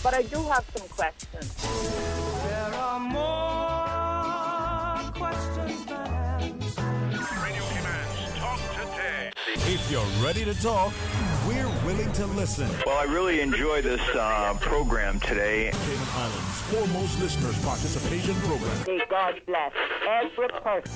but I do have some questions. There are more questions than answers. Radio Cayman, talk today. If you're ready to talk, we're willing to listen. Well, I really enjoy this program today. Cayman Islands' foremost listeners participation program. May God bless every person.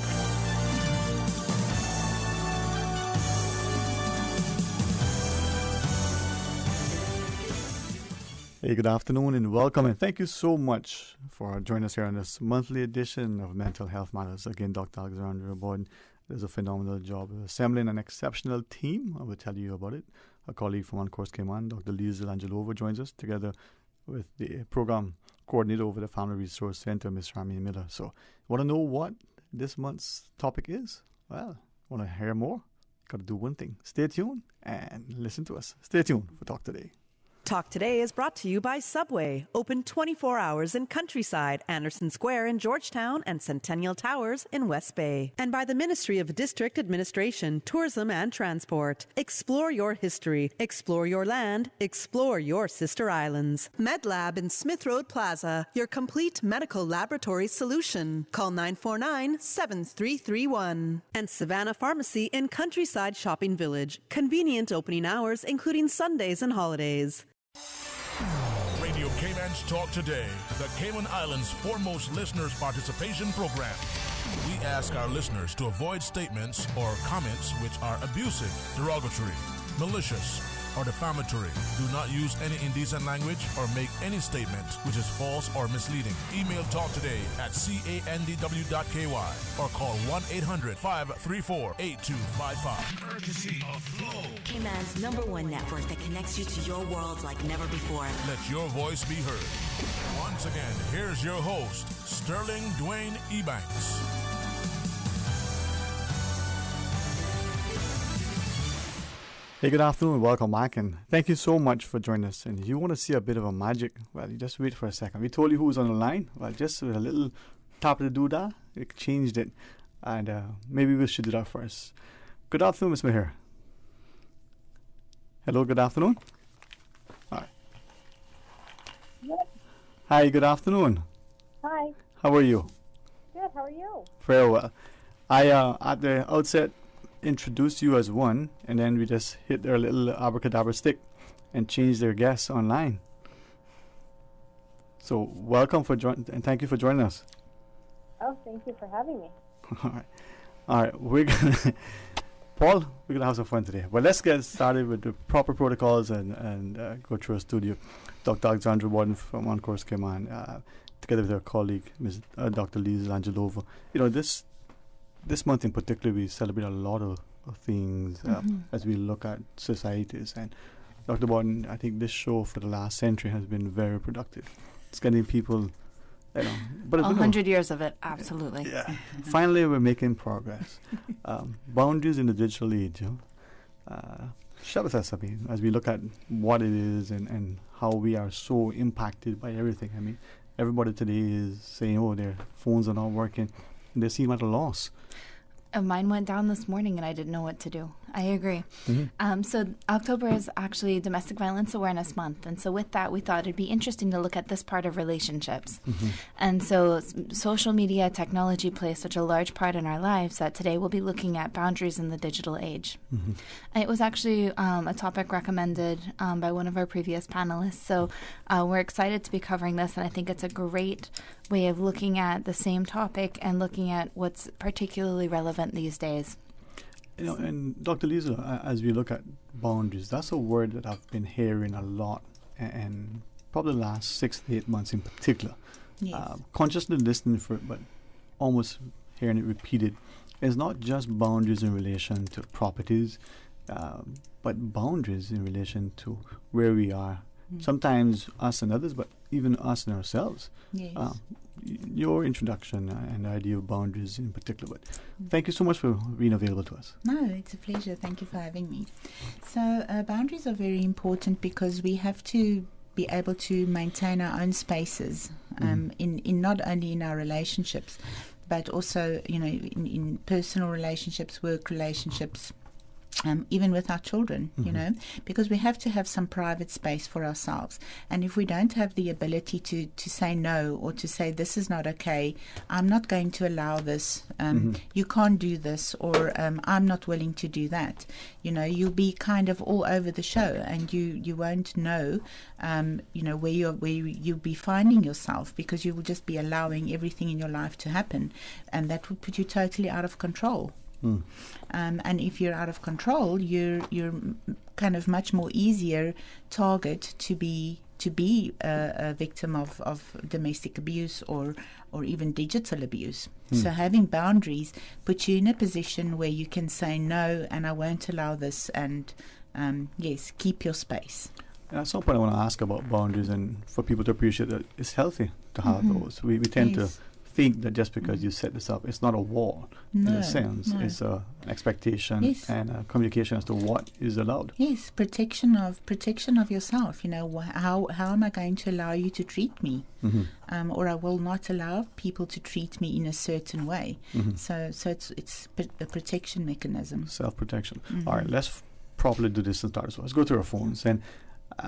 Hey, good afternoon and welcome, and thank you so much for joining us here on this monthly edition of Mental Health Matters. Again, Dr. Alexandra Borden does a phenomenal job of assembling an exceptional team. I will tell you about it. A colleague from Cayman, Dr. Liesl Angelova, joins us together with the program coordinator over the Family Resource Center, Ms. Rami Miller. So, want to know what this month's topic is? Well, want to hear more? Got to do one thing. Stay tuned and listen to us. Stay tuned for Talk Today. Talk Today is brought to you by Subway, open 24 hours in Countryside, Anderson Square in Georgetown, and Centennial Towers in West Bay. And by the Ministry of District Administration, Tourism and Transport. Explore your history, explore your land, explore your sister islands. MedLab in Smith Road Plaza, your complete medical laboratory solution. Call 949-7331. And Savannah Pharmacy in Countryside Shopping Village, convenient opening hours including Sundays and holidays. Radio Cayman's Talk Today, the Cayman Islands' foremost listeners participation program. We ask our listeners to avoid statements or comments which are abusive, derogatory, malicious, or defamatory. Do not use any indecent language or make any statement which is false or misleading. Email talktoday@candw.ky or call 1-800-534-8255. Courtesy of Flow. Cayman's #1 network that connects you to your world like never before. Let your voice be heard. Once again, here's your host, Sterling Dwayne EBANKS. Hey, good afternoon, welcome back, and thank you so much for joining us. And if you want to see a bit of a magic, well, you just wait for a second. We told you who was on the line. Well, just with a little tap of the doodah, it changed it. And maybe we should do that first. Good afternoon, Ms. Mahir. Hello, good afternoon. Hi. Yes. Hi, good afternoon. Hi. How are you? Good. How are you? Very well. I, at the outset, introduced you as one, and then we just hit their little abracadabra stick and changed their guests online. So welcome and thank you for joining us. Oh, thank you for having me. All right, we're gonna Paul, we're gonna have some fun today. But let's get started with the proper protocols and go through our studio. Dr. Alexandra Borden from Cayman, together with her colleague, Dr. Liesl Angelova. You know, this month in particular, we celebrate a lot of things as we look at societies. And Dr. Borden, I think this show for the last century has been very productive. It's getting people, but 100 years of it, absolutely. Yeah. Finally, we're making progress. Boundaries in the digital age. Share with us, as we look at what it is and how we are so impacted by everything. I mean, everybody today is saying, oh, their phones are not working. They seem at a loss. Mine went down this morning and I didn't know what to do. I agree. So October is actually Domestic Violence Awareness Month. And so with that, we thought it'd be interesting to look at this part of relationships. And so social media, technology plays such a large part in our lives that today we'll be looking at boundaries in the digital age. And it was actually a topic recommended by one of our previous panelists. So we're excited to be covering this, and I think it's a great way of looking at the same topic and looking at what's particularly relevant these days. You know, and Dr. Liesl, as we look at boundaries, that's a word that I've been hearing a lot, and probably the last 6 to 8 months in particular. Yes. Consciously listening for it, but almost hearing it repeated. It's not just boundaries in relation to properties, but boundaries in relation to where we are. Sometimes us and others, but even us and ourselves. Yes. Your introduction and the idea of boundaries in particular. But thank you so much for being available to us. No, it's a pleasure. Thank you for having me. So boundaries are very important because we have to be able to maintain our own spaces in not only in our relationships, but also, in personal relationships, work relationships, even with our children, you know, because we have to have some private space for ourselves. And if we don't have the ability to say no, or to say this is not okay, I'm not going to allow this, you can't do this, or I'm not willing to do that, you know, you'll be kind of all over the show, and you won't know, you know, where you'll be finding yourself, because you will just be allowing everything in your life to happen, and that will put you totally out of control. And if you're out of control, you're kind of much more easier target to be a victim of domestic abuse or even digital abuse. So having boundaries puts you in a position where you can say no, and I won't allow this, and yes, keep your space. And at some point I want to ask about boundaries, and for people to appreciate that it's healthy to have those. We tend to think that just because you set this up, it's not a wall in a sense. It's an expectation and a communication as to what is allowed. Yes, protection of yourself. You know, how am I going to allow you to treat me, or I will not allow people to treat me in a certain way. So it's a protection mechanism. Self-protection. All right, let's properly do this and start. So let's go to our phones and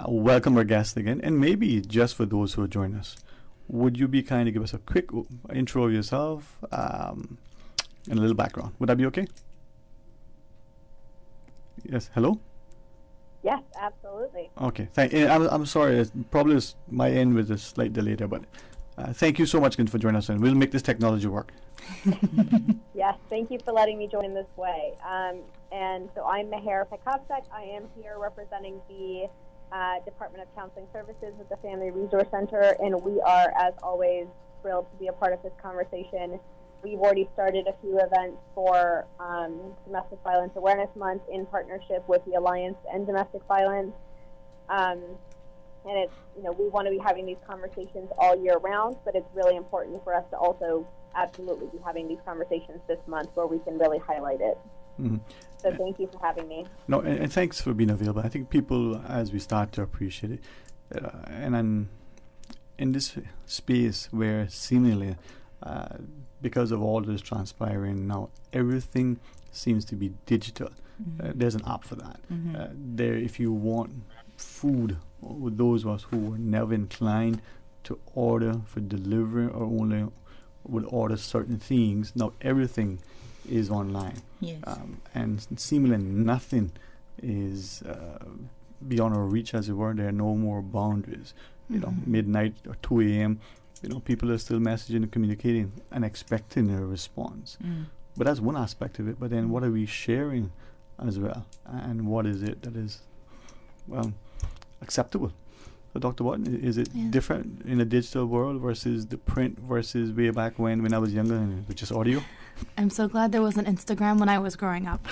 welcome our guest again, and maybe just for those who are joining us, would you be kind to give us a quick intro of yourself and a little background? Would that be okay? Yes. Hello? Yes, absolutely. Okay. I'm sorry. It probably is my end with a slight delay there, but thank you so much again for joining us, and we'll make this technology work. Yes, thank you for letting me join in this way. And so I'm Meher Pekavsek. I am here representing the Department of Counseling Services with the Family Resource Center, and we are, as always, thrilled to be a part of this conversation. We've already started a few events for Domestic Violence Awareness Month in partnership with the Alliance to End Domestic Violence. And it's, you know, we want to be having these conversations all year round, but it's really important for us to also absolutely be having these conversations this month where we can really highlight it. So thank you for having me. No, and thanks for being available. I think people, as we start to appreciate it, and then in this space where seemingly, because of all this transpiring now, everything seems to be digital. There's an app for that. There, if you want food, with those of us who were never inclined to order for delivery or only would order certain things, now everything is online. Yes. And seemingly nothing is beyond our reach, as it were. There are no more boundaries. You know, midnight or 2 a.m., you know, people are still messaging and communicating and expecting a response. But that's one aspect of it. But then what are we sharing as well? And what is it that is, well, acceptable? So Dr. Watton, is it different in the digital world versus the print versus way back when I was younger and it was just audio? I'm so glad there wasn't Instagram when I was growing up.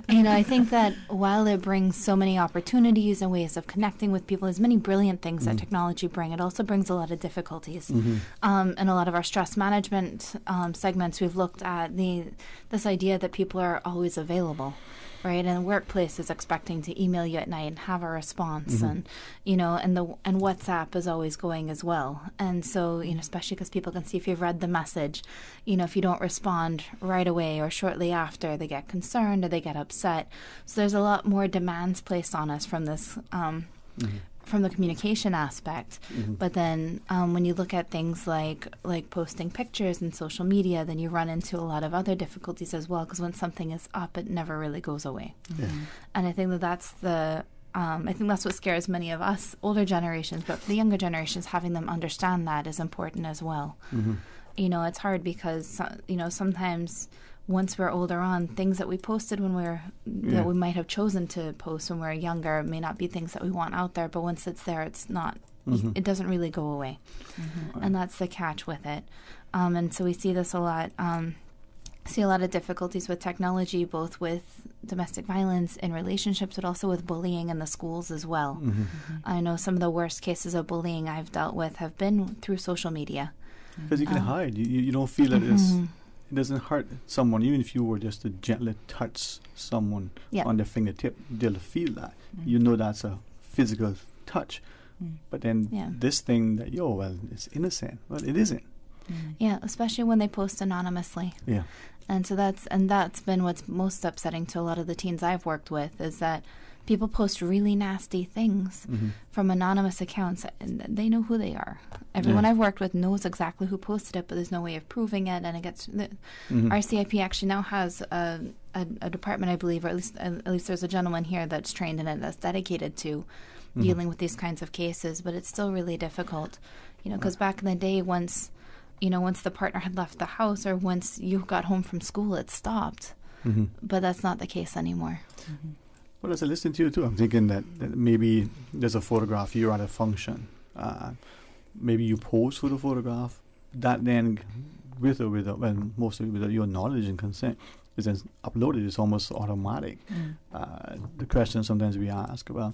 You know, I think that while it brings so many opportunities and ways of connecting with people, there's many brilliant things that technology bring. It also brings a lot of difficulties. In a lot of our stress management segments, we've looked at this idea that people are always available. Right, and the workplace is expecting to email you at night and have a response, and you know, and WhatsApp is always going as well. And so, you know, especially because people can see if you've read the message, you know, if you don't respond right away or shortly after, they get concerned or they get upset. So there's a lot more demands placed on us from this. From the communication aspect, but then when you look at things like posting pictures and social media, then you run into a lot of other difficulties as well, because when something is up, it never really goes away. And I think that's what scares many of us older generations, but for the younger generations, having them understand that is important as well. You know, it's hard because you know, sometimes once we're older on, things that we posted when that we might have chosen to post when we were younger may not be things that we want out there, but once it's there, it's not, it doesn't really go away. And that's the catch with it. And so we see this a lot, see a lot of difficulties with technology, both with domestic violence in relationships, but also with bullying in the schools as well. I know some of the worst cases of bullying I've dealt with have been through social media. Because you can hide. You don't feel that it doesn't hurt someone, even if you were just to gently touch someone on the fingertip, they'll feel that. You know that's a physical touch. But then this thing that, well, it's innocent. Well, it isn't. Yeah, especially when they post anonymously. Yeah. And so that's been what's most upsetting to a lot of the teens I've worked with, is that people post really nasty things from anonymous accounts, and they know who they are. Everyone I've worked with knows exactly who posted it, but there's no way of proving it, and it gets... Our CIP actually now has a department, I believe, or at least there's a gentleman here that's trained in it, that's dedicated to dealing with these kinds of cases, but it's still really difficult, because back in the day, once the partner had left the house or once you got home from school, it stopped. But that's not the case anymore. Well, as I listen to you too, I'm thinking that maybe there's a photograph, you're at a function. Maybe you pose for the photograph. That then, with or without, well, mostly without your knowledge and consent, is then uploaded. It's almost automatic. The question sometimes we ask, well,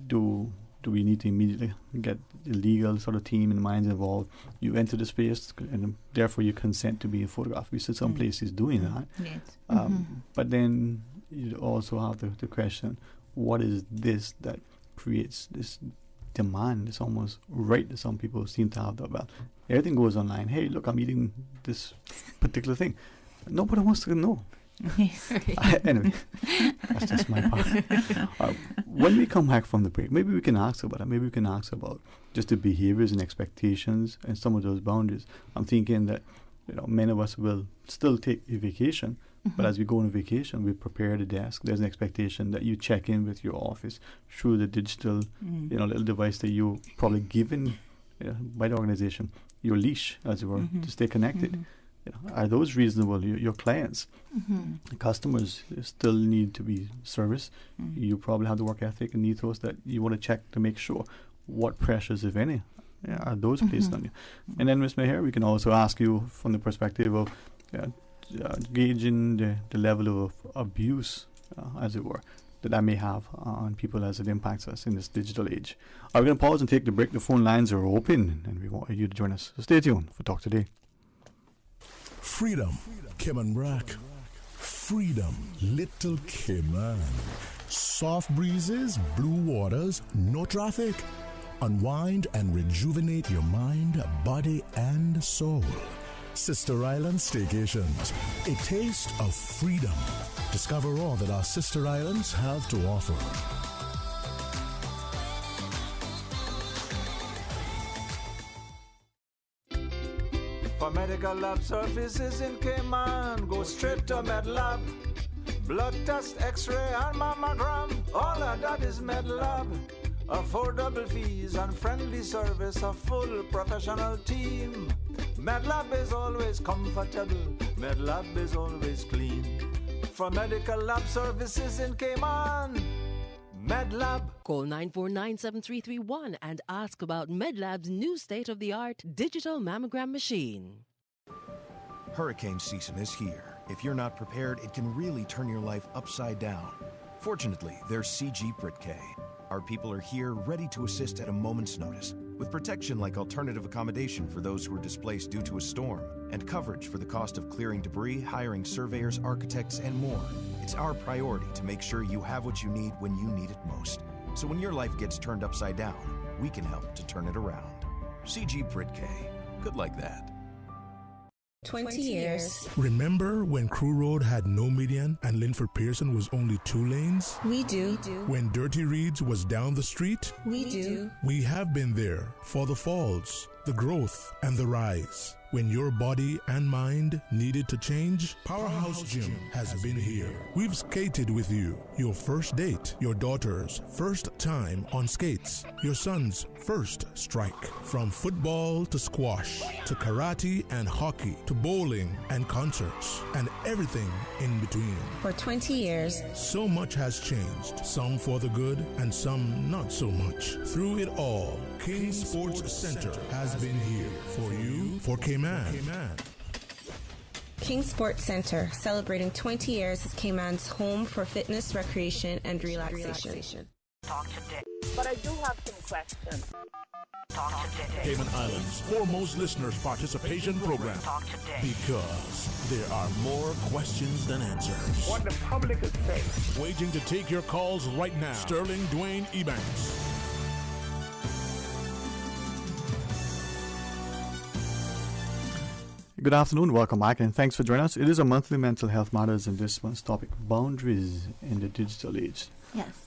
do we need to immediately get the legal sort of team and minds involved? You enter the space, and therefore you consent to be photographed. We see some places doing that. Yes. But then you also have the question, what is this that creates this demand, this almost right that some people seem to have that, well, everything goes online. Hey, look, I'm eating this particular thing. Nobody wants to know. Yes. Anyway, that's just my part. When we come back from the break, maybe we can ask about that. Maybe we can ask about just the behaviors and expectations and some of those boundaries. I'm thinking that many of us will still take a vacation, but as we go on vacation, we prepare the desk. There's an expectation that you check in with your office through the digital, little device that you probably given by the organization, your leash, as it were, to stay connected. Are those reasonable? Your clients, customers still need to be serviced. You probably have the work ethic and ethos that you want to check to make sure what pressures, if any, are those placed on you. And then, Ms. Maher, we can also ask you from the perspective of gauging the level of abuse, as it were, that may have on people as it impacts us in this digital age. We're going to pause and take the break. The phone lines are open, and we want you to join us. So stay tuned for Talk Today. Freedom, Cayman Rock. Freedom, Little Cayman. Soft breezes, blue waters, no traffic. Unwind and rejuvenate your mind, body, and soul. Sister Island Staycations, a taste of freedom. Discover all that our sister islands have to offer. For medical lab services in Cayman, go straight to MedLab. Blood test, x-ray, and mammogram, all of that is MedLab. Affordable fees and friendly service, a full professional team. MedLab is always comfortable, MedLab is always clean. For medical lab services in Cayman, MedLab. Call 949-7331 and ask about MedLab's new state-of-the-art digital mammogram machine. Hurricane season is here. If you're not prepared, it can really turn your life upside down. Fortunately, there's CG Britk. Our people are here, ready to assist at a moment's notice, with protection like alternative accommodation for those who are displaced due to a storm, and coverage for the cost of clearing debris, hiring surveyors, architects, and more. It's our priority to make sure you have what you need when you need it most. So when your life gets turned upside down, we can help to turn it around. CG Britk. Good like that. 20 years. Remember when Crew Road had no median and Linford Pearson was only 2 lanes? We do. When Dirty Reeds was down the street? We do. We have been there for the falls, the growth, and the rise. When your body and mind needed to change, Powerhouse Gym has been here. We've skated with you. Your first date, your daughter's first time on skates, your son's first strike. From football to squash, to karate and hockey, to bowling and concerts, and everything in between. For 20 years, so much has changed, some for the good and some not so much. Through it all, King Sports Center has been here for you, for Cayman. King Sports Center, celebrating 20 years as Cayman's home for fitness, recreation, and relaxation. Talk today. But I do have some questions. Talk today. Cayman Islands' foremost listeners' participation program. Talk today. Because there are more questions than answers. What the public is saying. Waiting to take your calls right now. Sterling Dwayne EBANKS. Good afternoon, welcome back, and thanks for joining us. It is a monthly Mental Health Matters, and this month's topic, boundaries in the digital age. Yes.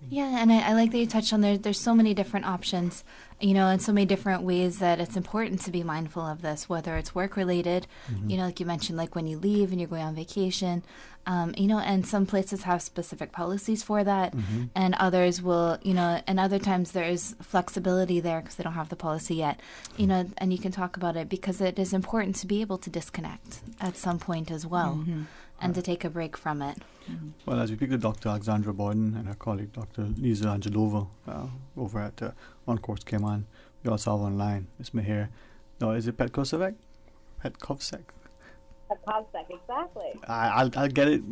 Yeah, and I like that you touched on there's so many different options, and so many different ways that it's important to be mindful of this, whether it's work-related, like you mentioned, like when you leave and you're going on vacation, and some places have specific policies for that, and others will, and other times there is flexibility there because they don't have the policy yet, and you can talk about it because it is important to be able to disconnect at some point as well, and to take a break from it. Well, as we speak to Dr. Alexandra Borden and her colleague, Dr. Lisa Angelova, over at On Course Cayman, we also have online Ms. Meher. No, is it Petkovsek? Petkovsek, exactly. I'll get it.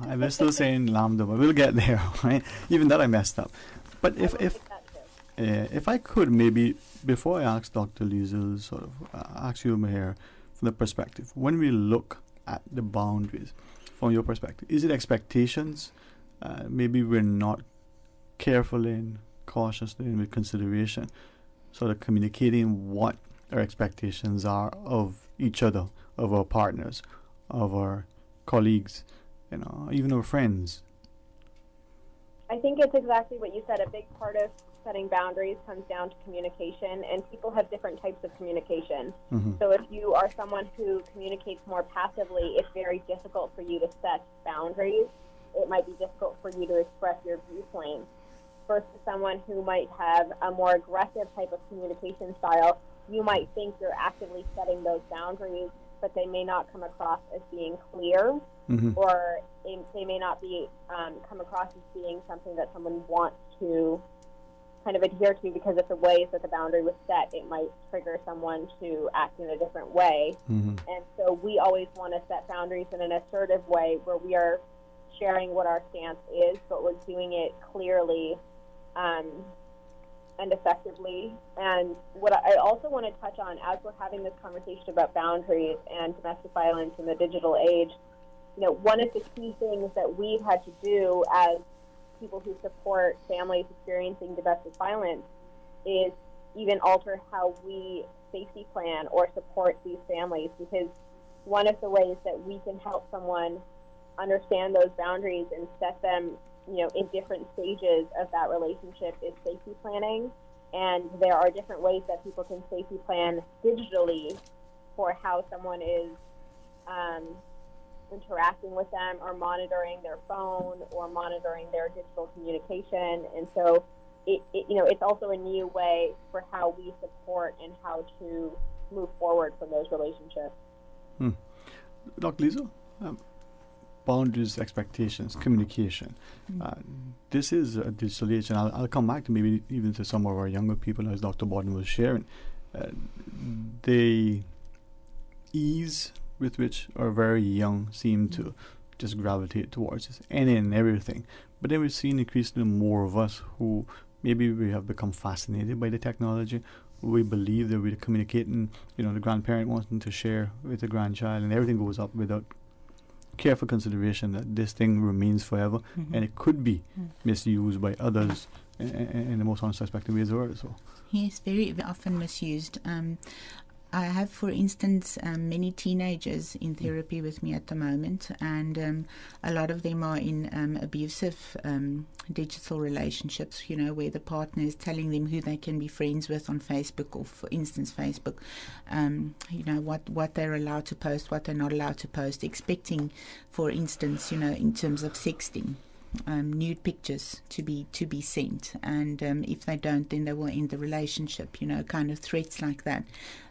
I'm still saying Lambda, but we'll get there, right? Even that I messed up. But if I could maybe, before I ask Dr. Lisa, sort of ask you, Meher, from the perspective, when we look at the boundaries, from your perspective, is it expectations? Maybe we're not careful and cautiously and with consideration, sort of communicating what our expectations are of each other, of our partners, of our colleagues, even our friends. I think it's exactly what you said. A big part of setting boundaries comes down to communication, and people have different types of communication. So if you are someone who communicates more passively, it's very difficult for you to set boundaries. It might be difficult for you to express your viewpoint. Versus someone who might have a more aggressive type of communication style, you might think you're actively setting those boundaries, but they may not come across as being clear, or they may not be come across as being something that someone wants to kind of adhere to, because of the ways that the boundary was set, it might trigger someone to act in a different way. And so we always want to set boundaries in an assertive way where we are sharing what our stance is, but we're doing it clearly and effectively. And what I also want to touch on, as we're having this conversation about boundaries and domestic violence in the digital age, one of the key things that we've had to do as people who support families experiencing domestic violence is even alter how we safety plan or support these families, because one of the ways that we can help someone understand those boundaries and set them, in different stages of that relationship is safety planning. And there are different ways that people can safety plan digitally for how someone is interacting with them, or monitoring their phone, or monitoring their digital communication. And so it's also a new way for how we support and how to move forward from those relationships. Dr. Lisa, boundaries, expectations, communication. This is a digital age, and I'll come back to maybe even to some of our younger people, as Dr. Borden was sharing. The ease with which our very young seem to just gravitate towards this, any and everything. But then we've seen increasingly more of us who maybe we have become fascinated by the technology. We believe that we're communicating, the grandparent wanting to share with the grandchild, and everything goes up without careful consideration that this thing remains forever, and it could be misused by others in the most unsuspecting ways or so. Yes, very, very often misused. I have, for instance, many teenagers in therapy with me at the moment, and a lot of them are in abusive digital relationships, where the partner is telling them who they can be friends with on Facebook, or, for instance, Facebook, what they're allowed to post, what they're not allowed to post, expecting, for instance, in terms of sexting, nude pictures to be sent, and if they don't, then they will end the relationship. Kind of threats like that.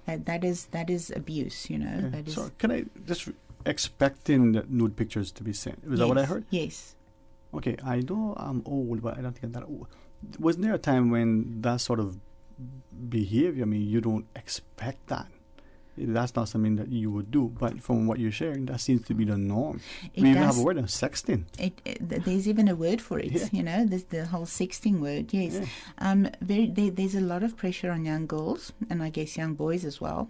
That is abuse. That is. So can I just expecting the nude pictures to be sent? Is that what I heard? Yes. Okay, I know I'm old, but I don't think I'm that old. Wasn't there a time when that sort of behavior? I mean, you don't expect that. That's not something that you would do, but from what you're sharing, that seems to be the norm. We even have a word, sexting. There's even a word for it, there's the whole sexting word, yes. Yeah. There's a lot of pressure on young girls, and I guess young boys as well,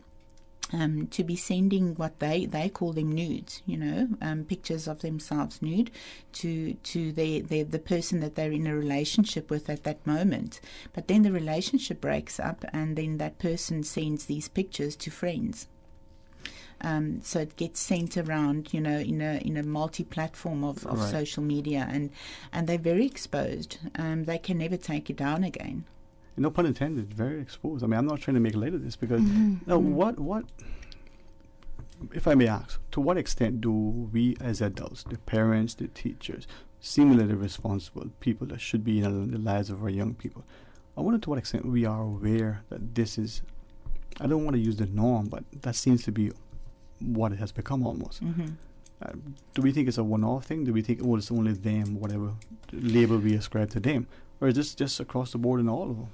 to be sending what they call them nudes, pictures of themselves nude to the person that they're in a relationship with at that moment. But then the relationship breaks up, and then that person sends these pictures to friends. So it gets sent around, in a multi-platform of Right. social media, and they're very exposed. They can never take it down again. No pun intended, very exposed. I mean, I'm not trying to make light of this because what, if I may ask, to what extent do we as adults, the parents, the teachers, similarly responsible people that should be in the lives of our young people, I wonder to what extent we are aware that this is, I don't want to use the norm, but that seems to be what it has become almost. Do we think it's a one-off thing? Do we think, it's only them, whatever label we ascribe to them? Or is this just across the board in all of them?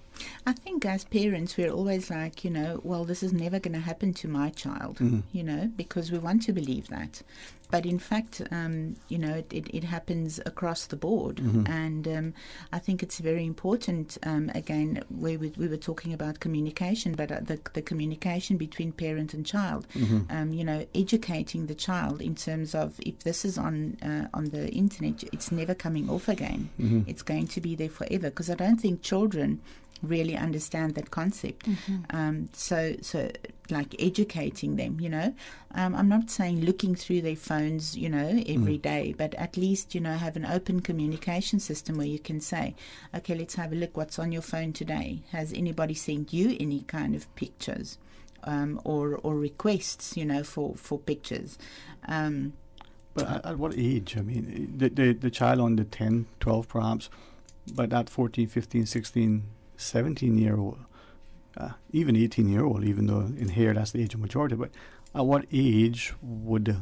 I think as parents, we're always like, well, this is never going to happen to my child, because we want to believe that. But in fact, it happens across the board. And I think it's very important, again, we were talking about communication, but the communication between parent and child, educating the child in terms of if this is on the internet, it's never coming off again. It's going to be there forever, because I don't think children really understand that concept. So like educating them, I'm not saying looking through their phones, every day, but at least, have an open communication system where you can say, okay, let's have a look what's on your phone today. Has anybody sent you any kind of pictures or requests, for pictures? But at what age? I mean, the child on the 10, 12 perhaps, but that 14, 15, 16, 17-year-old, even 18-year-old, even though in here that's the age of majority, but at what age would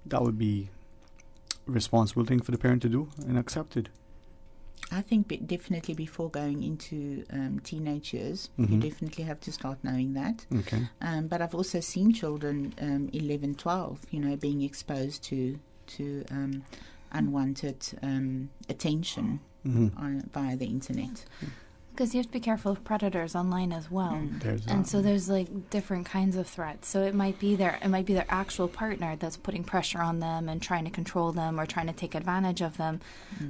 that would be a responsible thing for the parent to do and accepted? I think definitely before going into teenage years, you definitely have to start knowing that. Okay. But I've also seen children 11, 12, being exposed to unwanted attention via the internet. Because you have to be careful of predators online as well. So there's like different kinds of threats. So it might be their actual partner that's putting pressure on them and trying to control them or trying to take advantage of them,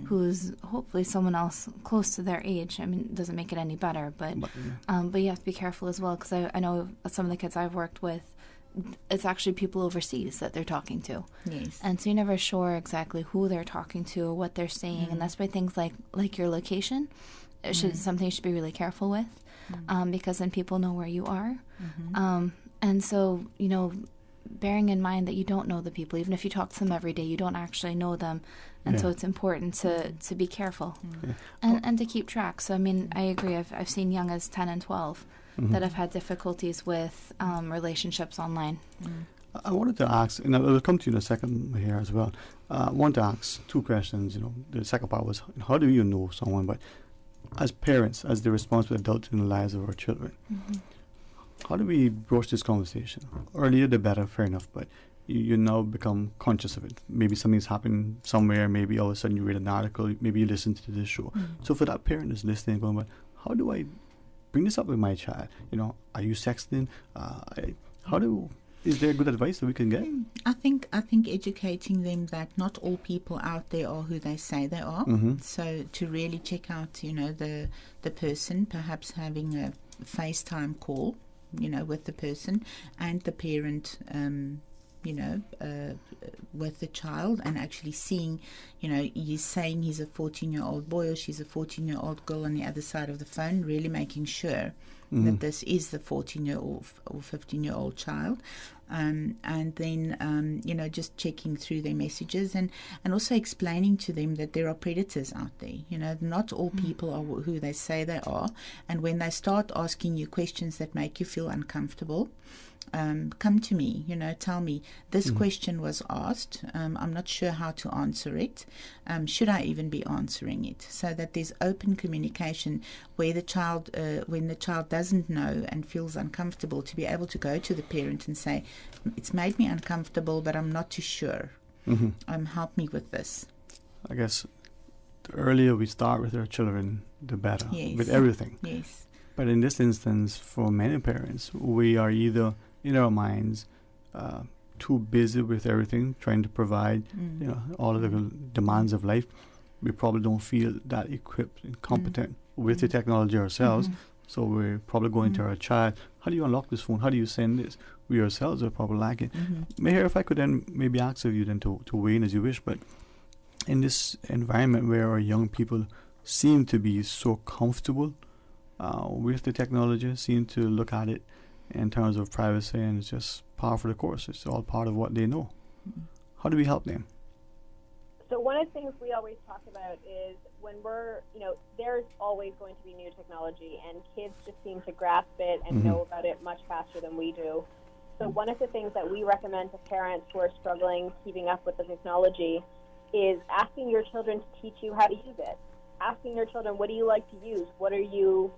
who's hopefully someone else close to their age. I mean, it doesn't make it any better, but you have to be careful as well, because I know some of the kids I've worked with, it's actually people overseas that they're talking to. Yes. And so you're never sure exactly who they're talking to or what they're saying, and that's why things like your location, something you should be really careful with, because then people know where you are. And so, bearing in mind that you don't know the people, even if you talk to them every day, you don't actually know them. And so it's important to be careful and to keep track. So, I mean, I agree. I've seen young as 10 and 12 that have had difficulties with relationships online. I wanted to ask, and I'll come to you in a second here as well. I want to ask two questions. The second part was, how do you know someone? But as parents, as the responsible adults in the lives of our children, how do we broach this conversation? Earlier the better, fair enough, but you now become conscious of it. Maybe something's happened somewhere, maybe all of a sudden you read an article, maybe you listen to this show. So for that parent that's listening, going, but how do I bring this up with my child? Are you sexting? Is there good advice that we can get? I think educating them that not all people out there are who they say they are. So to really check out, the person, perhaps having a FaceTime call, with the person and the parent, with the child, and actually seeing, he's saying he's a 14-year-old boy or she's a 14-year-old girl on the other side of the phone, really making sure that this is the 14-year-old or 15-year-old child. And then, just checking through their messages and also explaining to them that there are predators out there. Not all people are who they say they are. And when they start asking you questions that make you feel uncomfortable, come to me, tell me this question was asked. I'm not sure how to answer it. Should I even be answering it? So that there's open communication where the child, when the child doesn't know and feels uncomfortable, to be able to go to the parent and say, it's made me uncomfortable, but I'm not too sure. Help me with this. I guess the earlier we start with our children, the better, with everything. Yes. But in this instance, for many parents, we are either in our minds too busy with everything, trying to provide all of the demands of life. We probably don't feel that equipped and competent with the technology ourselves So we're probably going to our child, how do you unlock this phone? How do you send this? We ourselves are probably lacking. Mayor, if I could then maybe ask of you then to weigh in as you wish, but in this environment where our young people seem to be so comfortable with the technology, seem to look at it in terms of privacy, and it's just par for the course. It's all part of what they know. How do we help them? So one of the things we always talk about is when we're, there's always going to be new technology, and kids just seem to grasp it and know about it much faster than we do. So one of the things that we recommend to parents who are struggling keeping up with the technology is asking your children to teach you how to use it. Asking your children, what do you like to use? What are you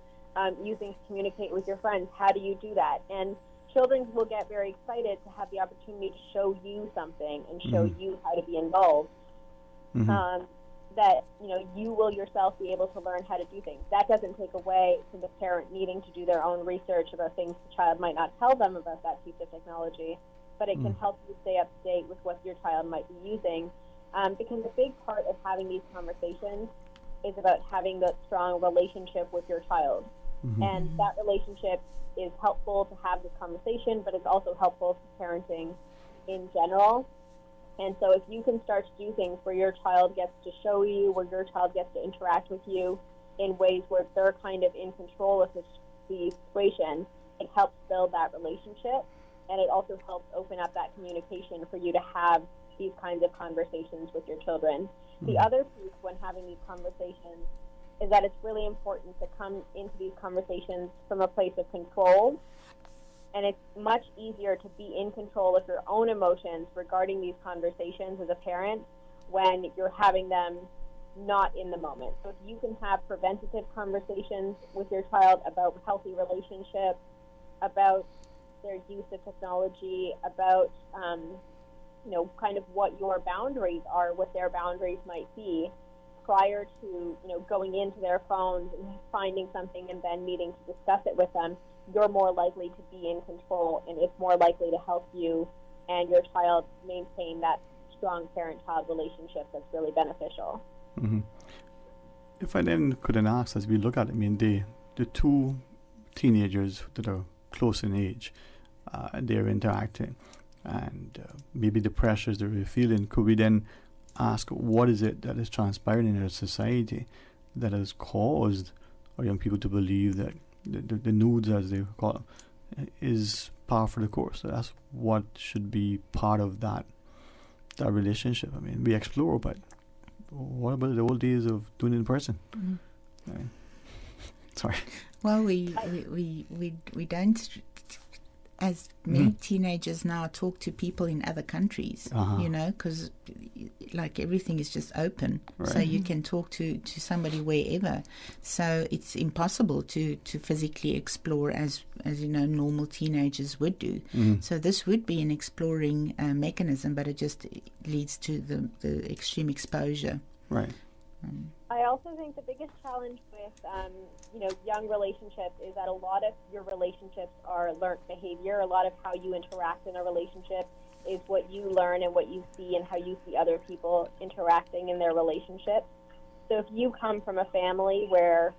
using to communicate with your friends? How do you do that? And children will get very excited to have the opportunity to show you something and show you how to be involved. That you will yourself be able to learn how to do things. That doesn't take away from the parent needing to do their own research about things the child might not tell them about that piece of technology, but it can help you stay up to date with what your child might be using. Because a big part of having these conversations is about having that strong relationship with your child. And that relationship is helpful to have this conversation, but it's also helpful to parenting in general. And so if you can start to do things where your child gets to show you, where your child gets to interact with you in ways where they're kind of in control of the situation, it helps build that relationship. And it also helps open up that communication for you to have these kinds of conversations with your children. The other piece when having these conversations is that it's really important to come into these conversations from a place of control. And it's much easier to be in control of your own emotions regarding these conversations as a parent when you're having them not in the moment. So if you can have preventative conversations with your child about healthy relationships, about their use of technology, about kind of what your boundaries are, what their boundaries might be, prior to going into their phones and finding something and then needing to discuss it with them, you're more likely to be in control, and it's more likely to help you and your child maintain that strong parent-child relationship that's really beneficial. If I then could ask, as we look at it, the two teenagers that are close in age, they're interacting, and maybe the pressures they're feeling, could we then ask what is it that is transpiring in our society that has caused our young people to believe that the nudes, as they call it, is par for the course? So that's what should be part of that relationship. We explore, but what about the old days of doing it in person? Sorry. Well, we don't, as many teenagers now, talk to people in other countries, because like everything is just open, so you can talk to somebody wherever. So it's impossible to physically explore as normal teenagers would do. So this would be an exploring mechanism, but it just leads to the extreme exposure. Right. I also think the biggest challenge with young relationships is that a lot of your relationships are learned behavior. A lot of how you interact in a relationship is what you learn and what you see and how you see other people interacting in their relationships. So if you come from a family where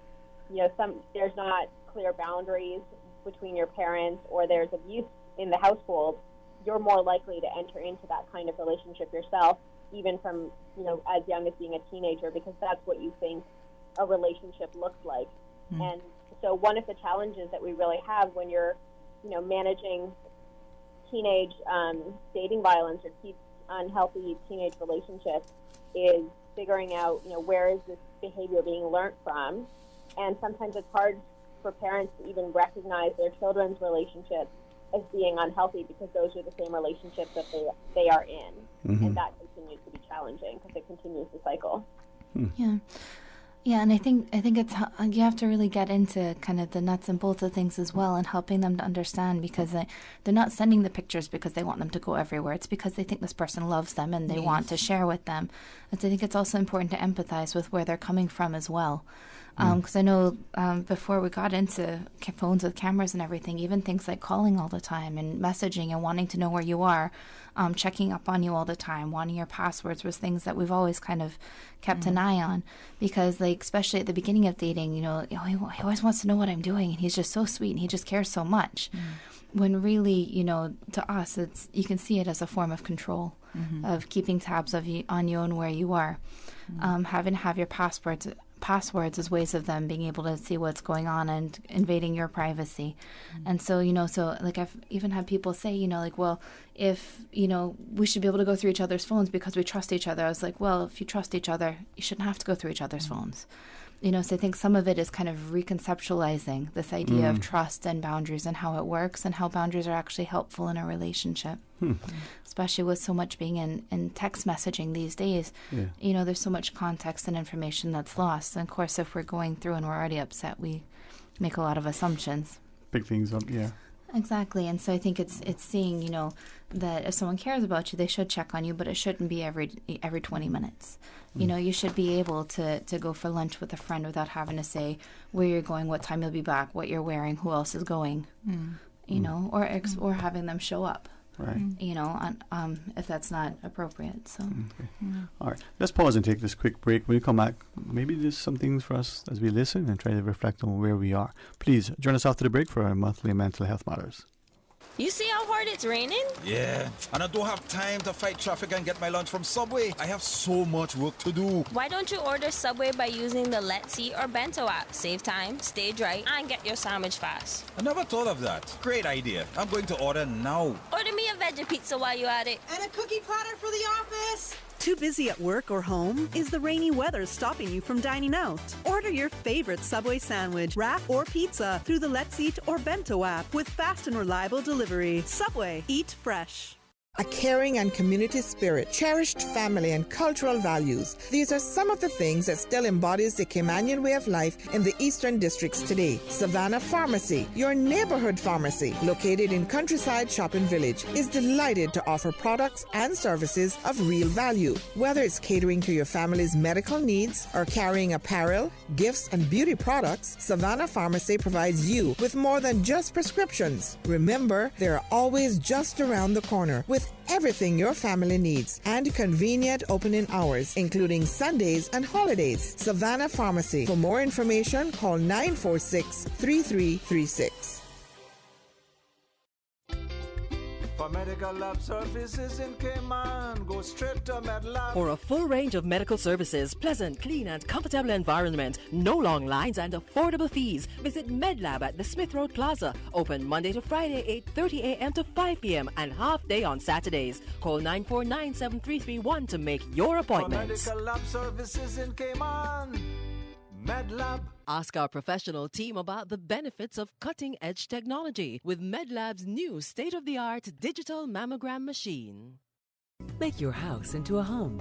there's not clear boundaries between your parents, or there's abuse in the household, you're more likely to enter into that kind of relationship yourself, even from as young as being a teenager, because that's what you think a relationship looks like. And so one of the challenges that we really have when you're managing teenage dating violence or unhealthy teenage relationships is figuring out where is this behavior being learned from. And sometimes it's hard for parents to even recognize their children's relationships as being unhealthy, because those are the same relationships that they are in. And that continues to be challenging because it continues the cycle. Yeah, and I think it's you have to really get into kind of the nuts and bolts of things as well, and helping them to understand, because they're not sending the pictures because they want them to go everywhere. It's because they think this person loves them and they want to share with them. And so I think it's also important to empathize with where they're coming from as well. Because I know before we got into phones with cameras and everything, even things like calling all the time and messaging and wanting to know where you are, checking up on you all the time, wanting your passwords was things that we've always kind of kept an eye on. Because, like, especially at the beginning of dating, he always wants to know what I'm doing, and he's just so sweet and he just cares so much. When really, to us, you can see it as a form of control, of keeping tabs on you and where you are. Having to have your passwords as ways of them being able to see what's going on and invading your privacy. And so, like I've even had people say, well, if, we should be able to go through each other's phones because we trust each other. I was like, well, if you trust each other, you shouldn't have to go through each other's phones. So I think some of it is kind of reconceptualizing this idea of trust and boundaries and how it works and how boundaries are actually helpful in a relationship. Especially with so much being in text messaging these days. There's so much context and information that's lost. And of course, if we're going through and we're already upset, we make a lot of assumptions. Pick things up, Exactly. And so I think it's seeing, that if someone cares about you, they should check on you, but it shouldn't be every 20 minutes. You should be able to go for lunch with a friend without having to say where you're going, what time you'll be back, what you're wearing, who else is going, or having them show up. Right. If that's not appropriate. So. All right. Let's pause and take this quick break. When we come back, maybe there's some things for us as we listen and try to reflect on where we are. Please join us after the break for our monthly Mental Health Matters. You see how hard it's raining? Yeah, and I don't have time to fight traffic and get my lunch from Subway. I have so much work to do. Why don't you order Subway by using the Let's Eat or Bento app? Save time, stay dry, and get your sandwich fast. I never thought of that. Great idea. I'm going to order now. Order me a veggie pizza while you're at it. And a cookie platter for the office. Too busy at work or home? Is the rainy weather stopping you from dining out? Order your favorite Subway sandwich, wrap, or pizza through the Let's Eat or Bento app with fast and reliable delivery. Subway, eat fresh. A caring and community spirit, cherished family and cultural values. These are some of the things that still embodies the Caymanian way of life in the Eastern Districts today. Savannah Pharmacy, your neighborhood pharmacy, located in Countryside Shopping Village, is delighted to offer products and services of real value. Whether it's catering to your family's medical needs or carrying apparel, gifts, and beauty products, Savannah Pharmacy provides you with more than just prescriptions. Remember, they're always just around the corner with everything your family needs and convenient opening hours, including Sundays and holidays. Savannah Pharmacy. For more information, call 946-3336. For medical lab services in Cayman, go straight to MedLab. For a full range of medical services, pleasant, clean and comfortable environment, no long lines and affordable fees, visit MedLab at the Smith Road Plaza. Open Monday to Friday, 8:30 a.m. to 5 p.m. and half day on Saturdays. Call 949-7331 to make your appointment. For medical lab services in Cayman, MedLab. Ask our professional team about the benefits of cutting-edge technology with MedLab's new state-of-the-art digital mammogram machine. Make your house into a home.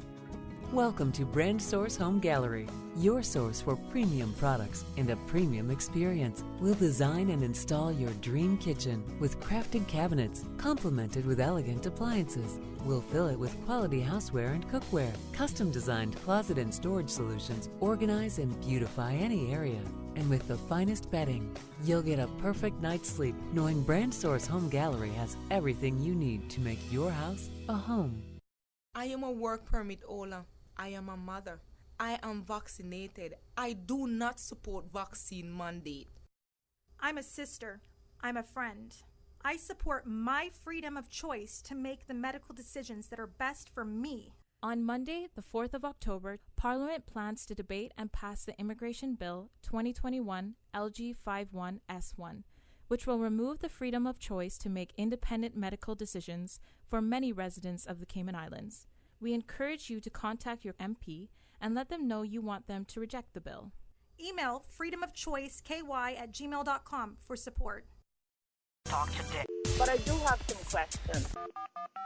Welcome to Brand Source Home Gallery, your source for premium products and a premium experience. We'll design and install your dream kitchen with crafted cabinets, complemented with elegant appliances. We'll fill it with quality houseware and cookware. Custom-designed closet and storage solutions organize and beautify any area. And with the finest bedding, you'll get a perfect night's sleep knowing Brand Source Home Gallery has everything you need to make your house a home. I am a work permit holder. I am a mother. I am vaccinated. I do not support vaccine mandate. I'm a sister. I'm a friend. I support my freedom of choice to make the medical decisions that are best for me. On Monday, the 4th of October, Parliament plans to debate and pass the Immigration Bill 2021 LG 51S1, which will remove the freedom of choice to make independent medical decisions for many residents of the Cayman Islands. We encourage you to contact your MP and let them know you want them to reject the bill. Email freedomofchoiceky@gmail.com for support. Talk today. But I do have some questions.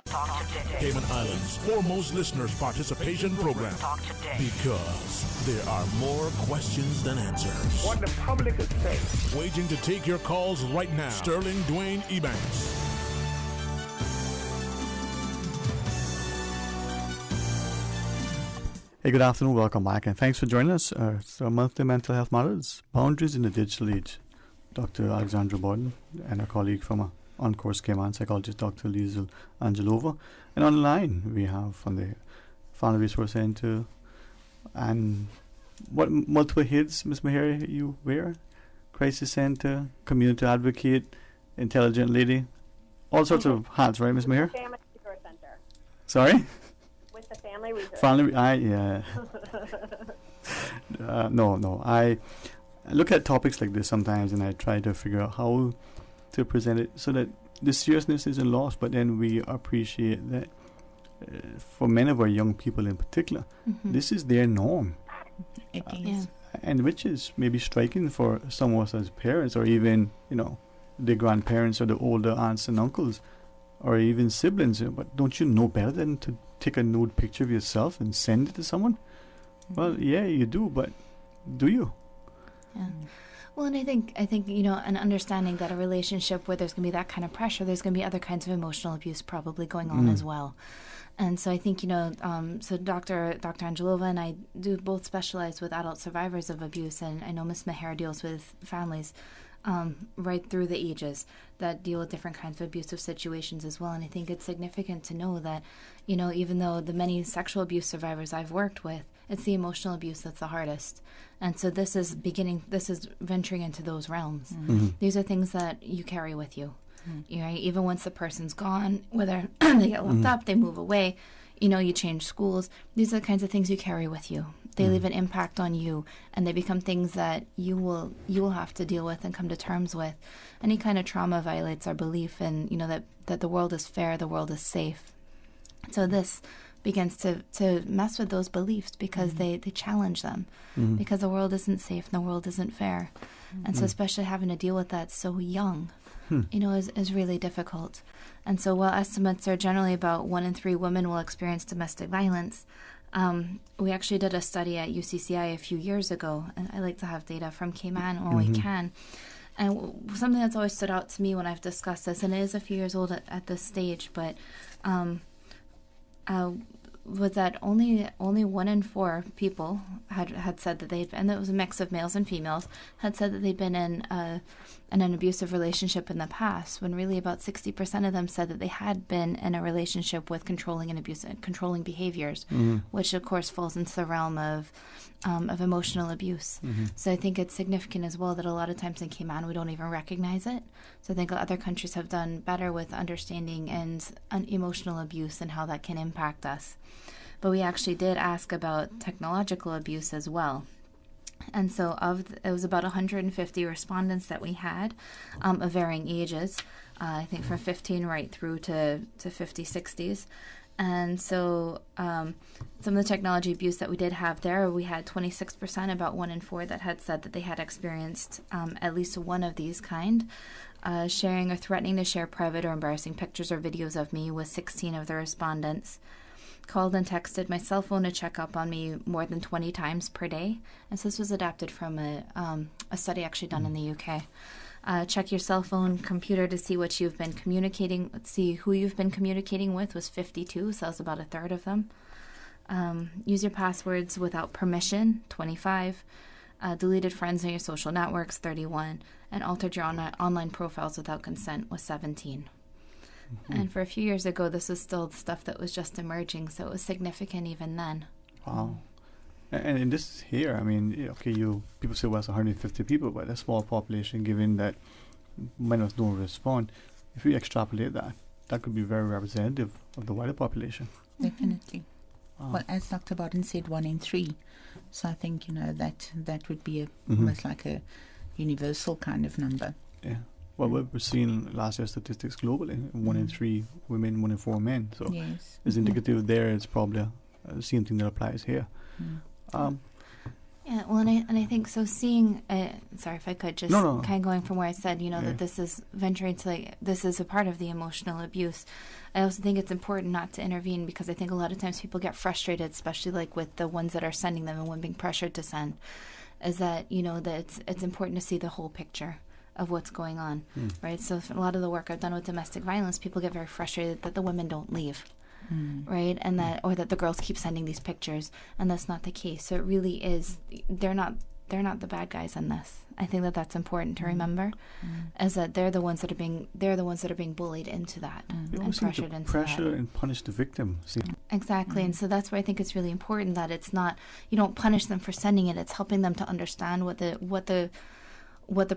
Talk today. Cayman Islands' foremost listeners participation program. Talk today. Because there are more questions than answers. What the public is saying. Waiting to take your calls right now. Sterling Dwayne EBANKS. Hey, good afternoon. Welcome back, and thanks for joining us. It's our monthly Mental Health Matters, Boundaries in the Digital Age. Dr. Alexandra Borden and a colleague from on course Cayman, psychologist Dr. Liesl Angelova. And online we have from the Family Resource Center and what multiple hits, Ms. Meher, you wear? Crisis Center, Community Advocate, Intelligent Lady, all sorts of hats, right, Ms. Meher? Family Resource Center. Sorry? With the Family Resource No. I look at topics like this sometimes and I try to figure out how to present it so that the seriousness isn't lost, but then we appreciate that for many of our young people in particular, this is their norm. It is. And which is maybe striking for some of us as parents, or even, the grandparents or the older aunts and uncles, or even siblings. But don't you know better than to take a nude picture of yourself and send it to someone? Well, yeah, you do, but do you? Yeah. Well, and I think an understanding that a relationship where there's going to be that kind of pressure, there's going to be other kinds of emotional abuse probably going on as well. And so I think, so Dr. Angelova and I do both specialize with adult survivors of abuse, and I know Ms. Meher deals with families right through the ages that deal with different kinds of abusive situations as well. And I think it's significant to know that, even though the many sexual abuse survivors I've worked with, it's the emotional abuse that's the hardest. And so this is venturing into those realms. These are things that you carry with you. Right? Even once the person's gone, whether they get locked up, they move away, you change schools. These are the kinds of things you carry with you. They leave an impact on you, and they become things that you will have to deal with and come to terms with. Any kind of trauma violates our belief in, that the world is fair, the world is safe. So this begins to mess with those beliefs because they challenge them, because the world isn't safe and the world isn't fair. And so especially having to deal with that so young, is really difficult. And so while estimates are generally about 1 in 3 women will experience domestic violence, we actually did a study at UCCI a few years ago, and I like to have data from Cayman when we can. And something that's always stood out to me when I've discussed this, and it is a few years old at this stage, but was that only 1 in 4 people had said that they'd, and it was a mix of males and females, had said that they'd been in an abusive relationship in the past, when really about 60% of them said that they had been in a relationship with controlling behaviors, which of course falls into the realm of emotional abuse. So I think it's significant as well that a lot of times in Cayman we don't even recognize it. So I think other countries have done better with understanding and emotional abuse and how that can impact us. But we actually did ask about technological abuse as well. And so it was about 150 respondents that we had of varying ages, I think from 15 right through to 50, 60s. And so some of the technology abuse that we did have there, we had 26%, about 1 in 4, that had said that they had experienced at least one of these kind. Sharing or threatening to share private or embarrassing pictures or videos of me was 16 of the respondents. Called and texted my cell phone to check up on me more than 20 times per day. And so this was adapted from a study actually done in the UK. Check your cell phone computer to see what you've been communicating, see who you've been communicating with was 52, so that was about a third of them. Use your passwords without permission, 25. Deleted friends on your social networks, 31. And altered your online profiles without consent was 17. And for a few years ago, this was still stuff that was just emerging, so it was significant even then. Wow. And this is here, I mean, people say, well, it's 150 people, but a small population, given that minors don't respond. If you extrapolate that could be very representative of the wider population. Definitely. Well, as Dr. Borden said, 1 in 3. So I think, that would be almost like a universal kind of number. Yeah. Well, we're seeing last year's statistics globally, 1 in 3 women, 1 in 4 men. So it's indicative there. It's probably the same thing that applies here. Yeah, well, and I think so. Seeing, sorry if I could just kind of going from where I said, that this is venturing to this is a part of the emotional abuse. I also think it's important not to intervene, because I think a lot of times people get frustrated, especially with the ones that are sending them and when being pressured to send, is that that it's important to see the whole picture of what's going on, right? So a lot of the work I've done with domestic violence, people get very frustrated that the women don't leave. right? And that, or that the girls keep sending these pictures, and that's not the case. So it really is, they're not the bad guys in this. I think that that's important to remember, is that they're the ones that are being bullied into that and pressured into pressure that. and punish the victim. See? Exactly, and so that's why I think it's really important that it's not, you don't punish them for sending it. It's helping them to understand what the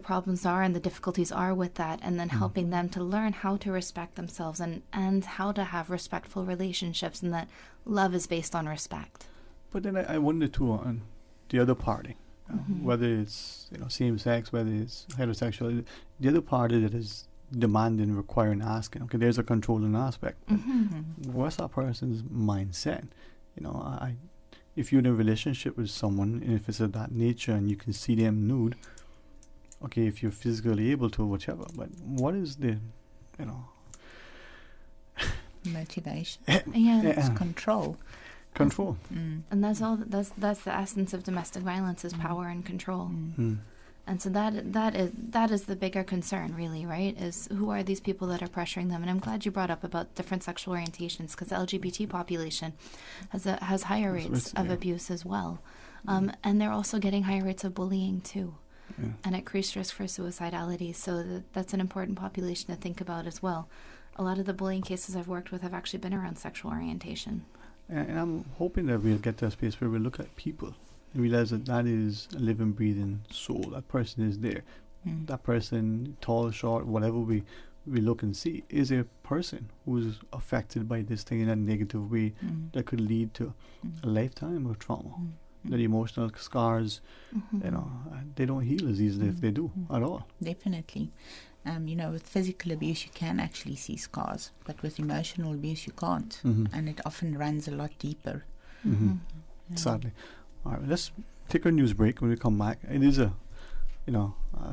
problems are and the difficulties are with that, and then helping them to learn how to respect themselves and how to have respectful relationships, and that love is based on respect. But then I wonder too on the other party. Whether it's same sex, whether it's heterosexual, the other party that is demanding, requiring, asking. Okay, there's a controlling aspect. What's that person's mindset? If you're in a relationship with someone, and if it's of that nature, and you can see them nude, okay, if you're physically able to, whichever. But what is the, motivation? It's control. Control. And that's all. That's the essence of domestic violence, is power and control. And so that is the bigger concern, really, right? Is who are these people that are pressuring them? And I'm glad you brought up about different sexual orientations, because the LGBT population has higher rates of abuse as well, and they're also getting higher rates of bullying too, and increased risk for suicidality. So that's an important population to think about as well. A lot of the bullying cases I've worked with have actually been around sexual orientation. And I'm hoping that we'll get to a space where we look at people and realize that is a living, breathing soul. That person is there. That person, tall, short, whatever we look and see, is a person who's affected by this thing in a negative way that could lead to a lifetime of trauma. That emotional scars, they don't heal as easily if they do at all. Definitely. With physical abuse, you can actually see scars, but with emotional abuse, you can't. And it often runs a lot deeper. Sadly. All right, let's take a news break. When we come back, it is a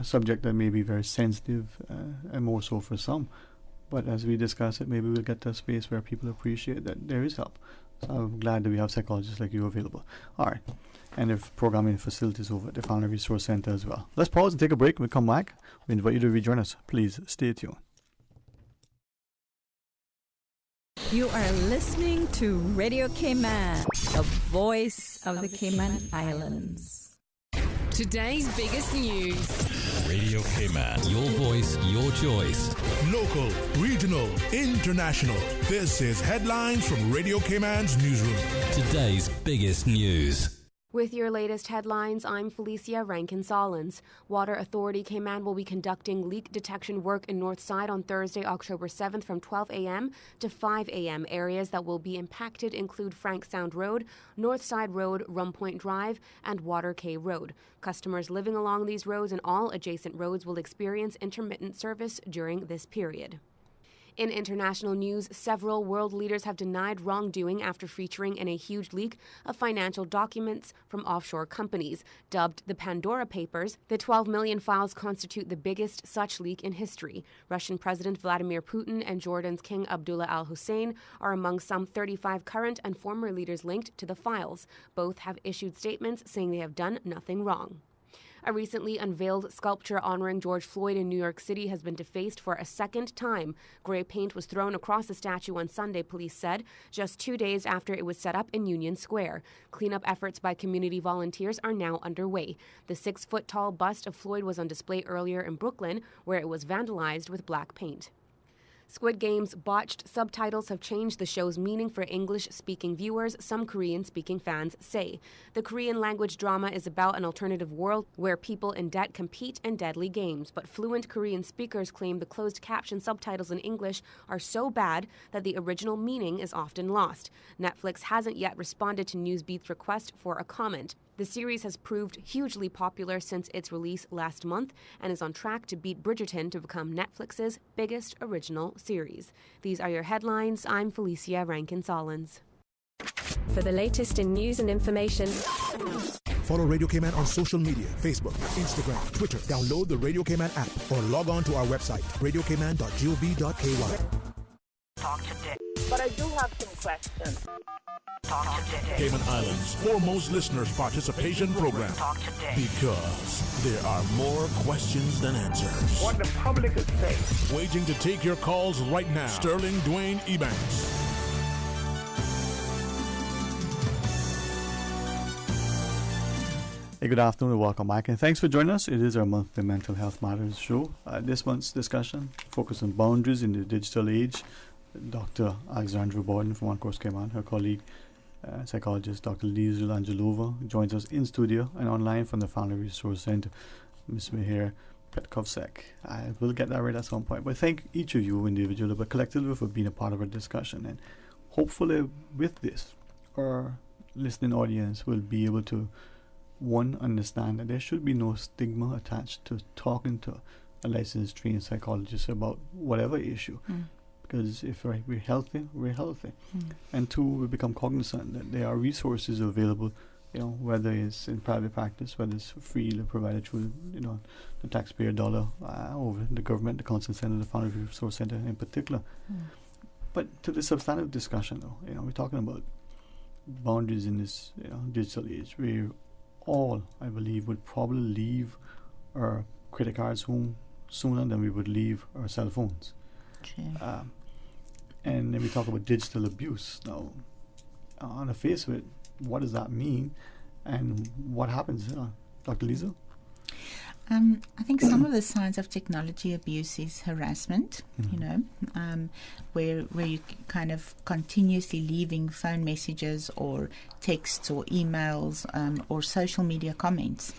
subject that may be very sensitive, and more so for some. But as we discuss it, maybe we'll get to a space where people appreciate that there is help. So I'm glad that we have psychologists like you available. All right. And if programming facilities over at the Family Resource Center as well. Let's pause and take a break. When we come back, we invite you to rejoin us. Please stay tuned. You are listening to Radio Cayman, the voice of the Cayman Islands. Today's biggest news. Radio Cayman, your voice, your choice. Local, regional, international. This is Headlines from Radio Cayman's newsroom. Today's biggest news. With your latest headlines, I'm Felicia Rankin-Solins. Water Authority Cayman will be conducting leak detection work in Northside on Thursday, October 7th from 12 a.m. to 5 a.m. Areas that will be impacted include Frank Sound Road, Northside Road, Rum Point Drive, and Water Cay Road. Customers living along these roads and all adjacent roads will experience intermittent service during this period. In international news, several world leaders have denied wrongdoing after featuring in a huge leak of financial documents from offshore companies. Dubbed the Pandora Papers, the 12 million files constitute the biggest such leak in history. Russian President Vladimir Putin and Jordan's King Abdullah al-Hussein are among some 35 current and former leaders linked to the files. Both have issued statements saying they have done nothing wrong. A recently unveiled sculpture honoring George Floyd in New York City has been defaced for a second time. Gray paint was thrown across the statue on Sunday, police said, just 2 days after it was set up in Union Square. Cleanup efforts by community volunteers are now underway. The 6-foot-tall bust of Floyd was on display earlier in Brooklyn, where it was vandalized with black paint. Squid Game's botched subtitles have changed the show's meaning for English-speaking viewers, some Korean-speaking fans say. The Korean-language drama is about an alternative world where people in debt compete in deadly games, but fluent Korean speakers claim the closed-caption subtitles in English are so bad that the original meaning is often lost. Netflix hasn't yet responded to Newsbeat's request for a comment. The series has proved hugely popular since its release last month and is on track to beat Bridgerton to become Netflix's biggest original series. These are your headlines. I'm Felicia Rankin-Solins. For the latest in news and information, follow Radio Cayman on social media, Facebook, Instagram, Twitter. Download the Radio Cayman app or log on to our website, radiocayman.gov.ky. Talk today. But I do have some questions. Talk today. Cayman Islands' foremost listeners' participation program. Talk today. Because there are more questions than answers. What the public is saying. Waiting to take your calls right now. Sterling Dwayne EBANKS. Hey, good afternoon and welcome back. And thanks for joining us. It is our monthly Mental Health Matters show. This month's discussion focused on boundaries in the digital age. Dr. Alexandra Borden from One Course Cayman, her colleague, psychologist Dr. Liesl Angelova, joins us in studio and online from the Family Resource Center. Ms. Meher Petkovsek. I will get that right at some point. But thank each of you individually but collectively for being a part of our discussion. And hopefully with this, our listening audience will be able to, one, understand that there should be no stigma attached to talking to a licensed trained psychologist about whatever issue. Because if we're healthy, we're healthy. And two, we become cognizant that there are resources available, whether it's in private practice, whether it's freely provided through, the taxpayer dollar over the government, the Consent Center, the Family Resource Center in particular. But to the substantive discussion, though, we're talking about boundaries in this, digital age. We all, I believe, would probably leave our credit cards home sooner than we would leave our cell phones. And then we talk about digital abuse. Now, on the face of it, what does that mean, and what happens, Dr. Lisa? I think some of the signs of technology abuse is harassment, where you kind of continuously leaving phone messages or texts or emails or social media comments,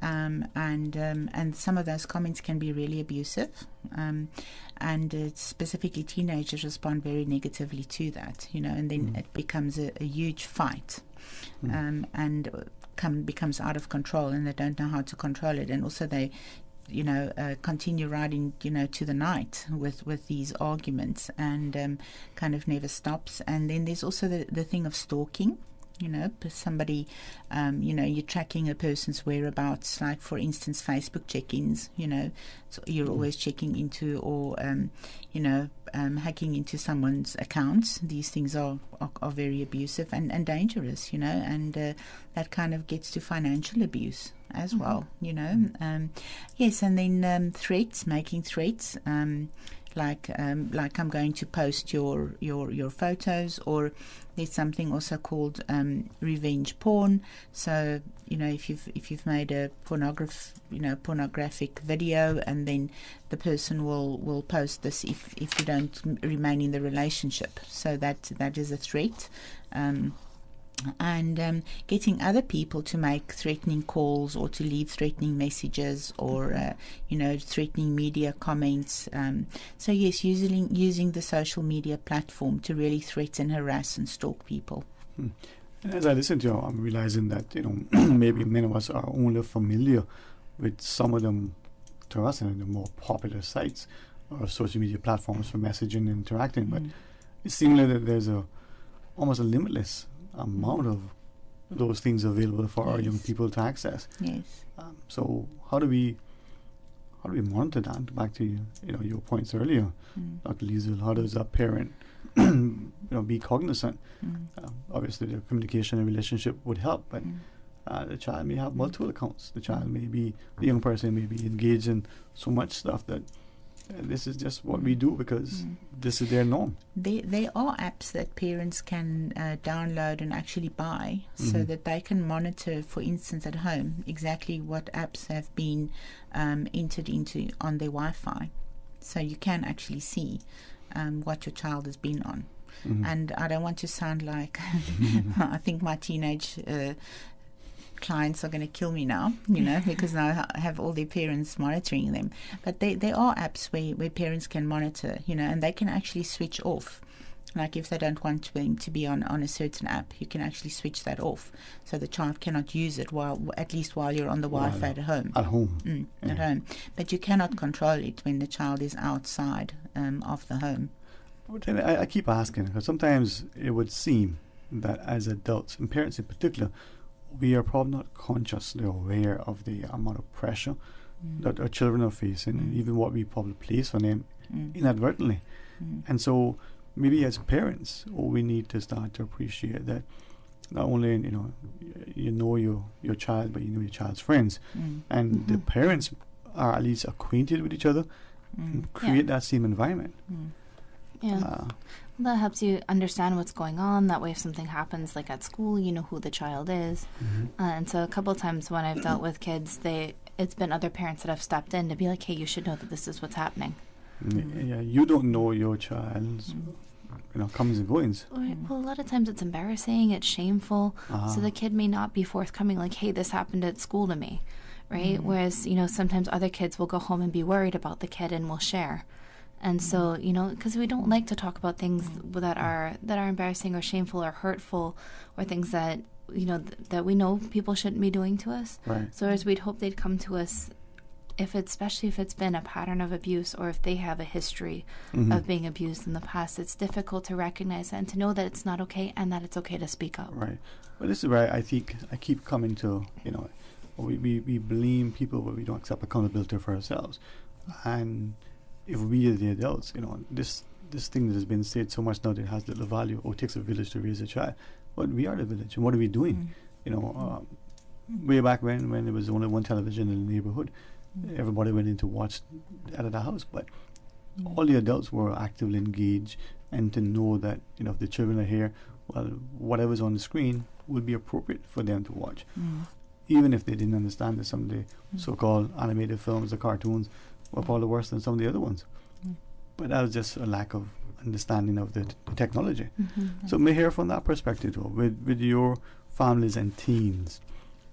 and some of those comments can be really abusive, and specifically teenagers respond very negatively to that, and then it becomes a huge fight, and becomes out of control, and they don't know how to control it, and also they continue riding to the night with these arguments, and kind of never stops. And then there's also the thing of stalking. Somebody, you're tracking a person's whereabouts, like for instance, Facebook check-ins, so you're always checking into or, hacking into someone's accounts. These things are very abusive and dangerous, and that kind of gets to financial abuse as well, yes, and then threats, making threats, like I'm going to post your photos, or there's something also called revenge porn. So if you've made a pornographic video, and then the person will post this if you don't remain in the relationship. So that is a threat. And getting other people to make threatening calls or to leave threatening messages or threatening media comments. So yes, using the social media platform to really threaten, harass and stalk people. And as I listen to you, I'm realizing that maybe many of us are only familiar with some of them, to us, and the more popular sites or social media platforms for messaging and interacting, but it seems like that there's almost a limitless amount of those things available for our young people to access. Yes. So how do we monitor that? Back to your points earlier, Dr. Liesl. How does a parent be cognizant? Obviously, the communication and relationship would help, but the child may have multiple accounts. The young person may be engaged in so much stuff that this is just what we do because this is their norm. There are apps that parents can download and actually buy so that they can monitor, for instance, at home, exactly what apps have been entered into on their Wi-Fi. So you can actually see what your child has been on. And I don't want to sound like I think my teenage clients are going to kill me now, because now I have all their parents monitoring them. But there are apps where parents can monitor, and they can actually switch off. Like if they don't want them to be on a certain app, you can actually switch that off, so the child cannot use it at least while you're on the Wi-Fi at home. At home. At home. But you cannot control it when the child is outside of the home. I keep asking, because sometimes it would seem that as adults, and parents in particular, we are probably not consciously aware of the amount of pressure that our children are facing, and even what we probably place on them inadvertently. And so maybe as parents, we need to start to appreciate that not only you know your child, but you know your child's friends, and the parents are at least acquainted with each other and create that same environment. Yeah. That helps you understand what's going on. That way, if something happens, like at school, you know who the child is. And so a couple of times when I've dealt with kids, it's been other parents that have stepped in to be like, hey, you should know that this is what's happening. Yeah, you don't know your child's comings and goings. Right. Well, a lot of times it's embarrassing, it's shameful. So the kid may not be forthcoming, like, hey, this happened at school to me, right? Whereas, sometimes other kids will go home and be worried about the kid and will share. And so, because we don't like to talk about things that are embarrassing or shameful or hurtful, or things that, that we know people shouldn't be doing to us. Right. So as we'd hope they'd come to us, especially if it's been a pattern of abuse, or if they have a history of being abused in the past, it's difficult to recognize that and to know that it's not okay and that it's okay to speak up. Right. But this is where I think I keep coming to, we blame people, but we don't accept accountability for ourselves. And if we are the adults, this thing that has been said so much now that it has little value, it takes a village to raise a child. But we are the village, and what are we doing? Way back when there was only one television in the neighborhood, everybody went in to watch at the house, but all the adults were actively engaged, and to know that, if the children are here, well, whatever's on the screen would be appropriate for them to watch. Even if they didn't understand that some of the so-called animated films or cartoons were probably worse than some of the other ones. But that was just a lack of understanding of the technology. So may hear from that perspective though, with your families and teens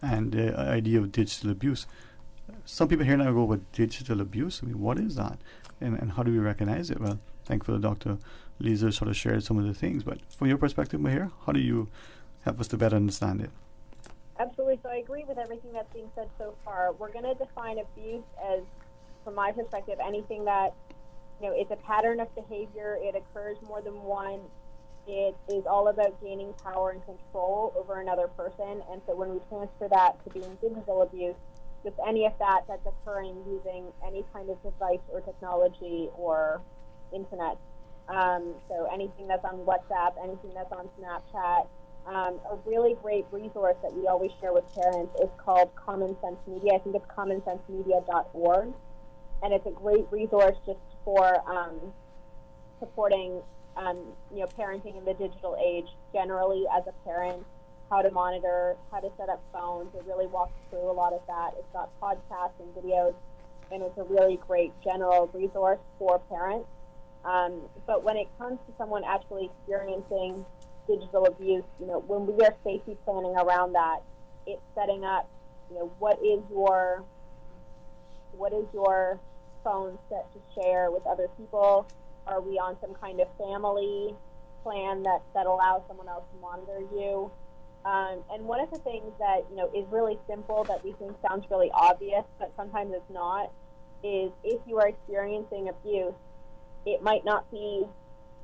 and the idea of digital abuse. Some people here now go, with digital abuse, I mean, what is that? And how do we recognize it? Well, thankfully Dr. Lisa sort of shared some of the things, but from your perspective, Mahir, how do you help us to better understand it? Absolutely. So I agree with everything that's being said so far. We're going to define abuse as, from my perspective, anything that, it's a pattern of behavior, it occurs more than once, it is all about gaining power and control over another person. And so when we transfer that to being digital abuse, just any of that's occurring using any kind of device or technology or internet. So anything that's on WhatsApp, anything that's on Snapchat. A really great resource that we always share with parents is called Common Sense Media. I think it's commonsensemedia.org. And it's a great resource just for supporting, parenting in the digital age generally as a parent, how to monitor, how to set up phones. It really walks through a lot of that. It's got podcasts and videos, and it's a really great general resource for parents. But when it comes to someone actually experiencing digital abuse, when we are safety planning around that, it's setting up, what is your phone set to share with other people? Are we on some kind of family plan that allows someone else to monitor you? And one of the things that, is really simple that we think sounds really obvious, but sometimes it's not, is if you are experiencing abuse, it might not be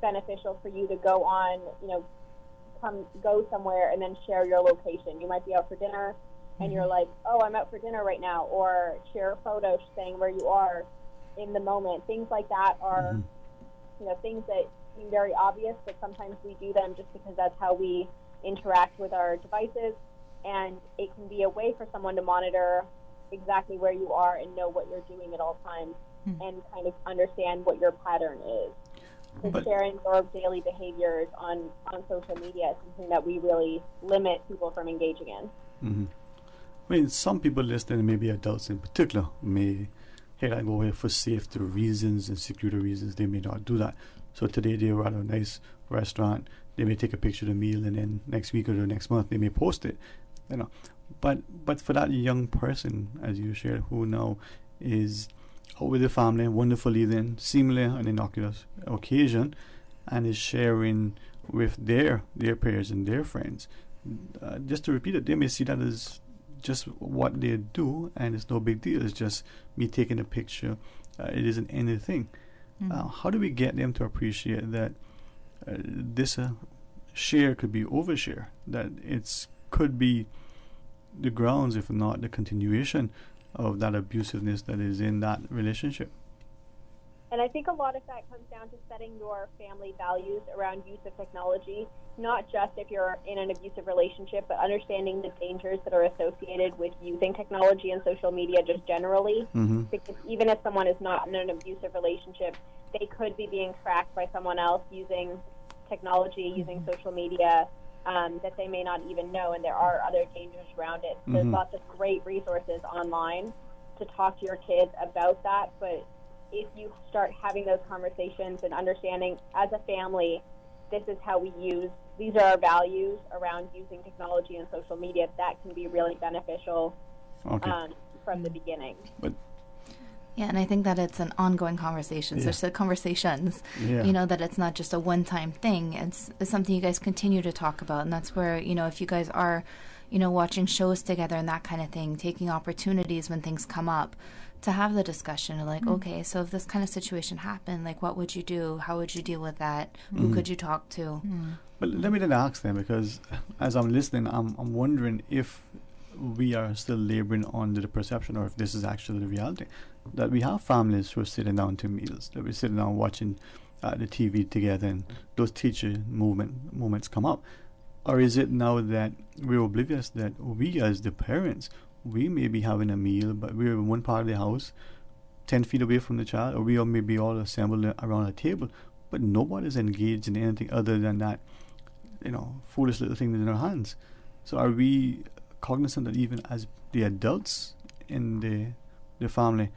beneficial for you to go on, go somewhere and then share your location. You might be out for dinner and you're like, oh, I'm out for dinner right now, or share a photo saying where you are in the moment. Things like that are, things that seem very obvious, but sometimes we do them just because that's how we interact with our devices, and it can be a way for someone to monitor exactly where you are and know what you're doing at all times and kind of understand what your pattern is. So sharing your daily behaviors on social media is something that we really limit people from engaging in. I mean, some people listening, maybe adults in particular, may I go here for safety reasons and security reasons. They may not do that. So today they were at a nice restaurant. They may take a picture of the meal, and then next week or the next month they may post it. But for that young person, as you shared, who now is out with the family, wonderfully then, seemingly an innocuous occasion, and is sharing with their peers and their friends. Just to repeat it, they may see that as just what they do, and it's no big deal. It's just me taking a picture. It isn't anything. How do we get them to appreciate that this share could be overshare, that it could be the grounds, if not the continuation, of that abusiveness that is in that relationship? And I think a lot of that comes down to setting your family values around use of technology, not just if you're in an abusive relationship, but understanding the dangers that are associated with using technology and social media just generally. Mm-hmm. Because even if someone is not in an abusive relationship, they could be being tracked by someone else using technology, using social media, that they may not even know, and there are other dangers around it. There's lots of great resources online to talk to your kids about that, but if you start having those conversations and understanding as a family, this is how we use, these are our values around using technology and social media, that can be really beneficial from the beginning. Yeah, and I think that it's an ongoing conversation. So it's the conversations, that it's not just a one-time thing. It's something you guys continue to talk about. And that's where, if you guys are, watching shows together and that kind of thing, taking opportunities when things come up to have the discussion of like, okay, so if this kind of situation happened, like what would you do? How would you deal with that? Who could you talk to? But let me then ask them, because as I'm listening, I'm wondering if we are still laboring under the perception, or if this is actually the reality, that we have families who are sitting down to meals, that we're sitting down watching the TV together, and those teacher moments come up. Or is it now that we're oblivious that we as the parents, we may be having a meal, but we're in one part of the house, 10 feet away from the child, or we are maybe all assembled around a table, but nobody's engaged in anything other than that, foolish little thing in their hands. So are we cognizant that even as the adults in the family,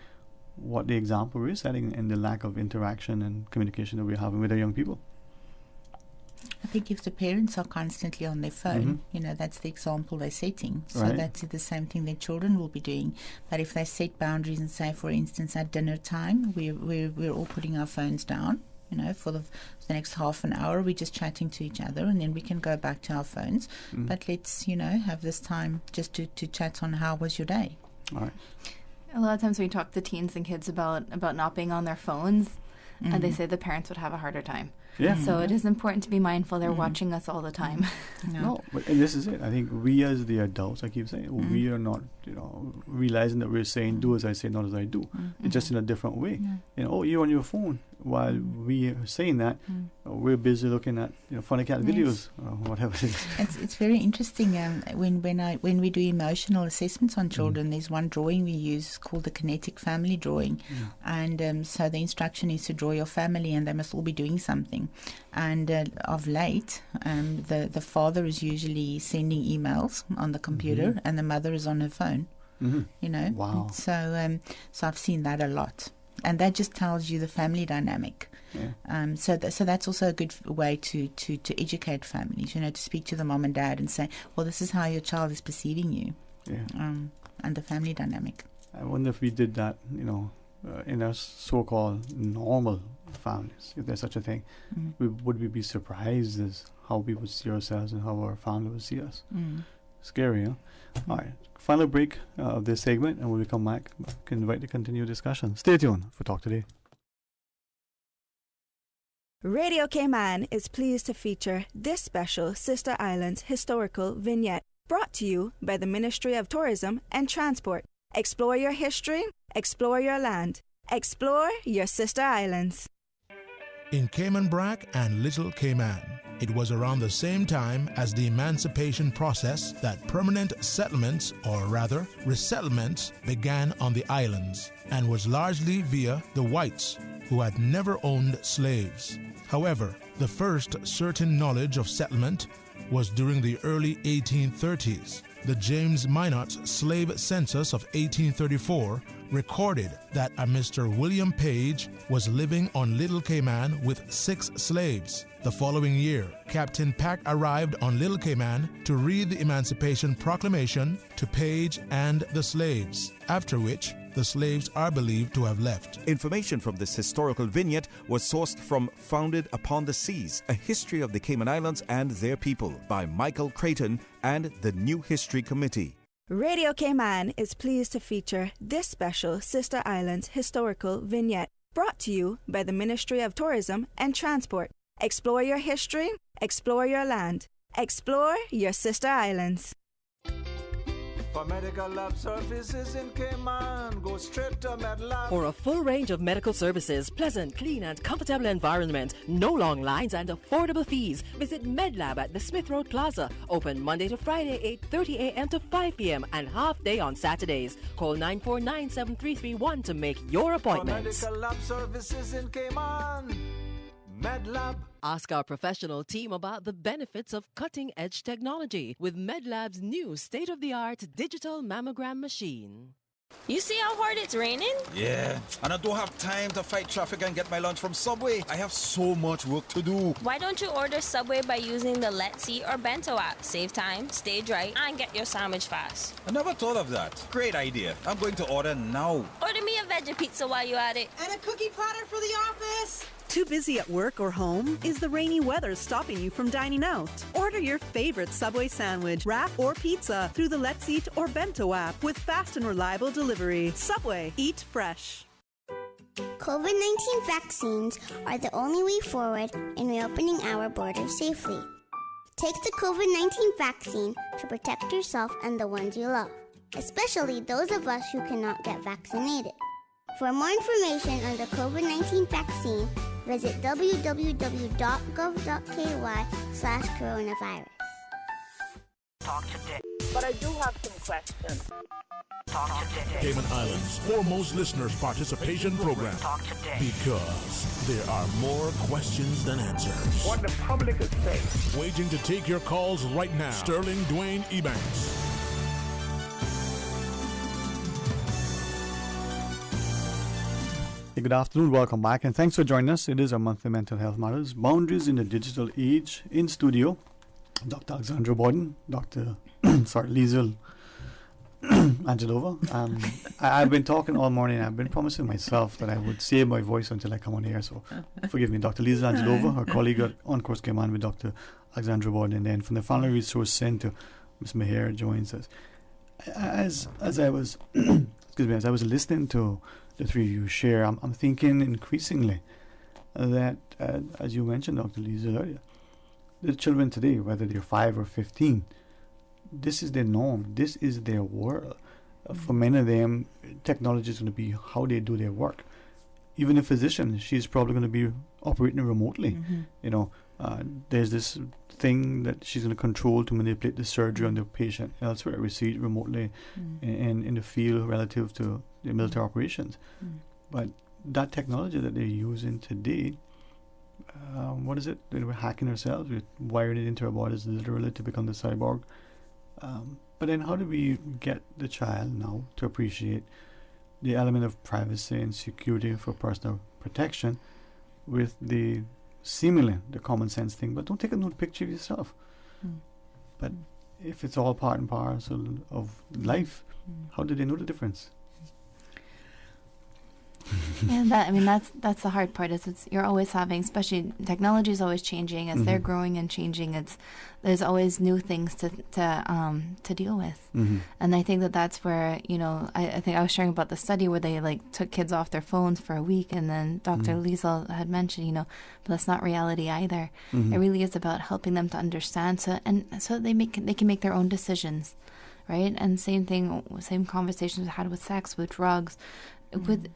what the example we're setting and the lack of interaction and communication that we're having with our young people? I think if the parents are constantly on their phone, that's the example they're setting. So that's the same thing their children will be doing. But if they set boundaries and say, for instance, at dinner time, we're all putting our phones down, for the next half an hour, we're just chatting to each other, and then we can go back to our phones. But let's, have this time just to chat on how was your day. All right. A lot of times when we talk to teens and kids about not being on their phones, and they say the parents would have a harder time. Yeah. So it is important to be mindful they're watching us all the time. No, but and this is it. I think we as the adults, I keep saying, we are not, realizing that we're saying, do as I say, not as I do. It's just in a different way. You're on your phone. While we are saying that, we're busy looking at funny cat videos or whatever it is. It's very interesting. When we do emotional assessments on children, there's one drawing we use called the kinetic family drawing, and so the instruction is to draw your family, and they must all be doing something. And of late, the father is usually sending emails on the computer, and the mother is on her phone. Wow. So I've seen that a lot. And that just tells you the family dynamic. Yeah. So that's also a good way to educate families, to speak to the mom and dad and say, well, this is how your child is perceiving you. Yeah. And the family dynamic. I wonder if we did that, in our so-called normal families, if there's such a thing. Would we be surprised as how we would see ourselves and how our family would see us? Scary, huh? All right. Final break of this segment, and when we come back, we can invite the continued discussion. Stay tuned for Talk Today. Radio Cayman is pleased to feature this special Sister Islands historical vignette, brought to you by the Ministry of Tourism and Transport. Explore your history, explore your land, explore your Sister Islands. In Cayman Brac and Little Cayman, it was around the same time as the emancipation process that permanent settlements, or rather resettlements, began on the islands, and was largely via the whites, who had never owned slaves. However, the first certain knowledge of settlement was during the early 1830s. The James Minot slave census of 1834 recorded that a Mr. William Page was living on Little Cayman with 6 slaves. The following year, Captain Pack arrived on Little Cayman to read the Emancipation Proclamation to Page and the slaves, after which the slaves are believed to have left. Information from this historical vignette was sourced from Founded Upon the Seas, A History of the Cayman Islands and Their People by Michael Creighton and the New History Committee. Radio Cayman is pleased to feature this special Sister Islands historical vignette, brought to you by the Ministry of Tourism and Transport. Explore your history, explore your land, explore your Sister Islands. For medical lab services in Cayman, go straight to MedLab. For a full range of medical services, pleasant, clean and comfortable environment, no long lines and affordable fees, visit MedLab at the Smith Road Plaza. Open Monday to Friday, 8:30 a.m. to 5 p.m. and half day on Saturdays. Call 949-7331 to make your appointment. For medical lab services in Cayman, MedLab. Ask our professional team about the benefits of cutting-edge technology with MedLab's new state-of-the-art digital mammogram machine. You see how hard it's raining? Yeah, and I don't have time to fight traffic and get my lunch from Subway. I have so much work to do. Why don't you order Subway by using the Let's Eat or Bento app? Save time, stay dry, and get your sandwich fast. I never thought of that. Great idea. I'm going to order now. Order me a veggie pizza while you're at it. And a cookie platter for the office. Too busy at work or home? Is the rainy weather stopping you from dining out? Order your favorite Subway sandwich, wrap, or pizza through the Let's Eat or Bento app with fast and reliable delivery. Subway, eat fresh. COVID-19 vaccines are the only way forward in reopening our borders safely. Take the COVID-19 vaccine to protect yourself and the ones you love, especially those of us who cannot get vaccinated. For more information on the COVID-19 vaccine, visit www.gov.ky/coronavirus. Talk today. But I do have some questions. Talk today. Cayman Islands' foremost listeners' participation program. Talk today. Because there are more questions than answers. What the public is saying. Waiting to take your calls right now. Sterling Dwayne EBANKS. Hey, good afternoon, welcome back, and thanks for joining us. It is our monthly Mental Health Matters, Boundaries in the Digital Age. In studio, Dr. Alexandra Borden, Dr. Liesel Angelova. I've been talking all morning. I've been promising myself that I would save my voice until I come on air, so forgive me. Dr. Liesel Angelova, her colleague on Course Cayman with Dr. Alexandra Borden, and then from the Family Resource Center, Ms. Meher joins us. As I was as I was listening to the three of you share, I'm thinking increasingly that, as you mentioned, Dr. Liesel, earlier, the children today, whether they're 5 or 15, this is their norm. This is their world. For many of them, technology is going to be how they do their work. Even a physician, she's probably going to be operating remotely. You know, there's this thing that she's going to control to manipulate the surgery on the patient elsewhere. We see it remotely and in the field relative to the military operations. But that technology that they're using today, what is it? We're hacking ourselves, we're wiring it into our bodies literally to become the cyborg. But then how do we get the child now to appreciate the element of privacy and security for personal protection with the seemingly the common sense thing, but don't take a nude picture of yourself. But if it's all part and parcel of life, how do they know the difference? Yeah, that's the hard part. Is you're always having, especially technology is always changing as they're growing and changing. There's always new things to deal with, and I think that's where I think I was sharing about the study where they took kids off their phones for a week, and then Dr. Liesel had mentioned but that's not reality either. It really is about helping them to understand so they can make their own decisions, right? And same conversations we had with sex, with drugs, with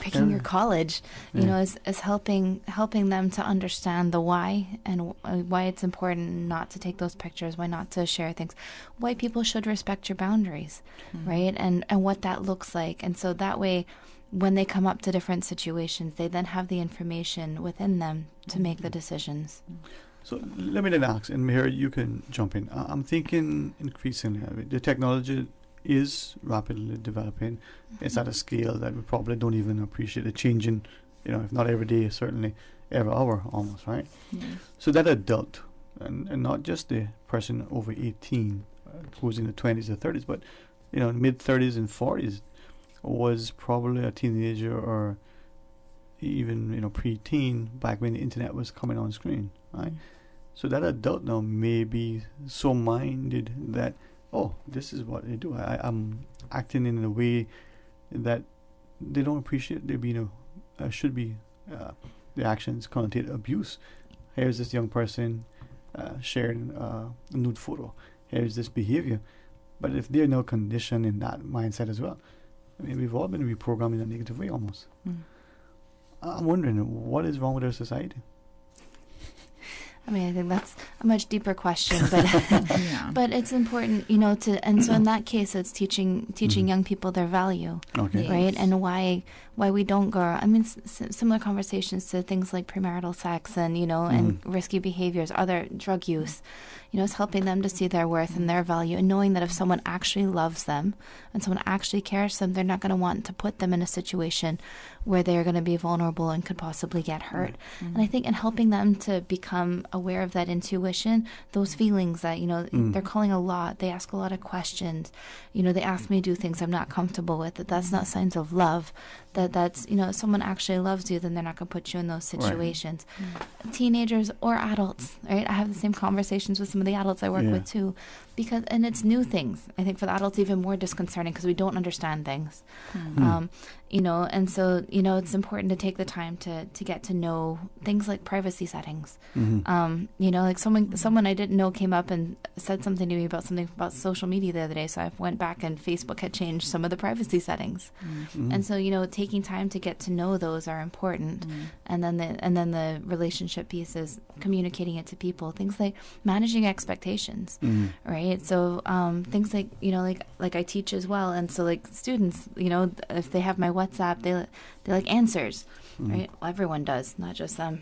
picking your college, is helping them to understand the why and why it's important not to take those pictures, why not to share things, why people should respect your boundaries, right? And what that looks like. And so that way, when they come up to different situations, they then have the information within them to make the decisions. So let me then ask, and Meher, you can jump in. I'm thinking increasingly, the technology is rapidly developing. It's at a scale that we probably don't even appreciate. It changing, if not every day, certainly every hour almost, right? So that adult, and not just the person over 18 who's in the 20s or 30s, but mid 30s and 40s was probably a teenager or even pre-teen back when the internet was coming on screen, right? So that adult now may be so minded that, oh, this is what they do. I'm acting in a way that they don't appreciate. They're being should be the actions connotate abuse. Here's this young person sharing a nude photo. Here's this behavior. But if they're now conditioned in that mindset as well, I mean, we've all been reprogrammed in a negative way almost. I'm wondering, what is wrong with our society? I mean, I think that's a much deeper question, but but it's important, you know, and so in that case, it's teaching young people their value, right, and why we don't go. I mean, similar conversations to things like premarital sex and, you know, and risky behaviors, other drug use. You know, it's helping them to see their worth and their value, and knowing that if someone actually loves them and someone actually cares for them, they're not going to want to put them in a situation where they're going to be vulnerable and could possibly get hurt. And I think in helping them to become aware of that intuition, those feelings that, you know, they're calling a lot, they ask a lot of questions, you know, they ask me to do things I'm not comfortable with, that's not signs of love. That's, you know, if someone actually loves you, then they're not going to put you in those situations. Teenagers or adults, right? I have the same conversations with some of the adults I work with too, and it's new things. I think for the adults even more disconcerting because we don't understand things. You know, and so, you know, it's important to take the time to get to know things like privacy settings. You know, like someone I didn't know came up and said something to me about social media the other day, so I went back and Facebook had changed some of the privacy settings. And so, you know, taking time to get to know those are important. And then the relationship piece is communicating it to people. Things like managing expectations, right? So things like, you know, like I teach as well, and so like students, you know, if they have my WhatsApp, they like answers, right? Well, everyone does, not just them.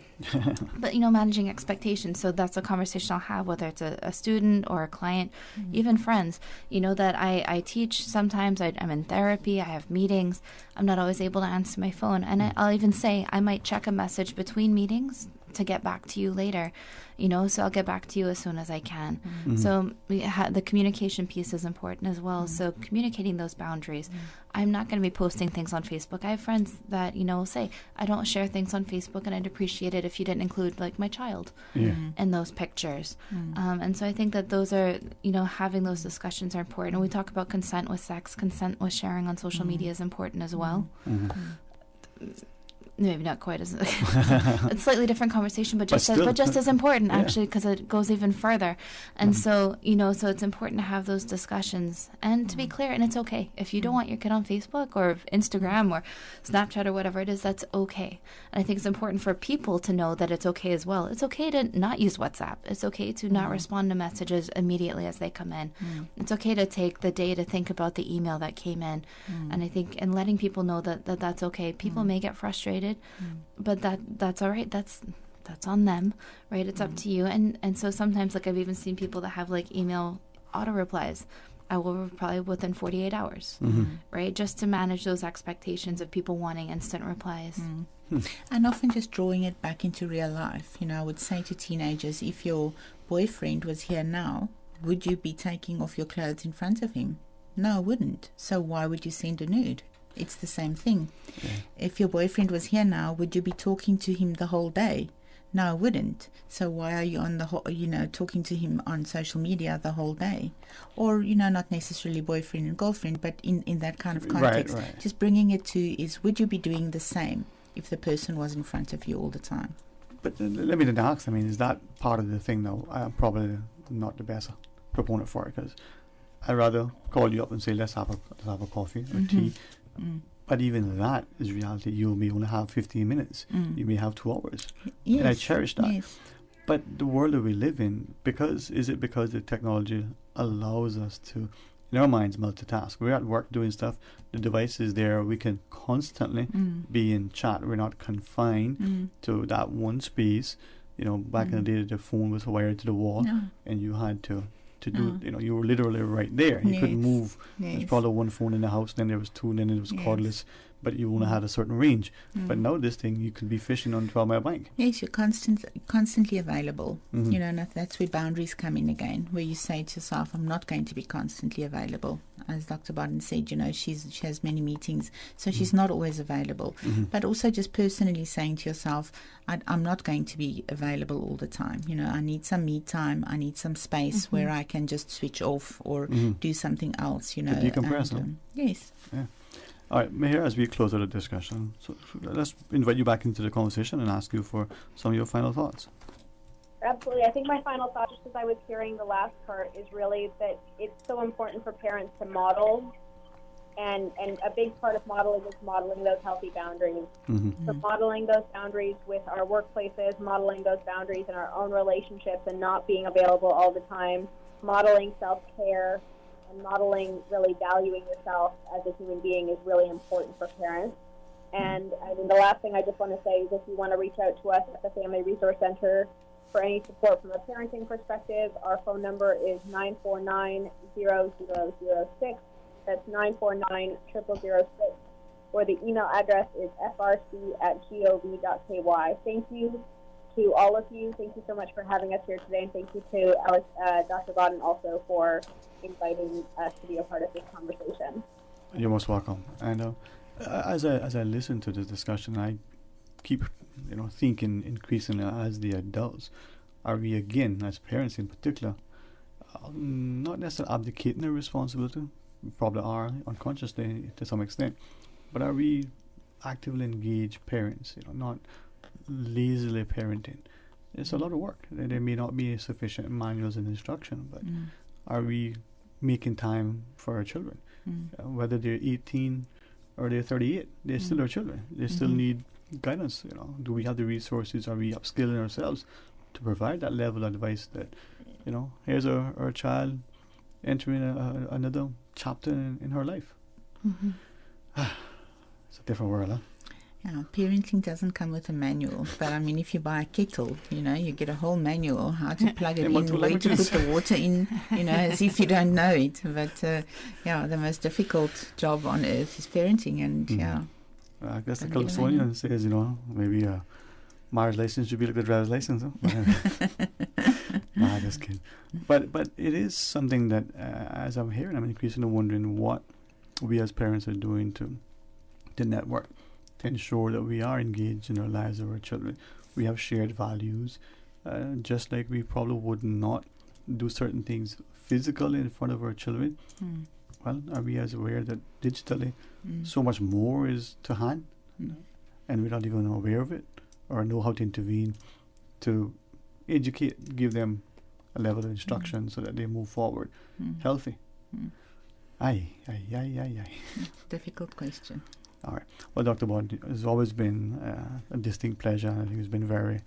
But, you know, managing expectations. So that's a conversation I'll have, whether it's a student or a client, even friends. You know, that I teach sometimes. I'm in therapy. I have meetings. I'm not always able to answer my phone. And I'll even say I might check a message between meetings to get back to you later, you know, so I'll get back to you as soon as I can. So the communication piece is important as well. So communicating those boundaries. I'm not going to be posting things on Facebook. I have friends that, you know, will say, I don't share things on Facebook, and I'd appreciate it if you didn't include like my child in those pictures. And so I think that those are, you know, having those discussions are important. And we talk about consent with sex, consent with sharing on social media is important as well. Maybe not quite as it's slightly different conversation, but just as important actually, because it goes even further. And so, you know, so it's important to have those discussions and to be clear. And it's okay if you don't want your kid on Facebook or Instagram or Snapchat or whatever it is. That's okay. And I think it's important for people to know that it's okay as well. It's okay to not use WhatsApp. It's okay to not respond to messages immediately as they come in. It's okay to take the day to think about the email that came in. And I think and letting people know that that's okay. People may get frustrated. But that's all right. That's on them, right? It's up to you. And so sometimes, like, I've even seen people that have like email auto replies. I will reply within 48 hours, right? Just to manage those expectations of people wanting instant replies. And often just drawing it back into real life. You know, I would say to teenagers, if your boyfriend was here now, would you be taking off your clothes in front of him? No, I wouldn't. So why would you send a nude? It's the same thing. If your boyfriend was here now, would you be talking to him the whole day? No, I wouldn't. So why are you on the whole, you know, talking to him on social media the whole day? Or, you know, not necessarily boyfriend and girlfriend, but in that kind of context. Just bringing it to is, would you be doing the same if the person was in front of you all the time? But let me ask, I mean, is that part of the thing, though? I'm probably not the best proponent for it, because I'd rather call you up and say, let's have a coffee or tea. But even that is reality. You may only have 15 minutes. You may have 2 hours. And I cherish that. But the world that we live in, is it because the technology allows us to, in our minds, multitask? We're at work doing stuff. The device is there. We can constantly be in chat. We're not confined to that one space. You know, back in the day, the phone was wired to the wall, and you had to do, you know, you were literally right there. You couldn't move. There's probably one phone in the house, then there was 2, and then it was cordless, but you only had a certain range. But now this thing, you could be fishing on 12 Mile Bank. Yes, you're constantly available. You know, and that's where boundaries come in again, where you say to yourself, I'm not going to be constantly available. As Dr. Barton said, you know, she has many meetings, so she's not always available. But also just personally saying to yourself, I'm not going to be available all the time. You know, I need some me time. I need some space where I can just switch off or do something else, you know. Decompress. Yes. Yeah. All right, Meher, as we close out the discussion, so let's invite you back into the conversation and ask you for some of your final thoughts. Absolutely. I think my final thought, just as I was hearing the last part, is really that it's so important for parents to model, and a big part of modeling is modeling those healthy boundaries. So modeling those boundaries with our workplaces, modeling those boundaries in our own relationships and not being available all the time, modeling self-care, and modeling really valuing yourself as a human being is really important for parents. And I mean, the last thing I just want to say is if you want to reach out to us at the Family Resource Center for any support from a parenting perspective, our phone number is 949-0006. That's 949-0006. Or the email address is frc@gov.ky. Thank you to all of you. Thank you so much for having us here today. And thank you to Dr. Bodden also for inviting us to be a part of this conversation. You're most welcome. And as I listen to this discussion, I keep thinking increasingly as the adults, are we again, as parents in particular, not necessarily abdicating their responsibility? We probably are unconsciously to some extent, but are we actively engaged parents? Not lazily parenting. It's a lot of work. There may not be sufficient manuals and instruction, but are we making time for our children? Whether they're 18 or they're 38, they're still our children. They still need guidance. Do we have the resources? Are we upskilling ourselves to provide that level of advice that, here's our child entering another chapter in her life. It's a different world, huh? Yeah, parenting doesn't come with a manual, but I mean, if you buy a kettle, you get a whole manual how to plug it in, where to put the water in, as if you don't know it. But the most difficult job on earth is parenting, and I guess the Californian says, maybe a marriage license should be like the driver's license. Huh? Nah, just kidding. But it is something that, as I'm hearing, I'm increasingly wondering what we as parents are doing to network, to ensure that we are engaged in our lives of our children. We have shared values, just like we probably would not do certain things physically in front of our children. Well, are we as aware that digitally so much more is to hand, and we're not even aware of it or know how to intervene to educate, give them a level of instruction so that they move forward healthy? Aye. Difficult question. All right. Well, Dr. Bond, it's always been a distinct pleasure, and I think it's been very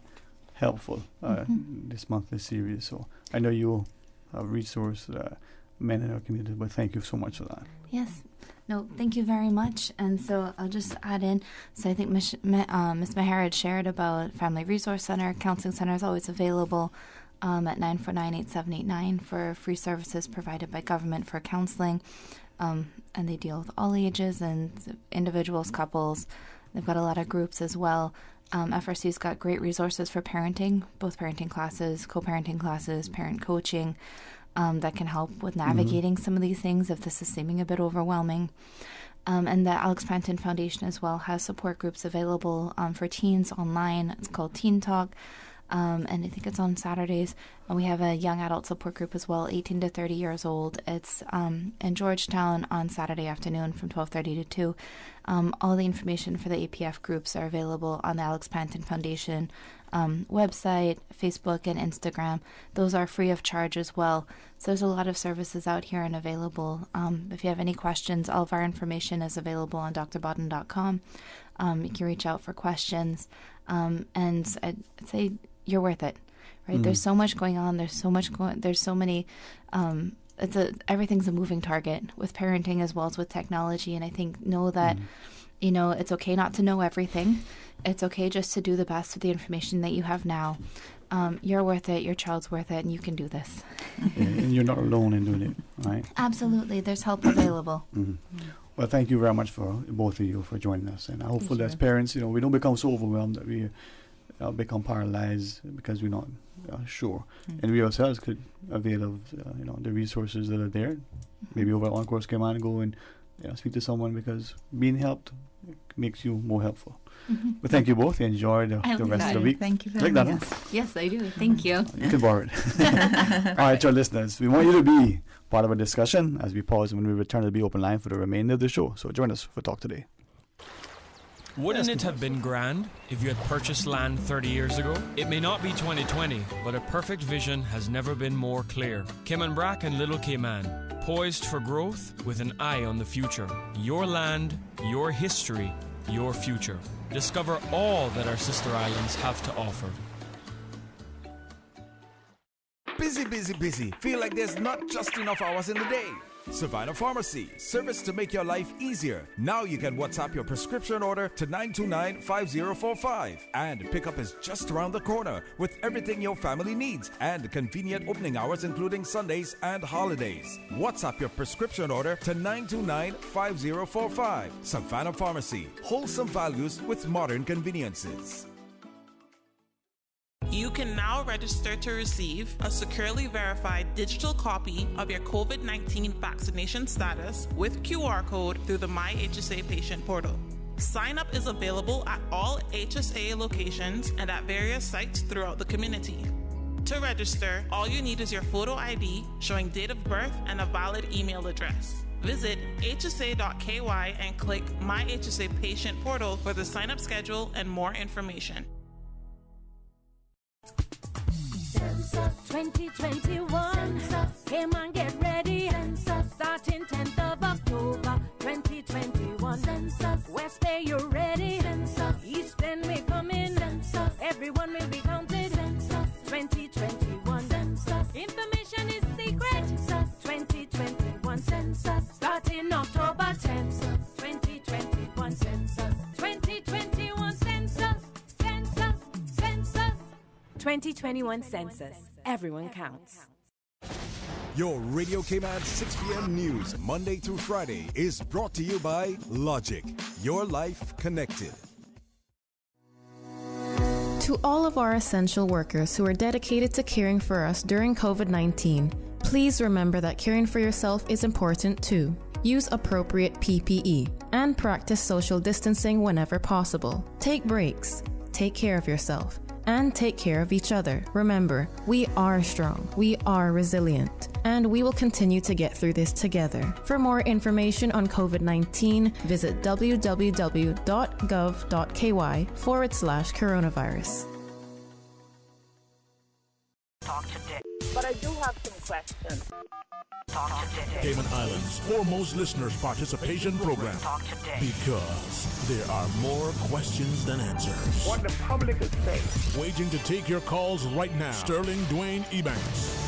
helpful this monthly series. So I know you have resourced men in our community, but thank you so much for that. Yes. No, thank you very much. And so I'll just add in, so I think Ms. Meher had shared about Family Resource Center. Counseling Center is always available at 949-8789 for free services provided by government for counseling. And they deal with all ages and individuals, couples. They've got a lot of groups as well. FRC's got great resources for parenting, both parenting classes, co-parenting classes, parent coaching, that can help with navigating some of these things if this is seeming a bit overwhelming. And the Alex Panton Foundation as well has support groups available for teens online. It's called Teen Talk. And I think it's on Saturdays. And we have a young adult support group as well, 18 to 30 years old. It's in Georgetown on Saturday afternoon from 12:30 to 2. All the information for the APF groups are available on the Alex Panton Foundation website, Facebook, and Instagram. Those are free of charge as well. So there's a lot of services out here and available. If you have any questions, all of our information is available on drbodden.com. You can reach out for questions. And I'd say you're worth it, right? There's so much going on. There's so many, everything's a moving target with parenting as well as with technology. And I think know that, it's okay not to know everything. It's okay just to do the best with the information that you have now. You're worth it. Your child's worth it. And you can do this. And you're not alone in doing it, right? Absolutely. There's help available. Well, thank you very much for both of you for joining us. And hopefully as parents, we don't become so overwhelmed that we become paralyzed because we're not sure. And we ourselves could avail of, the resources that are there. Maybe over at Encore Cayman, go and speak to someone, because being helped makes you more helpful. But thank you both. Enjoy the rest of the week. Thank you very much. Yes, I do. Thank you. You can borrow it. All right, to our listeners, we want you to be part of a discussion as we pause. When we return, it'll be open line for the remainder of the show. So join us for Talk Today. Wouldn't it have been grand if you had purchased land 30 years ago? It may not be 2020, but a perfect vision has never been more clear. Cayman Brac and Little Cayman, poised for growth with an eye on the future. Your land, your history, your future. Discover all that our sister islands have to offer. Busy, busy, busy. Feel like there's not just enough hours in the day. Savannah Pharmacy, service to make your life easier. Now you can WhatsApp your prescription order to 929-5045. And pickup is just around the corner with everything your family needs and convenient opening hours including Sundays and holidays. WhatsApp your prescription order to 929-5045. Savannah Pharmacy, wholesome values with modern conveniences. You can now register to receive a securely verified digital copy of your COVID-19 vaccination status with QR code through the My HSA patient portal. Sign up is available at all HSA locations and at various sites throughout the community. To register, all you need is your photo ID showing date of birth and a valid email address. Visit hsa.ky and click My HSA patient portal for the sign-up schedule and more information. Census 2021. Cayman, get ready. Census starting 10th of October 2021. Census West Bay, you ready? Census East End, we coming. Census everyone will be counted. Census 2021. Census information is secret. Census 2021. Census starting October 10th. 2021. Census 2021. Census. 2021 Census. Everyone counts. Your Radio Cayman 6 p.m. news, Monday through Friday, is brought to you by Logic. Your life connected. To all of our essential workers who are dedicated to caring for us during COVID-19, please remember that caring for yourself is important too. Use appropriate PPE and practice social distancing whenever possible. Take breaks. Take care of yourself. And take care of each other. Remember, we are strong, we are resilient, and we will continue to get through this together. For more information on COVID-19, visit www.gov.ky/coronavirus. Talk today. But I do have some questions. Talk today. Cayman Islands' foremost listeners' participation program. Talk today. Because there are more questions than answers. What the public is saying. Waiting to take your calls right now. Sterling Dwayne EBANKS.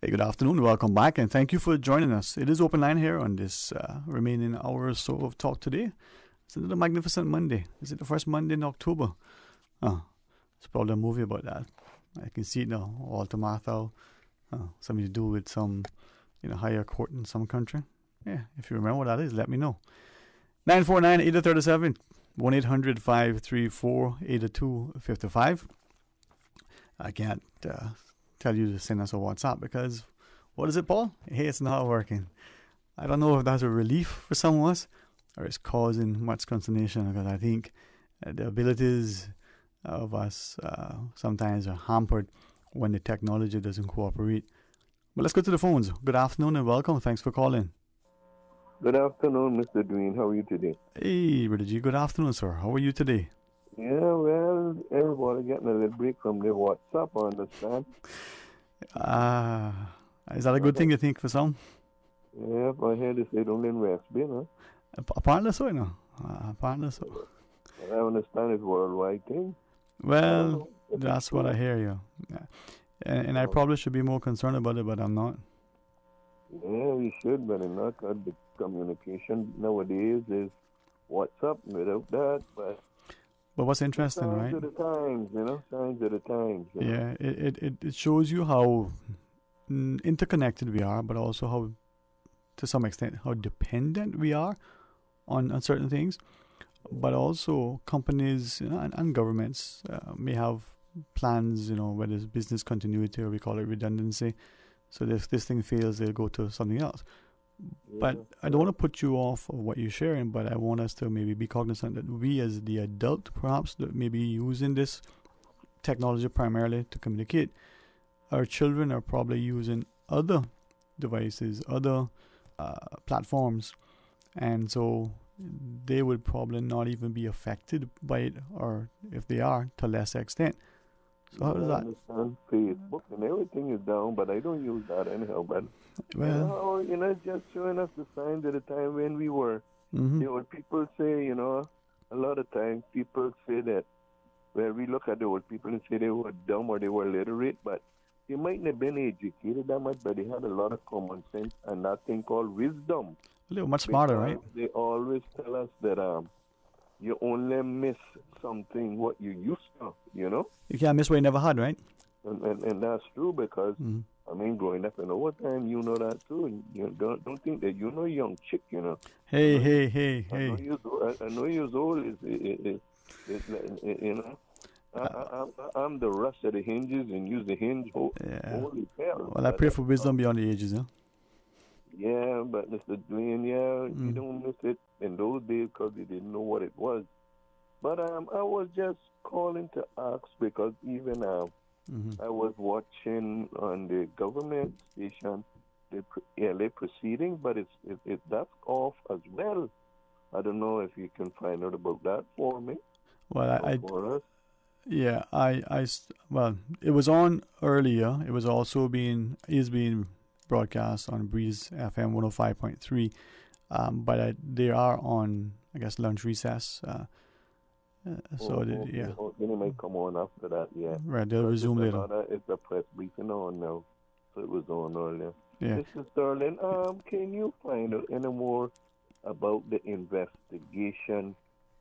Hey, good afternoon. Welcome back, and thank you for joining us. It is open line here on this remaining hour or so of Talk Today. It's another magnificent Monday. Is it the first Monday in October? It's probably a movie about that. I can see it now. Walter Matthau. Something to do with some, higher court in some country. Yeah, if you remember what that is, let me know. 949-8037, 1-800-534-8255. I can't tell you to send us a WhatsApp because, what is it, Paul? Hey, it's not working. I don't know if that's a relief for some of us or it's causing much consternation, because I think the abilities of us sometimes are hampered when the technology doesn't cooperate. But let's go to the phones. Good afternoon and welcome. Thanks for calling. Good afternoon, Mr. Dwayne. How are you today? Hey, Brother G. Good afternoon, sir. How are you today? Yeah, well, everybody getting a little break from their WhatsApp, I understand. Is that a good thing, you think, for some? Yeah, I heard they say only in West Bay, huh? Apparently so, apparently so. I understand it's a worldwide thing. Well, that's what I hear you. Yeah. And I probably should be more concerned about it, but I'm not. Yeah, you should, but I'm not. The communication nowadays is WhatsApp. Without that, but what's interesting, right? Signs of the times, signs of the times. Yeah, it shows you how interconnected we are, but also how, to some extent, how dependent we are on certain things. But also companies and governments may have plans, whether it's business continuity or we call it redundancy. So if this thing fails, they'll go to something else. Yeah. But I don't want to put you off of what you're sharing, but I want us to maybe be cognizant that we as the adult, perhaps, that may be using this technology primarily to communicate, our children are probably using other devices, other platforms, and so they would probably not even be affected by it, or if they are, to less extent. So how does that? I understand Facebook and everything is down, but I don't use that anyhow. But Well, it's just showing us the signs at the time when we were. Mhm. What people say, a lot of times people say that where we look at the old people and say they were dumb or they were illiterate, but they mightn't have been educated that much, but they had a lot of common sense and that thing called wisdom. a little much smarter, right? They always tell us that you only miss something what you used to, You can't miss what you never had, right? And that's true because, growing up in our time, you know that too. And you don't think that young chick, Hey. I know you're old. I'm the rust of the hinges and use the hinge. Holy hell. Well, I pray for wisdom beyond the ages, huh? Yeah, but Mr. Dwayne, you don't miss it in those days because you didn't know what it was. But I was just calling to ask because even I was watching on the government station the LA proceeding, but that's off as well. I don't know if you can find out about that for me. Well, for us. Yeah, well, it was on earlier. It was also is being broadcast on Breeze FM 105.3. But they are on, I guess, lunch recess. They might come on after that, yeah. Right, they'll resume later. It's a press briefing on now, so it was on earlier. Yeah. Mr. Sterling, can you find out any more about the investigation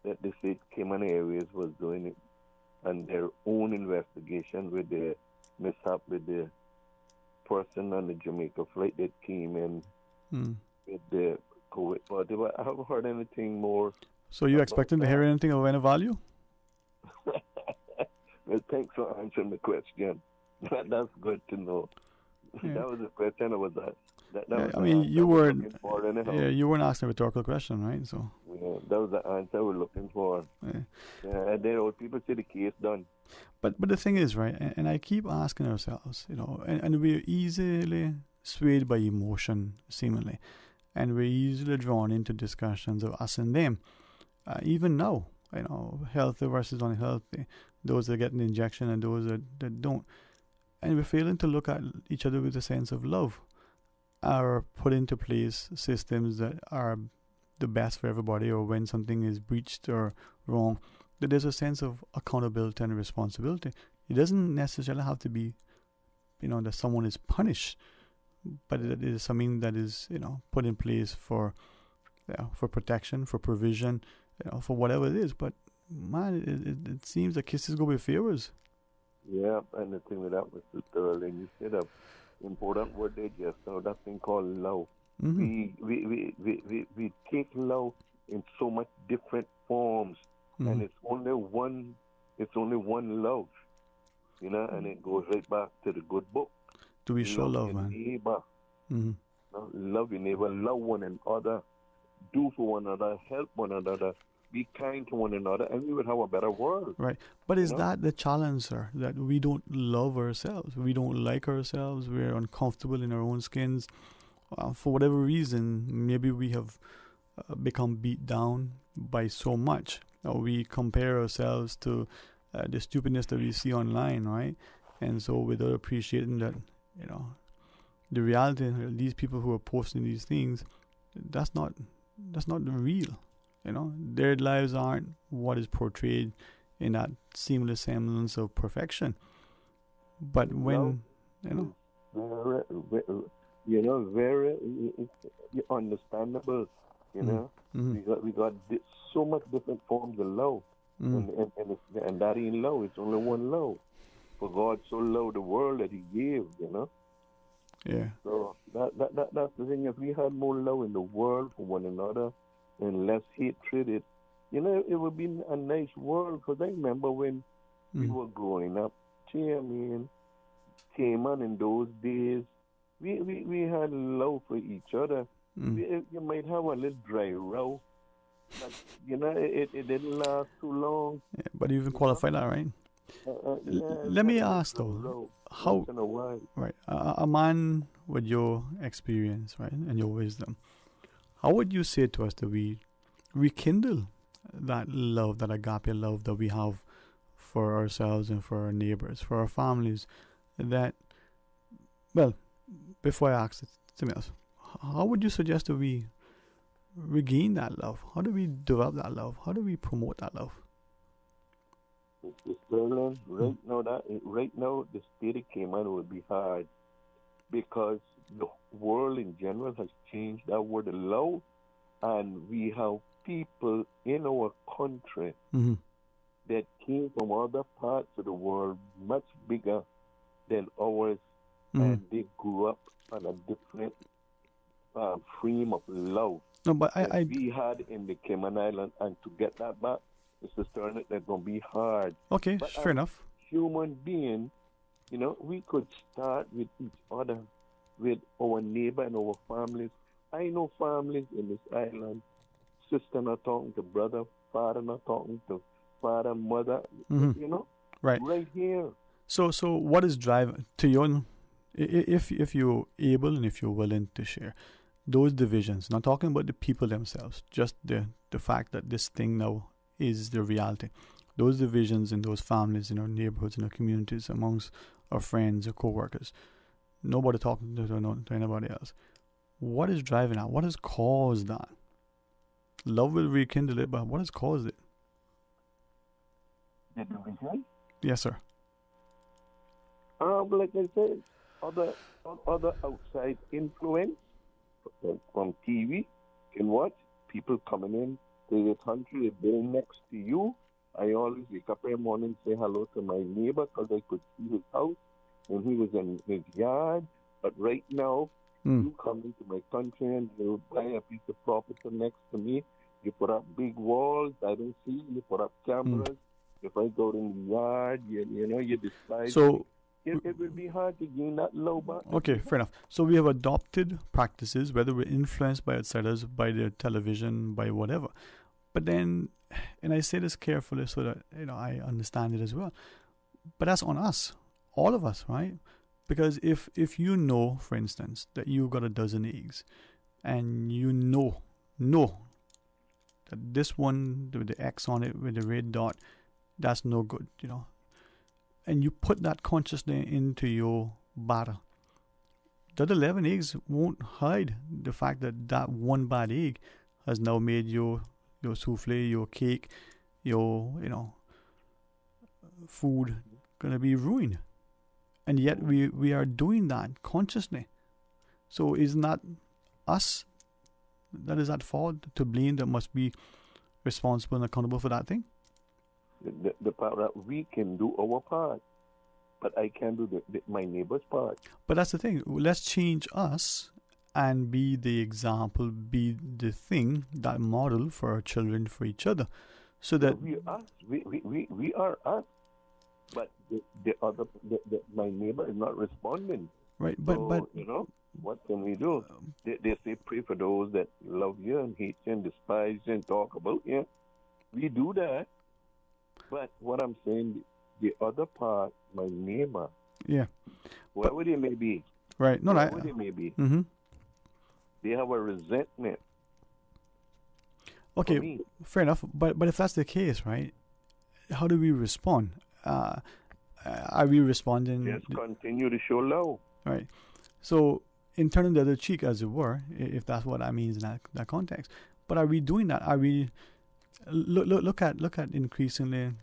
that the state Cayman Airways was doing and their own investigation with the mishap with the person on the Jamaica flight that came in with the COVID? But I haven't heard anything more. So you expecting to hear anything of any value? Well, thanks for answering the question. That's good to know. Yeah. That was the question I was asked. You weren't. You weren't asking a rhetorical question, right? So. Yeah, that was the answer we're looking for. Yeah, and then old people say the case done. But the thing is, right, and I keep asking ourselves, and we're easily swayed by emotion, seemingly, and we're easily drawn into discussions of us and them. Even now, healthy versus unhealthy, those that get an injection and those that don't. And we're failing to look at each other with a sense of love, or put into place systems that are the best for everybody, or when something is breached or wrong, that there's a sense of accountability and responsibility. It doesn't necessarily have to be, that someone is punished, but it is something that is, put in place for protection, for provision, for whatever it is. But man, it seems that kisses go with favors. Yeah, and the thing with that, Mr. Sterling, you said an important word there just now, that thing called love. We take love in so much different forms, and it's only one love, and it goes right back to the good book. Do we show love, man? Neighbor. Love your neighbor, love one another, do for one another, help one another, be kind to one another, and we would have a better world. Right. But is that the challenge, sir? That we don't love ourselves, we don't like ourselves, we're uncomfortable in our own skins. For whatever reason, maybe we have become beat down by so much. We compare ourselves to the stupidness that we see online, right? And so without appreciating that, the reality, these people who are posting these things, that's not real. Their lives aren't what is portrayed in that seamless semblance of perfection. But when, very understandable. We got so much different forms of love, and that ain't love. It's only one love. For God so loved the world that He gave. Yeah. So that's the thing. If we had more love in the world for one another and less hatred, it would be a nice world. Because I remember when we were growing up, Cayman in those days, we had love for each other. You might have a little dry row, but it didn't last too long. Yeah, but you even qualify that, right? Let me ask though, how? Right, a man with your experience, right, and your wisdom, how would you say to us that we rekindle that love, that agape love that we have for ourselves and for our neighbors, for our families? That, well, before I ask something else, how would you suggest that we regain that love? How do we develop that love? How do we promote that love? Mr. Sterling, right now, the state of Cayman would be hard because the world in general has changed that word love, and we have people in our country that came from other parts of the world much bigger than ours, and they grew up on a different frame of love that we had in the Cayman Island, and to get that back, Mr. Sterling, that's going to be hard. Okay, but fair enough. Human being, we could start with each other, with our neighbor and our families. I know families in this island, sister not talking to brother, father not talking to father, mother, right here. So what is driving, to your, if you're able and if you're willing to share, those divisions, not talking about the people themselves, just the fact that this thing now is the reality. Those divisions in those families, in our neighborhoods, in our communities, amongst our friends or co-workers, nobody talking to anybody else. What is driving that? What has caused that? Love will rekindle it, but what has caused it? The division? Yes, sir. Like I said, other outside influence from TV. You can watch people coming in to the country, they build next to you. I always wake up every morning and say hello to my neighbor because I could see his house when he was in his yard. But right now, you come into my country and you buy a piece of property next to me. You put up big walls. I don't see you. You put up cameras. If I go in the yard, you despise me. It will be hard to gain that love back. Okay, fair enough. So we have adopted practices, whether we're influenced by outsiders, by the television, by whatever. But then, and I say this carefully so that I understand it as well. But that's on us, all of us, right? Because if you know, for instance, that you've got a dozen eggs, and you know that this one with the X on it with the red dot, that's no good, and you put that consciousness into your batter, that 11 eggs won't hide the fact that that one bad egg has now made your souffle, your cake, your food gonna be ruined. And yet we are doing that consciously. So isn't that us that is at fault, to blame, that must be responsible and accountable for that thing? The part that we can do our part, but I can't do my neighbor's part. But that's the thing. Let's change us and be the example, be the thing, that model for our children, for each other, so that we are us. But my neighbor is not responding. Right, but what can we do? They say pray for those that love you and hate you and despise you and talk about you. We do that. But what I'm saying, the other part, my neighbor, whoever they may be, right? No, whoever they may be, they have a resentment. Okay, fair enough. But if that's the case, right? How do we respond? Are we responding? Just continue to show love. Right. So, in turning the other cheek, as it were, if that's what that means in that context. But are we doing that? Are we look at increasingly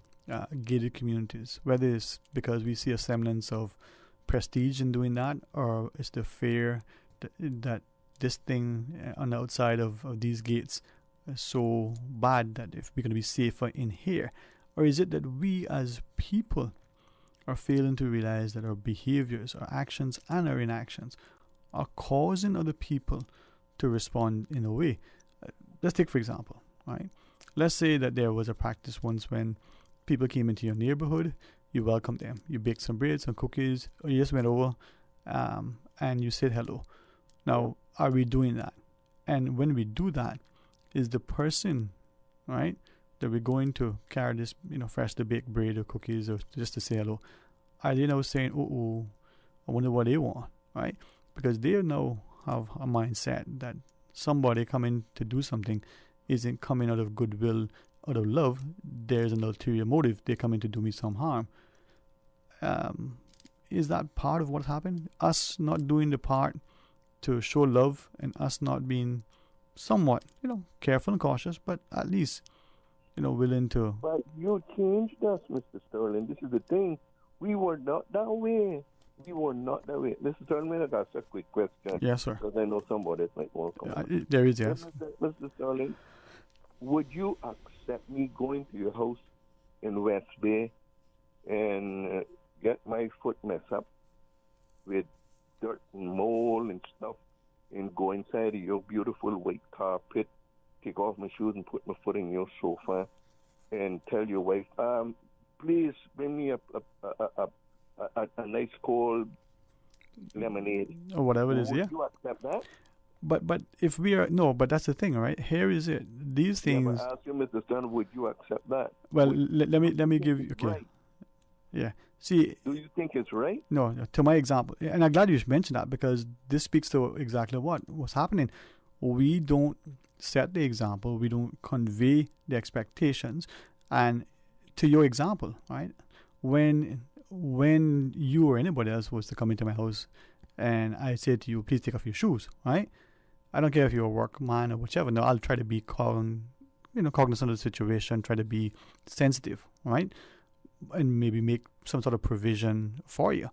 gated communities, whether it's because we see a semblance of prestige in doing that, or it's the fear that this thing on the outside of these gates is so bad that if we're going to be safer in here, or is it that we as people are failing to realize that our behaviors, our actions, and our inactions are causing other people to respond in a way? Let's take, for example, right? Let's say that there was a practice once when people came into your neighborhood, you welcomed them, you baked some bread, some cookies, or you just went over and you said hello. Now, are we doing that? And when we do that, is the person, right, that we're going to carry this, freshly baked bread or cookies or just to say hello, are they now saying, I wonder what they want, right? Because they now have a mindset that somebody coming to do something isn't coming out of goodwill, out of love, there's an ulterior motive. They're coming to do me some harm. Is that part of what's happened? Us not doing the part to show love, and us not being somewhat, careful and cautious, but at least, willing to. But you changed us, Mr. Sterling. This is the thing. We were not that way. Mr. Sterling, I got a quick question. Yes, sir. Because I know somebody might want to come. There is, yes. Mr. Sterling, would you accept me going to your house in West Bay and get my foot messed up with dirt and mold and stuff, and go inside of your beautiful white carpet, take off my shoes and put my foot in your sofa, and tell your wife, please bring me a nice cold lemonade, or whatever it is? Would you accept that? But if we are but that's the thing, right? Here is it. These things. I ask you, Mr. Stern, would you accept that? Well, let me give you. Okay. Right. Yeah. See. Do you think it's right? No. To my example, and I'm glad you mentioned that, because this speaks to exactly what's happening. We don't set the example. We don't convey the expectations. And to your example, right? When you or anybody else was to come into my house, and I said to you, please take off your shoes, right? I don't care if you're a workman or whichever. No, I'll try to be cognizant of the situation, try to be sensitive, right? And maybe make some sort of provision for you.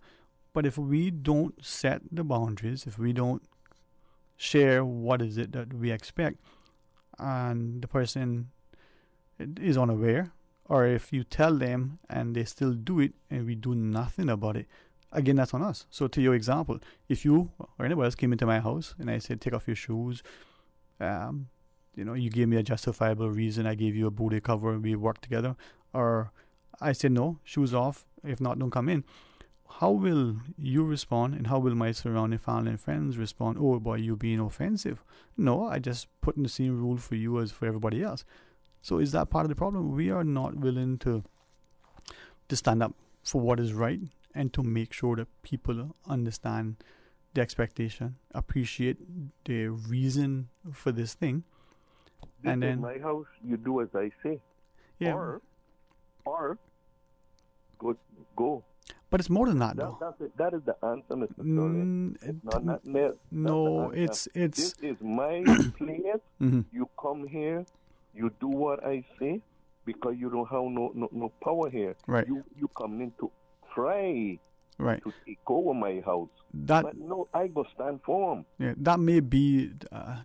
But if we don't set the boundaries, if we don't share what is it that we expect, and the person is unaware, or if you tell them and they still do it and we do nothing about it, again, that's on us. So to your example, if you or anybody else came into my house and I said, take off your shoes, you gave me a justifiable reason, I gave you a booty cover and we worked together, or I said, no, shoes off, if not, don't come in. How will you respond, and how will my surrounding family and friends respond? Oh boy, you being offensive. No, I just put in the same rule for you as for everybody else. So is that part of the problem? We are not willing to stand up for what is right, and to make sure that people understand the expectation, appreciate the reason for this thing. And then in my house, you do as I say. Yeah. Or go. But it's more than that, though. That is the answer, Mr. Sterling. It's This is my place. Mm-hmm. You come here, you do what I say, because you don't have no power here. Right. You come in to try right. to take over my house. But no, I go stand for them. Yeah, that may be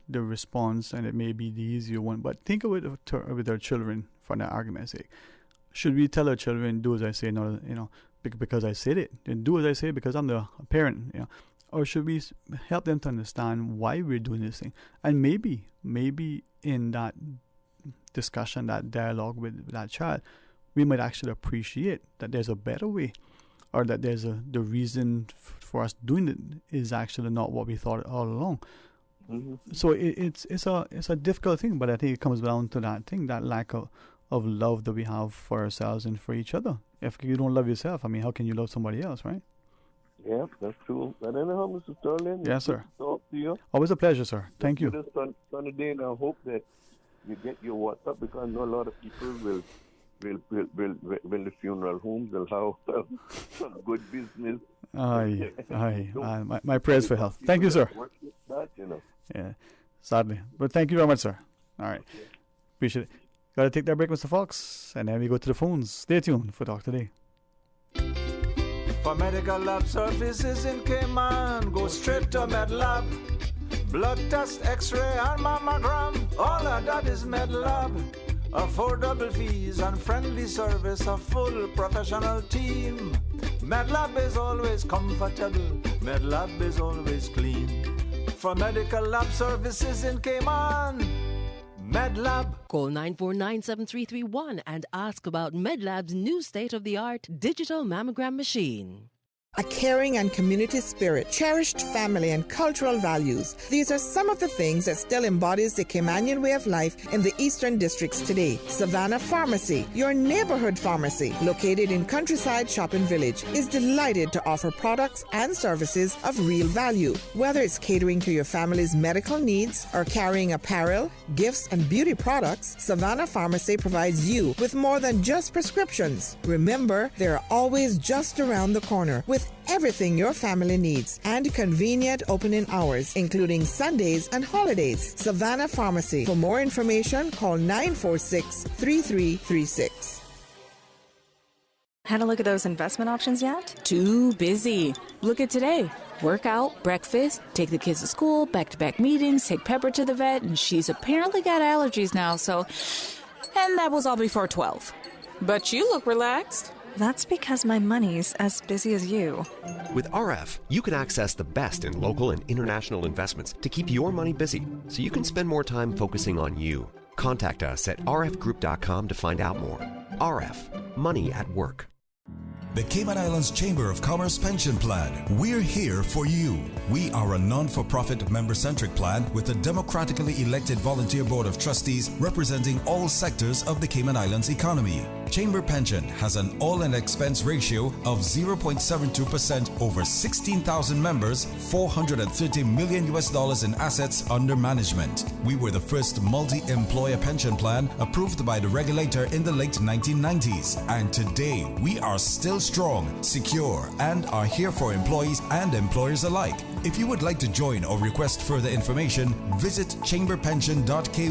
the response, and it may be the easier one. But think of it with our children, for the argument's sake. Should we tell our children, do as I say, not because I said it, and do as I say because I'm the parent, or should we help them to understand why we're doing this thing? And maybe in that discussion, that dialogue with that child, we might actually appreciate that there's a better way, or that there's the reason for us doing it is actually not what we thought all along. Mm-hmm. So it's a difficult thing, but I think it comes down to that thing, that lack of love that we have for ourselves and for each other. If you don't love yourself, how can you love somebody else, right? Yeah, that's true. I don't know how, Mr. Sterling. Yes, sir. Talk to you. Always a pleasure, sir. Thank you. This sunny day, and I hope that you get your WhatsApp, because I know a lot of people will the funeral homes will have some good business. My prayers for health. Thank you, sir. Yeah, sadly. But thank you very much, sir. All right. Okay. Appreciate it. Got to take that break, Mr. Fox, and then we go to the phones. Stay tuned for Talk Today. For medical lab services in Cayman, go straight to MedLab. Blood test, x-ray, and mammogram, all of that is MedLab. Affordable fees and friendly service, a full professional team. MedLab is always comfortable, MedLab is always clean. For medical lab services in Cayman, MedLab. Call 949-7331 and ask about MedLab's new state-of-the-art digital mammogram machine. A caring and community spirit, cherished family and cultural values. These are some of the things that still embodies the Caymanian way of life in the Eastern Districts today. Savannah Pharmacy, your neighborhood pharmacy, located in Countryside Shopping Village, is delighted to offer products and services of real value. Whether it's catering to your family's medical needs or carrying apparel, gifts, and beauty products, Savannah Pharmacy provides you with more than just prescriptions. Remember, they're always just around the corner with everything your family needs and convenient opening hours, including Sundays and holidays. Savannah Pharmacy. For more information, call 946-3336. Had a look at those investment options yet? Too busy. Look at today. Workout, breakfast, take the kids to school, back-to-back meetings, take Pepper to the vet, and she's apparently got allergies now, so... And that was all before 12. But you look relaxed. That's because my money's as busy as you. With RF, you can access the best in local and international investments to keep your money busy, so you can spend more time focusing on you. Contact us at rfgroup.com to find out more. RF, money at work. The Cayman Islands Chamber of Commerce Pension Plan. We're here for you. We are a non-for-profit member-centric plan with a democratically elected volunteer board of trustees representing all sectors of the Cayman Islands economy. Chamber Pension has an all-in expense ratio of 0.72% over 16,000 members, $430 million in assets under management. We were the first multi-employer pension plan approved by the regulator in the late 1990s. And today, we are still strong, secure, and are here for employees and employers alike. If you would like to join or request further information, visit chamberpension.ky.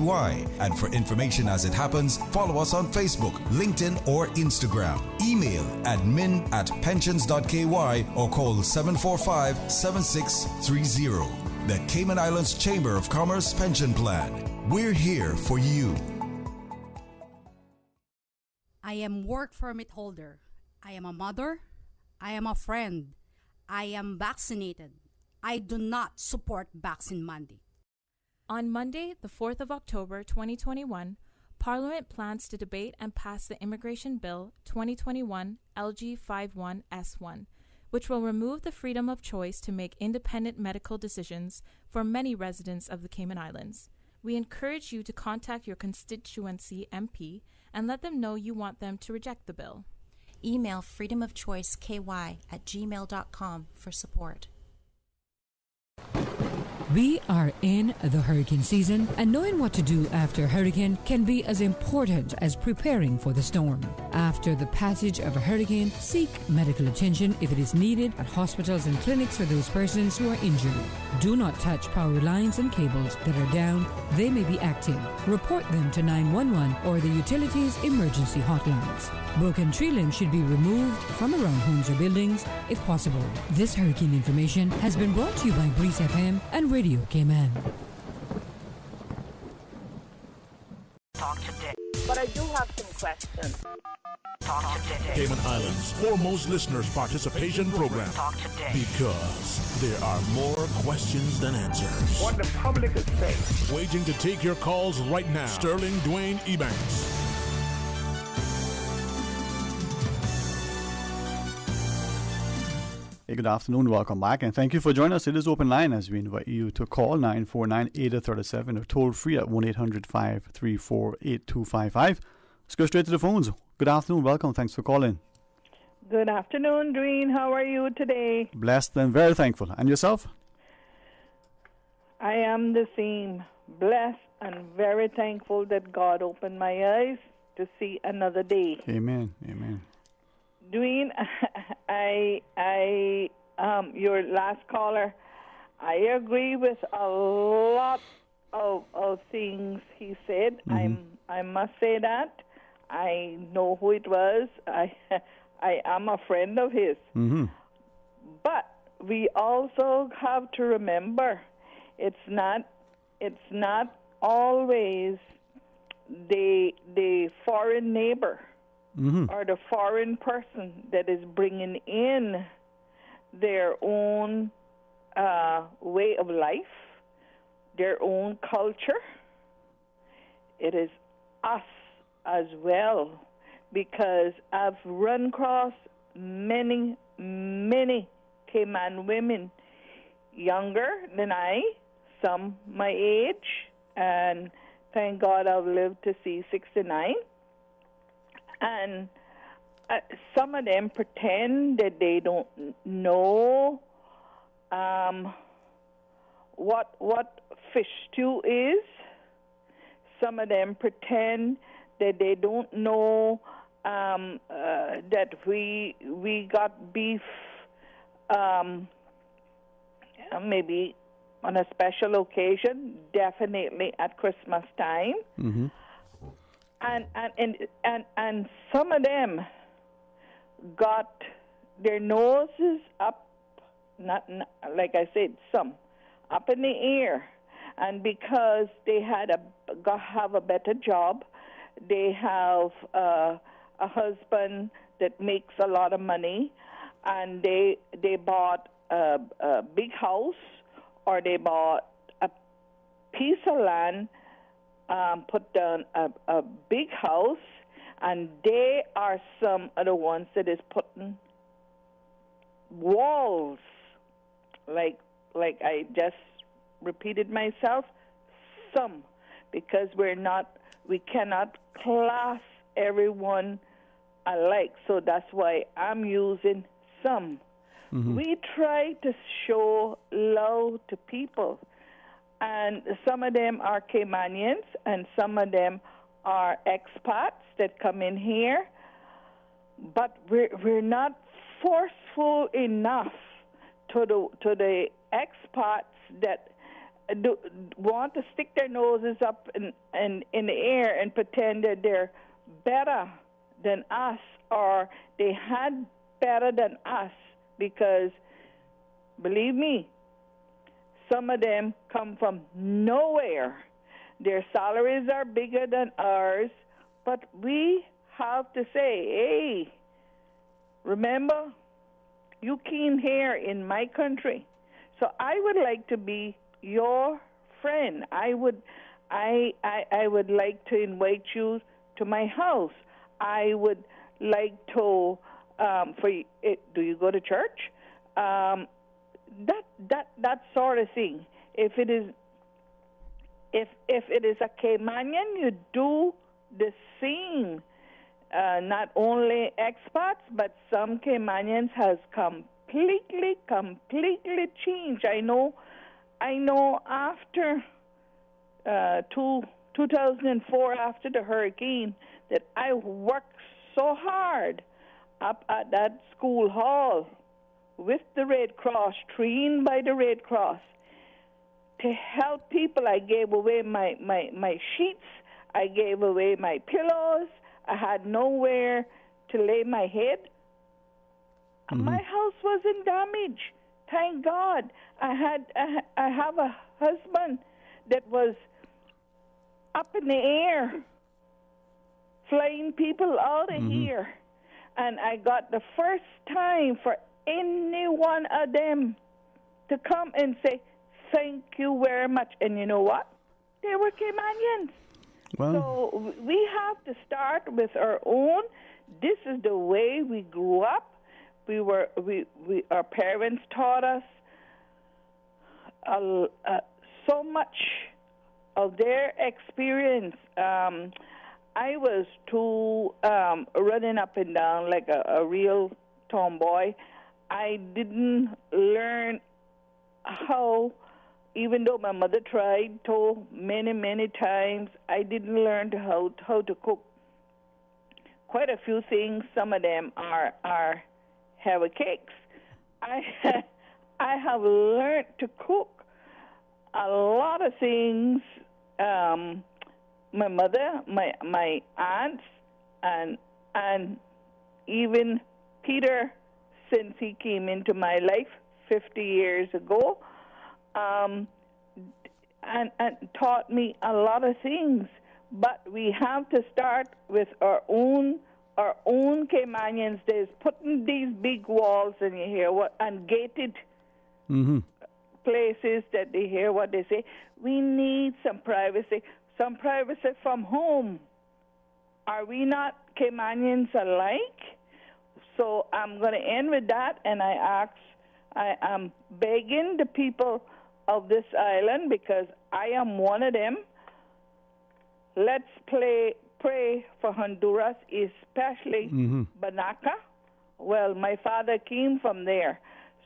And for information as it happens, follow us on Facebook, LinkedIn, or Instagram. Email admin@pensions.ky or call 745-7630. The Cayman Islands Chamber of Commerce Pension Plan. We're here for you. I am work permit holder. I am a mother. I am a friend. I am vaccinated. I do not support vaccine mandate. On Monday, the 4th of October 2021, Parliament plans to debate and pass the Immigration Bill 2021 LG51S1, which will remove the freedom of choice to make independent medical decisions for many residents of the Cayman Islands. We encourage you to contact your constituency MP and let them know you want them to reject the bill. Email freedomofchoiceky@gmail.com for support. We are in the hurricane season, and knowing what to do after a hurricane can be as important as preparing for the storm. After the passage of a hurricane, seek medical attention if it is needed at hospitals and clinics for those persons who are injured. Do not touch power lines and cables that are down. They may be active. Report them to 911 or the utilities emergency hotlines. Broken tree limbs should be removed from around homes or buildings if possible. This hurricane information has been brought to you by Breeze FM and Radio Cayman. Talk today. But I do have some questions. Talk today. Cayman Islands' foremost listeners' participation program. Talk today. Because there are more questions than answers. What the public is saying. Waiting to take your calls right now. Sterling Dwayne EBANKS. Hey, good afternoon. Welcome back, and thank you for joining us. It is open line as we invite you to call 949-8037 or toll free at 1-800-534-8255. Let's go straight to the phones. Good afternoon. Welcome. Thanks for calling. Good afternoon, Doreen. How are you today? Blessed and very thankful. And yourself? I am the same. Blessed and very thankful that God opened my eyes to see another day. Amen. Amen. Doreen, your last caller, I agree with a lot of things he said. Mm-hmm. I must say that. I know who it was. I am a friend of his. Mm-hmm. But we also have to remember, it's not always the foreign neighbor. Mm-hmm. Or the foreign person that is bringing in their own way of life, their own culture. It is us as well, because I've run across many many Cayman women younger than I, some my age, and thank God I've lived to see 69. And some of them pretend that they don't know what fish stew is. Some of them pretend that they don't know that we got beef maybe on a special occasion, definitely at Christmas time. Mm-hmm. And some of them got their noses up, not like I said, some up in the air, and because they have a better job, they have a husband that makes a lot of money, and they bought a big house, or they bought a piece of land, put down a big house, and they are some of the ones that is putting walls, like I just repeated myself, some, because we cannot class everyone alike, so that's why I'm using some. Mm-hmm. We try to show love to people, and some of them are Caymanians, and some of them are expats that come in here, but we're not forceful enough to the expats that want to stick their noses up in the air and pretend that they're better than us, or they had better than us, because believe me, some of them come from nowhere. Their salaries are bigger than ours, but we have to say, hey, remember, you came here in my country, so I would like to be your friend. I would like to invite you to my house. I would like to do you go to church? That sort of thing. If it is a Caymanian, you do the same. Not only expats, but some Caymanians has completely changed. I know after 2004, after the hurricane, that I worked so hard up at that school hall with the Red Cross, trained by the Red Cross, to help people. I gave away my sheets. I gave away my pillows. I had nowhere to lay my head. Mm-hmm. My house wasn't damaged. Thank God. I have a husband that was up in the air, flying people out of here. And I got the first time for any one of them to come and say, thank you very much. And you know what? They were Caymanians. Wow. So we have to start with our own. This is the way we grew up. Our parents taught us so much of their experience. I was too running up and down like a real tomboy. I didn't learn how, even though my mother tried to many times, I didn't learn how to cook quite a few things. Some of them are have cakes. I have learned to cook a lot of things. My mother, my aunts, and even Peter, since he came into my life 50 years ago, and taught me a lot of things. But we have to start with our own Caymanians. There's putting these big walls, and you hear what, and gated places that they hear what they say. We need some privacy from home. Are we not Caymanians alike? So I'm going to end with that, and I am begging the people of this island, because I am one of them. Let's pray for Honduras, especially Banaka. Well, my father came from there.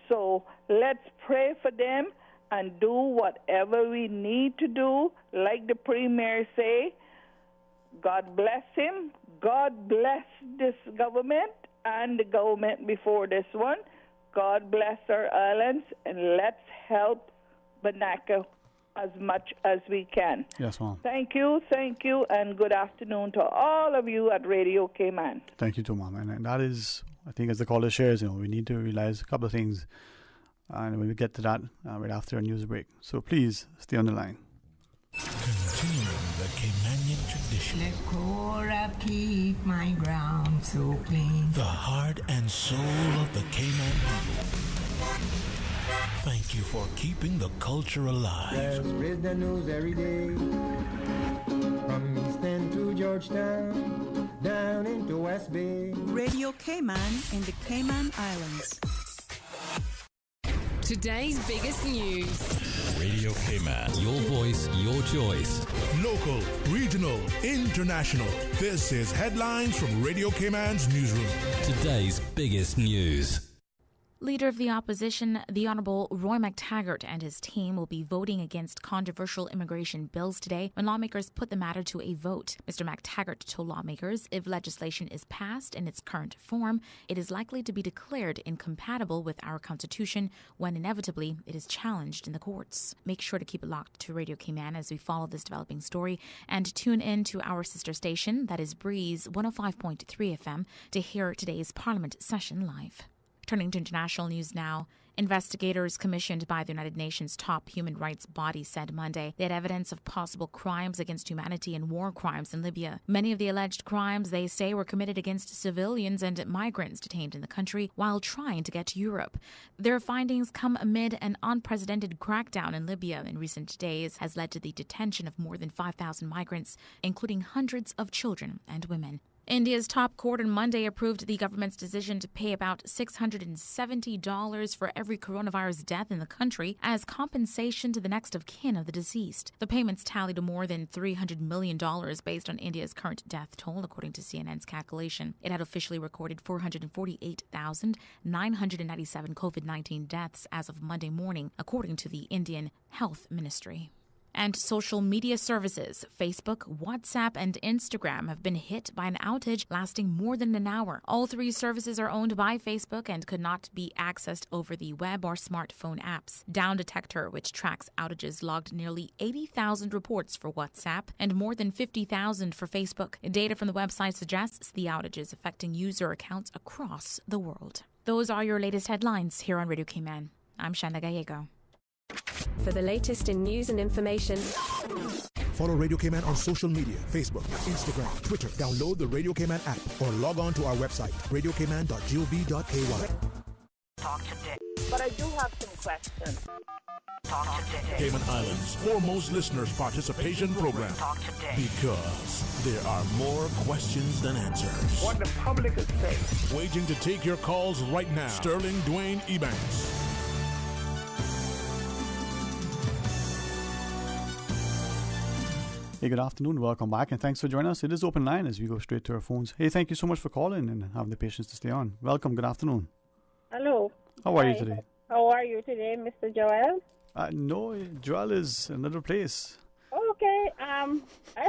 So let's pray for them and do whatever we need to do. Like the Premier say, God bless him. God bless this government and the government before this one. God bless our islands, and let's help Banaka as much as we can. Yes, ma'am. Thank you, and good afternoon to all of you at Radio Cayman. Thank you too, ma'am. And that is, I think, as the caller shares, we need to realize a couple of things, and when we get to that right after a news break. So please stay on the line. Continuing the Caymanian tradition. Let Cora keep my ground so clean. The heart and soul of the Cayman people. Thank you for keeping the culture alive. Spread the news every day. From East End to Georgetown, down into West Bay. Radio Cayman in the Cayman Islands. Today's biggest news. Radio Cayman. Your voice, your choice. Local, regional, international. This is Headlines from Radio Cayman's newsroom. Today's biggest news. Leader of the opposition, the Honourable Roy McTaggart, and his team will be voting against controversial immigration bills today when lawmakers put the matter to a vote. Mr. McTaggart told lawmakers if legislation is passed in its current form, it is likely to be declared incompatible with our Constitution when inevitably it is challenged in the courts. Make sure to keep it locked to Radio Cayman as we follow this developing story, and tune in to our sister station, that is Breeze 105.3 FM, to hear today's Parliament session live. Turning to international news now, investigators commissioned by the United Nations top human rights body said Monday they had evidence of possible crimes against humanity and war crimes in Libya. Many of the alleged crimes, they say, were committed against civilians and migrants detained in the country while trying to get to Europe. Their findings come amid an unprecedented crackdown in Libya in recent days has led to the detention of more than 5,000 migrants, including hundreds of children and women. India's top court on Monday approved the government's decision to pay about $670 for every coronavirus death in the country as compensation to the next of kin of the deceased. The payments tally to more than $300 million based on India's current death toll, according to CNN's calculation. It had officially recorded 448,997 COVID-19 deaths as of Monday morning, according to the Indian Health Ministry. And social media services, Facebook, WhatsApp, and Instagram have been hit by an outage lasting more than an hour. All three services are owned by Facebook and could not be accessed over the web or smartphone apps. Down Detector, which tracks outages, logged nearly 80,000 reports for WhatsApp and more than 50,000 for Facebook. Data from the website suggests the outage is affecting user accounts across the world. Those are your latest headlines here on Radio Cayman. I'm Shanda Gallego. For the latest in news and information, follow Radio Cayman on social media, Facebook, Instagram, Twitter. Download the Radio Cayman app or log on to our website, radiocayman.gov.ky. Talk today. But I do have some questions. Talk today. Cayman Islands' foremost listeners' participation program. Talk today. Because there are more questions than answers. What the public is saying. Waging to take your calls right now. Sterling Dwayne EBANKS. Hey, good afternoon. Welcome back, and thanks for joining us. It is open line as we go straight to our phones. Hey, thank you so much for calling and having the patience to stay on. Welcome. Good afternoon. Hello. How are you today? How are you today, Mr. Joel? No, Joel is another place. Okay. I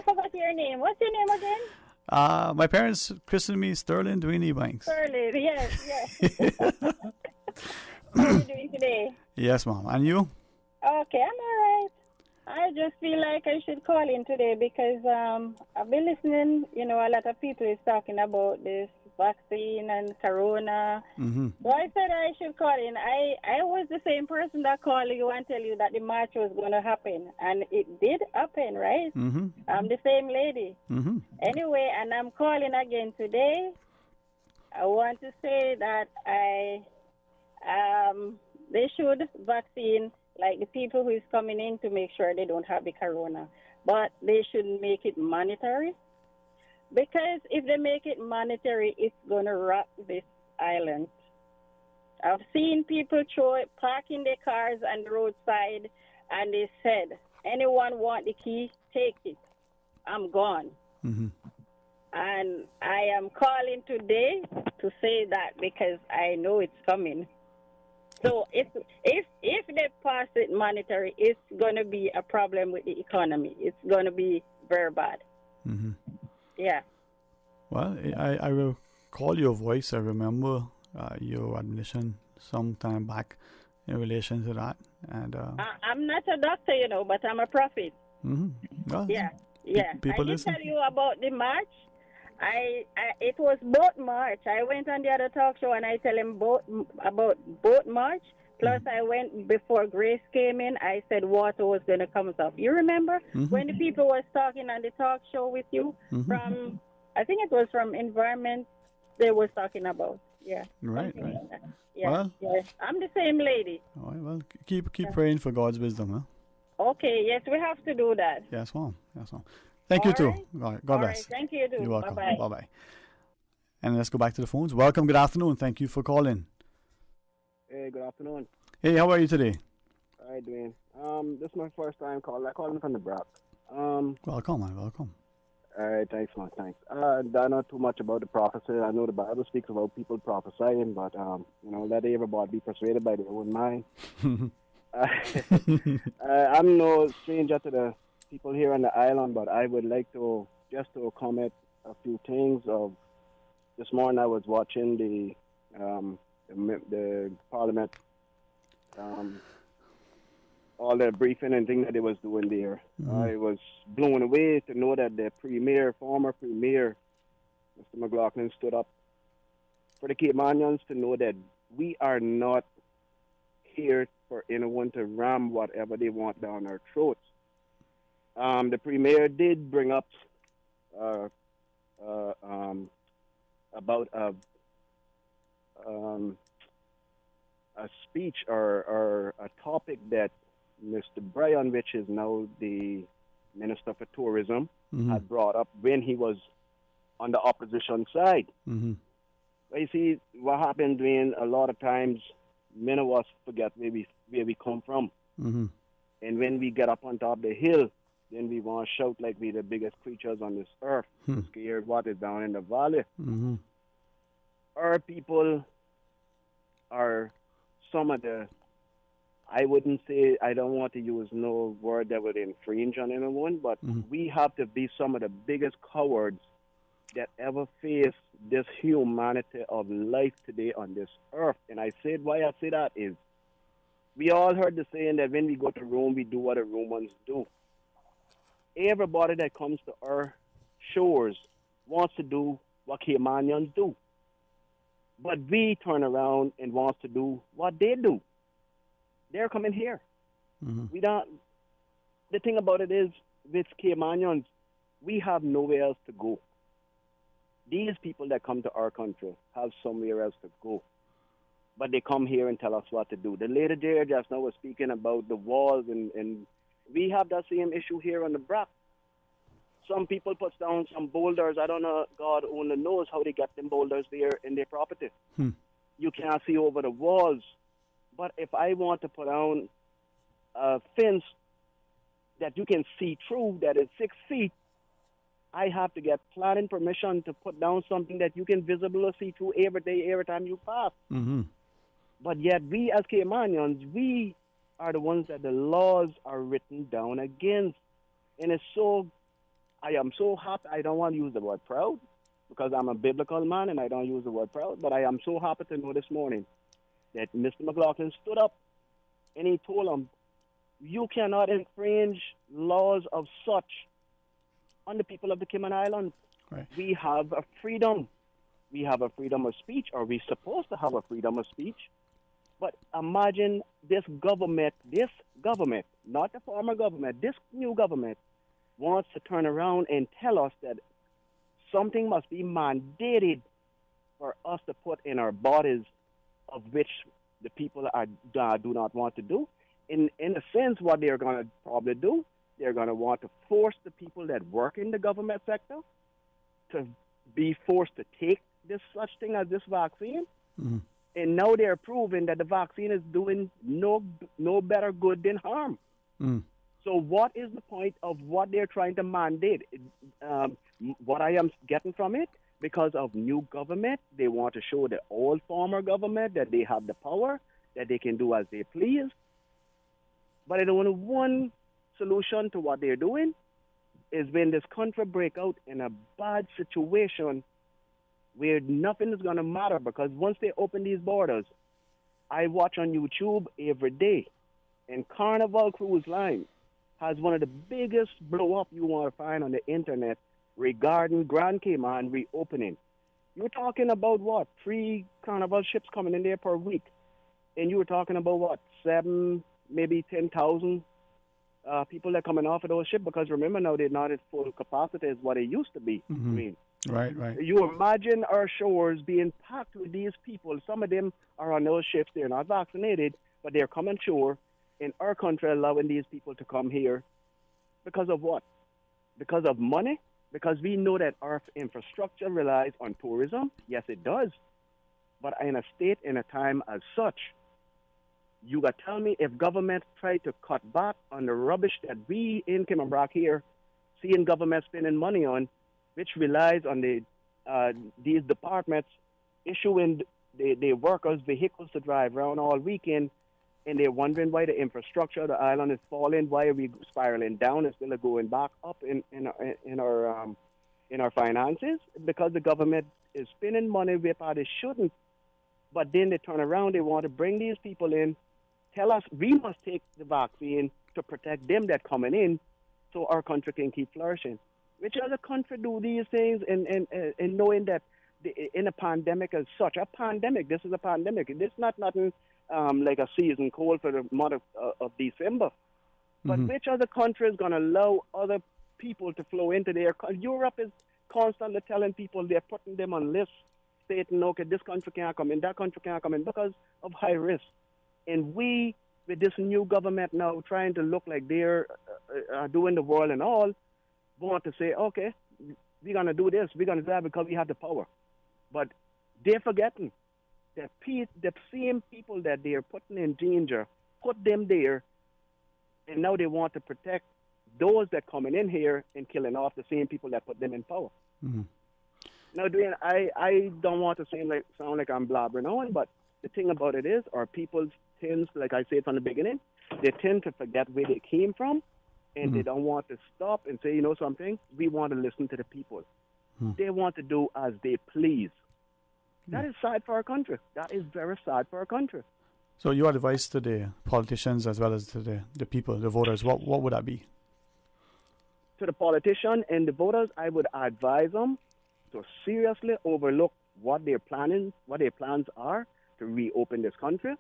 forgot your name. What's your name again? My parents christened me Sterling Dwayne EBANKS. Sterling. Yes. How are you doing today? Yes, Mom. And you? Okay, I'm all right. I just feel like I should call in today because I've been listening, a lot of people is talking about this vaccine and corona. Mm-hmm. So I said I should call in. I was the same person that called you and tell you that the march was going to happen. And it did happen, right? Mm-hmm. I'm the same lady. Mm-hmm. Anyway, and I'm calling again today. I want to say that they should vaccine like the people who is coming in to make sure they don't have the corona. But they shouldn't make it mandatory. Because if they make it mandatory, it's going to wrap this island. I've seen people parking their cars on the roadside, and they said, anyone want the key, take it. I'm gone. Mm-hmm. And I am calling today to say that because I know it's coming. So if they pass it monetary, it's going to be a problem with the economy. It's going to be very bad. Mm-hmm. Yeah. Well, I will call your voice. I remember your admission some time back in relation to that. And I'm not a doctor, but I'm a prophet. Mm-hmm. Well, yeah. People I did listen. tell you about the march. It was boat march. I went on the other talk show and I tell him about boat march. Plus, I went before Grace came in. I said water was going to come up. You remember when the people was talking on the talk show with you from? I think it was from environment. They was talking about. Yeah. Right. Like that. Yeah. Well, yeah. I'm the same lady. All right, well, keep praying for God's wisdom, huh? Okay. Yes, we have to do that. Yes, ma'am. Yes, ma'am. Thank you too. All right. God All bless. right. Thank you too. You're welcome. Bye-bye. Bye-bye. And let's go back to the phones. Welcome. Good afternoon. Thank you for calling. Hey, good afternoon. Hey, how are you today? How you doing? This is my first time calling. I called from the Brock. Welcome, man. Welcome. All right, thanks, man. Thanks. I don't know too much about the prophecy. I know the Bible speaks about people prophesying, but let everybody be persuaded by their own mind. I'm no stranger to the people here on the island, but I would like to comment a few things. This morning I was watching the Parliament, all the briefing and things that they was doing there. I was blown away to know that the former premier, Mr. McLaughlin, stood up for the Caymanians to know that we are not here for anyone to ram whatever they want down our throats. The premier did bring up about a speech or a topic that Mr. Bryan, which is now the Minister for Tourism, had brought up when he was on the opposition side. But you see, what happened when a lot of times many of us forget where we come from. And when we get up on top of the hill, then we want to shout like we're the biggest creatures on this earth, scared what is down in the valley. Our people are some of the, I wouldn't say, I don't want to use no word that would infringe on anyone, but we have to be some of the biggest cowards that ever faced this humanity of life today on this earth. And why I say that is, we all heard the saying that when we go to Rome, we do what the Romans do. Everybody that comes to our shores wants to do what Caymanians do. But we turn around and wants to do what they do. They're coming here. We don't. The thing about it is, with Caymanians, we have nowhere else to go. These people that come to our country have somewhere else to go. But they come here and tell us what to do. The lady there just now was speaking about the walls, and we have that same issue here on the Brock. Some people put down some boulders. I don't know, God only knows how they get them boulders there in their property. You can't see over the walls. But if I want to put down a fence that you can see through that is 6 feet, I have to get planning permission to put down something that you can visibly see through every day, every time you pass. But yet we as Caymanians, we are the ones that the laws are written down against. And I am so happy. I don't want to use the word proud because I'm a biblical man and I don't use the word proud, but I am so happy to know this morning that Mr. McLaughlin stood up and he told them, you cannot infringe laws of such on the people of the Cayman Islands. Right. We have a freedom. We have a freedom of speech, or we're supposed to have a freedom of speech. But imagine this government, not the former government, this new government wants to turn around and tell us that something must be mandated for us to put in our bodies, of which the people do not want to do. In a sense, what they're going to probably do, they're going to want to force the people that work in the government sector to be forced to take this such thing as this vaccine. Mm-hmm. And now they're proving that the vaccine is doing no better good than harm. Mm. So what is the point of what they're trying to mandate? What I am getting from it, because of new government, they want to show the old former government that they have the power, that they can do as they please. But I don't want one solution to what they're doing is when this country break out in a bad situation where nothing is going to matter, because once they open these borders, I watch on YouTube every day, and Carnival Cruise Line has one of the biggest blow-up you want to find on the internet regarding Grand Cayman reopening. You're talking about, what, 3 Carnival ships coming in there per week, and you were talking about, what, 7, maybe 10,000 people that are coming off of those ships, because remember now they're not at full capacity as what it used to be. Mm-hmm. I mean, right. You imagine our shores being packed with these people. Some of them are on those ships. They're not vaccinated, but they're coming shore in our country, allowing these people to come here. Because of what? Because of money? Because we know that our infrastructure relies on tourism. Yes, it does. But in a state, in a time as such, you got to tell me if government try to cut back on the rubbish that we in Cayman here seeing government spending money on, which relies on these departments issuing the workers vehicles to drive around all weekend, and they're wondering why the infrastructure of the island is falling, why are we spiraling down instead of going back up in our finances, because the government is spending money where they shouldn't. But then they turn around, they want to bring these people in, tell us we must take the vaccine to protect them that coming in so our country can keep flourishing. Which other country do these things and knowing that in a pandemic as such? A pandemic, this is a pandemic. This is not nothing like a season cold for the month of December. But which other country is going to allow other people to flow into their country? Europe is constantly telling people, they're putting them on lists, stating, okay, this country can't come in, that country can't come in because of high risk. And we, with this new government now trying to look like they're doing the world and all, want to say, okay, we're going to do this, we're going to do that because we have the power. But they're forgetting that the same people that they're putting in danger, put them there, and now they want to protect those that coming in here and killing off the same people that put them in power. Mm-hmm. Now, Dwayne, I don't want to sound like I'm blabbering on, but the thing about it is our people tend, like I said from the beginning, they tend to forget where they came from, and they don't want to stop and say, you know something, we want to listen to the people. They want to do as they please. That is sad for our country. That is very sad for our country. So your advice to the politicians as well as to the people, the voters, what would that be? To the politician and the voters, I would advise them to seriously overlook what their plans are to reopen this country,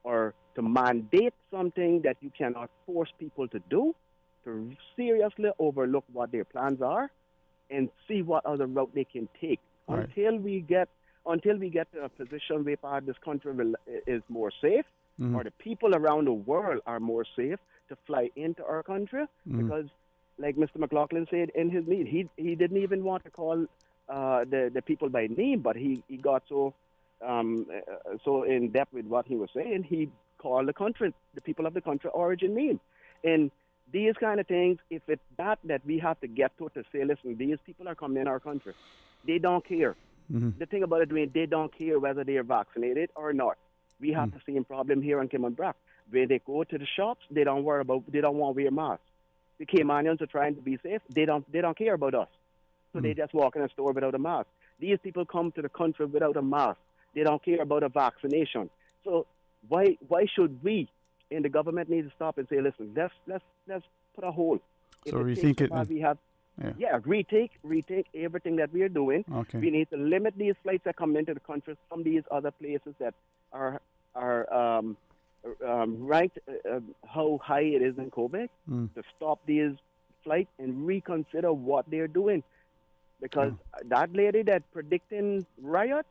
or to mandate something that you cannot force people to do, to seriously overlook what their plans are and see what other route they can take until we get to a position where this country is more safe, or the people around the world are more safe to fly into our country. Because, like Mr. McLaughlin said in his meeting, he didn't even want to call the people by name, but he got so in depth with what he was saying, he called the people of the country origin name. And these kind of things, if it's that we have to get to say, listen, these people are coming in our country. They don't care. The thing about it, they don't care whether they are vaccinated or not. We have the same problem here on Cayman Brac. Where they go to the shops, they don't want to wear masks. The Caymanians are trying to be safe. They don't care about us. So they just walk in a store without a mask. These people come to the country without a mask. They don't care about a vaccination. So why should we in the government need to stop and say, listen, let's put a hold. So rethink it. Rethink everything that we are doing. Okay. We need to limit these flights that come into the country from these other places that are ranked how high it is in COVID, to stop these flights and reconsider what they're doing. Because that lady that predicting riot,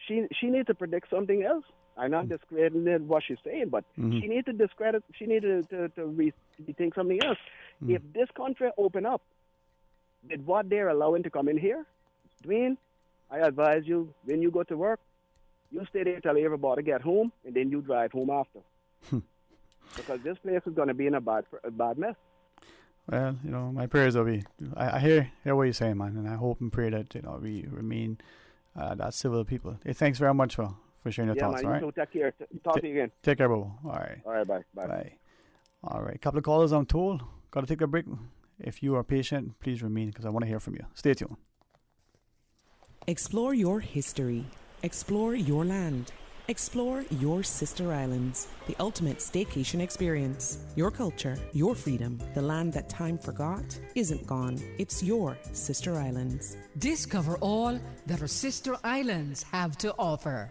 she needs to predict something else. I'm not discrediting what she's saying, but she needs to discredit. She needed to rethink something else. If this country open up with what they're allowing to come in here, Dwayne, I advise you when you go to work, You stay there till everybody get home, and then you drive home after. Because this place is going to be in a bad mess. Well, my prayers will be. I hear what you're saying, man, and I hope and pray that we remain that civil people. Hey, thanks very much for sharing your thoughts. Man, all right. So take care. Talk to you again. Take care, bro. All right. All right. Bye. All right. Couple of callers, I'm told. Got to take a break. If you are patient, please remain because I want to hear from you. Stay tuned. Explore your history. Explore your land. Explore your sister islands, the ultimate staycation experience. Your culture, your freedom, the land that time forgot isn't gone. It's your sister islands. Discover all that our sister islands have to offer.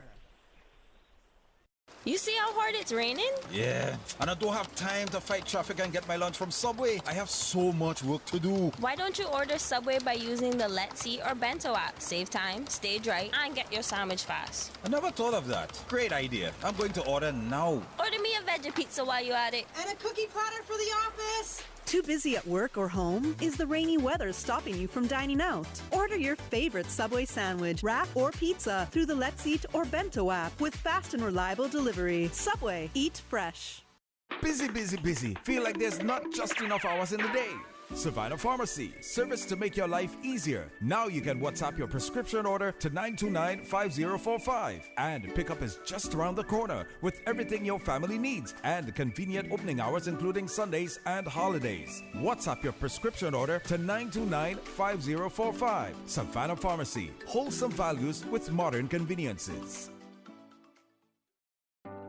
You see how hard it's raining? Yeah, and I don't have time to fight traffic and get my lunch from Subway. I have so much work to do. Why don't you order Subway by using the Let's Eat or Bento app? Save time, stay dry, and get your sandwich fast. I never thought of that. Great idea. I'm going to order now. Order me a veggie pizza while you're at it. And a cookie platter for the office. Too busy at work or home? Is the rainy weather stopping you from dining out? Order your favorite Subway sandwich, wrap, or pizza through the Let's Eat or Bento app with fast and reliable delivery. Subway, eat fresh. Busy. Feel like there's not just enough hours in the day. Savannah Pharmacy, service to make your life easier. Now you can WhatsApp your prescription order to 929-5045. And pickup is just around the corner with everything your family needs and convenient opening hours including Sundays and holidays. WhatsApp your prescription order to 929-5045. Savannah Pharmacy, wholesome values with modern conveniences.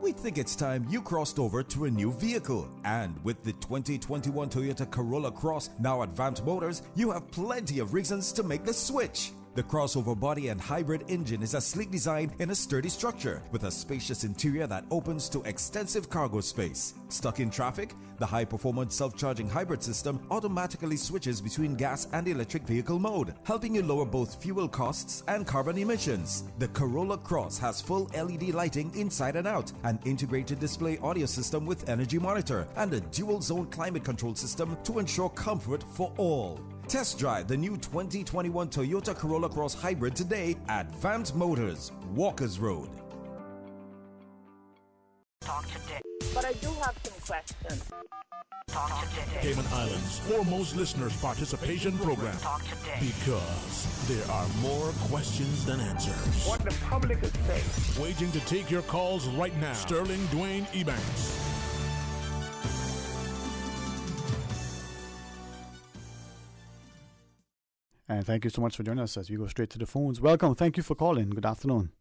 We think it's time you crossed over to a new vehicle. And with the 2021 Toyota Corolla Cross now at Vant Motors, you have plenty of reasons to make the switch. The crossover body and hybrid engine is a sleek design in a sturdy structure with a spacious interior that opens to extensive cargo space. Stuck in traffic? The high-performance self-charging hybrid system automatically switches between gas and electric vehicle mode, helping you lower both fuel costs and carbon emissions. The Corolla Cross has full LED lighting inside and out, an integrated display audio system with energy monitor, and a dual-zone climate control system to ensure comfort for all. Test drive the new 2021 Toyota Corolla Cross Hybrid today at Vant Motors, Walkers Road. Talk today. But I do have some questions. Talk today. Cayman Islands' foremost listeners participation program. Talk today. Because there are more questions than answers. What the public is saying. Waiting to take your calls right now. Sterling Dwayne EBANKS. And thank you so much for joining us as we go straight to the phones. Welcome. Thank you for calling. Good afternoon.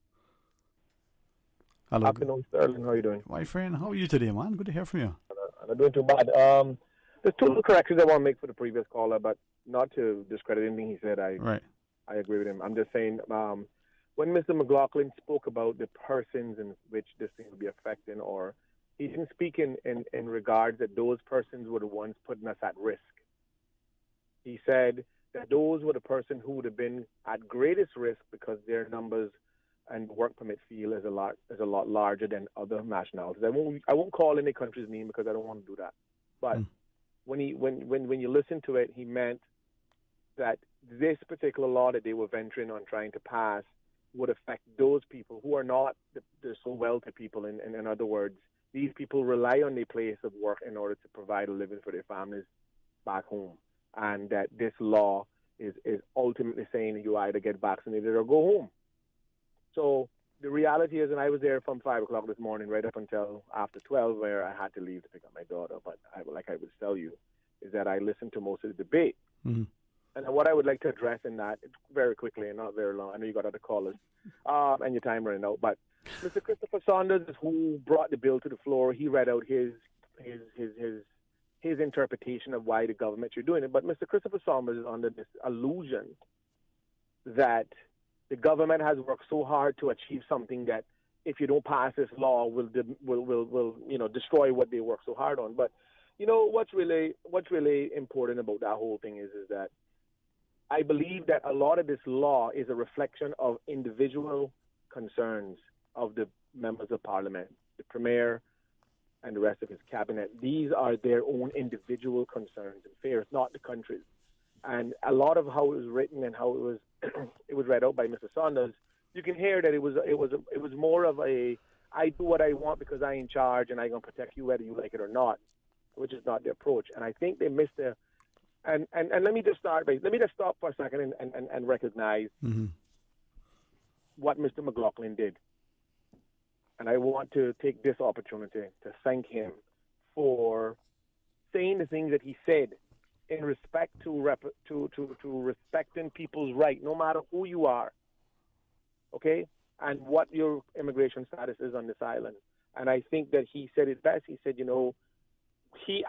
Hello. Afternoon, Sterling. How are you doing? My friend, how are you today, man? Good to hear from you. I'm not doing too bad. There's two little corrections I want to make for the previous caller, but not to discredit anything he said. I agree with him. I'm just saying, when Mr. McLaughlin spoke about the persons in which this thing would be affecting, or he didn't speak in regards that those persons were the ones putting us at risk. He said that those were the person who would have been at greatest risk because their numbers and work permit fee is a lot larger than other nationalities. I won't call any country's name because I don't want to do that. But when you listen to it, he meant that this particular law that they were venturing on trying to pass would affect those people who are not the so wealthy people. In other words, these people rely on their place of work in order to provide a living for their families back home. And that this law is ultimately saying you either get vaccinated or go home. So the reality is, and I was there from 5 o'clock this morning right up until after 12, where I had to leave to pick up my daughter. But like I would tell you, is that I listened to most of the debate. Mm-hmm. And what I would like to address in that, very quickly and not very long, I know you got other callers, and your time running out, but Mr. Christopher Saunders, who brought the bill to the floor, he read out his interpretation of why the government should doing it. But Mr. Christopher Saunders is under this illusion that the government has worked so hard to achieve something that if you don't pass this law will destroy what they worked so hard on. But what's really important about that whole thing is that I believe that a lot of this law is a reflection of individual concerns of the members of parliament, the premier, and the rest of his cabinet. These are their own individual concerns and fears, not the country's. And a lot of how it was written and how it was it was read out by Mr. Saunders you can hear that it was more of a, I do what I want because I'm in charge and I'm going to protect you whether you like it or not, which is not the approach. And I think they missed the, and let me just stop for a second and recognize what Mr. McLaughlin did. And I want to take this opportunity to thank him for saying the things that he said in respect to respecting people's right, no matter who you are, okay, and what your immigration status is on this island. And I think that he said it best. He said, you know, he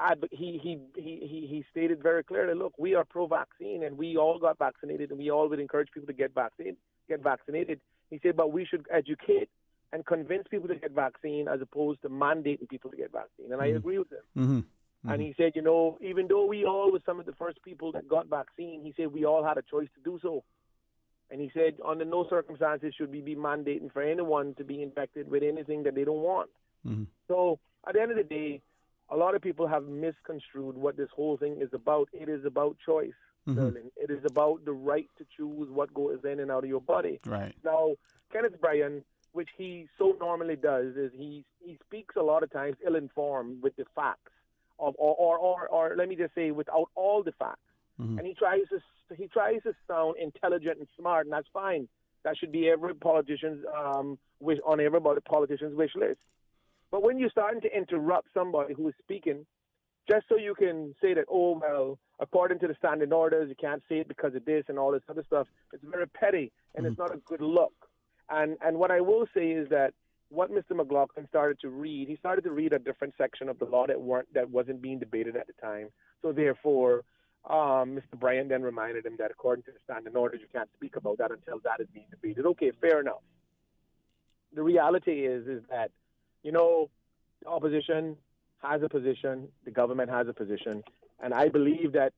stated very clearly, look, we are pro-vaccine and we all got vaccinated and we all would encourage people to get vaccinated. He said, but we should educate and convince people to get vaccine as opposed to mandating people to get vaccine. And I agree with him. And he said, you know, even though we all were some of the first people that got vaccine, he said we all had a choice to do so. And he said, under no circumstances should we be mandating for anyone to be infected with anything that they don't want. So at the end of the day, a lot of people have misconstrued what this whole thing is about. It is about choice, Sterling. It is about the right to choose what goes in and out of your body. Right. Now, Kenneth Bryan, which he so normally does, is he speaks a lot of times ill-informed with the facts. Or let me just say, without all the facts, and he tries to sound intelligent and smart, and that's fine. That should be every politician's on every politician's wish list. But when you're starting to interrupt somebody who is speaking, just so you can say that, oh well, according to the standing orders, you can't say it because of this and all this other stuff, it's very petty and it's not a good look. And what I will say is that what Mr. McLaughlin started to read a different section of the law that wasn't being debated at the time. So therefore, Mr. Bryan then reminded him that according to the standing orders, you can't speak about that until that is being debated. Okay, fair enough. The reality is that, you know, the opposition has a position, the government has a position, and I believe that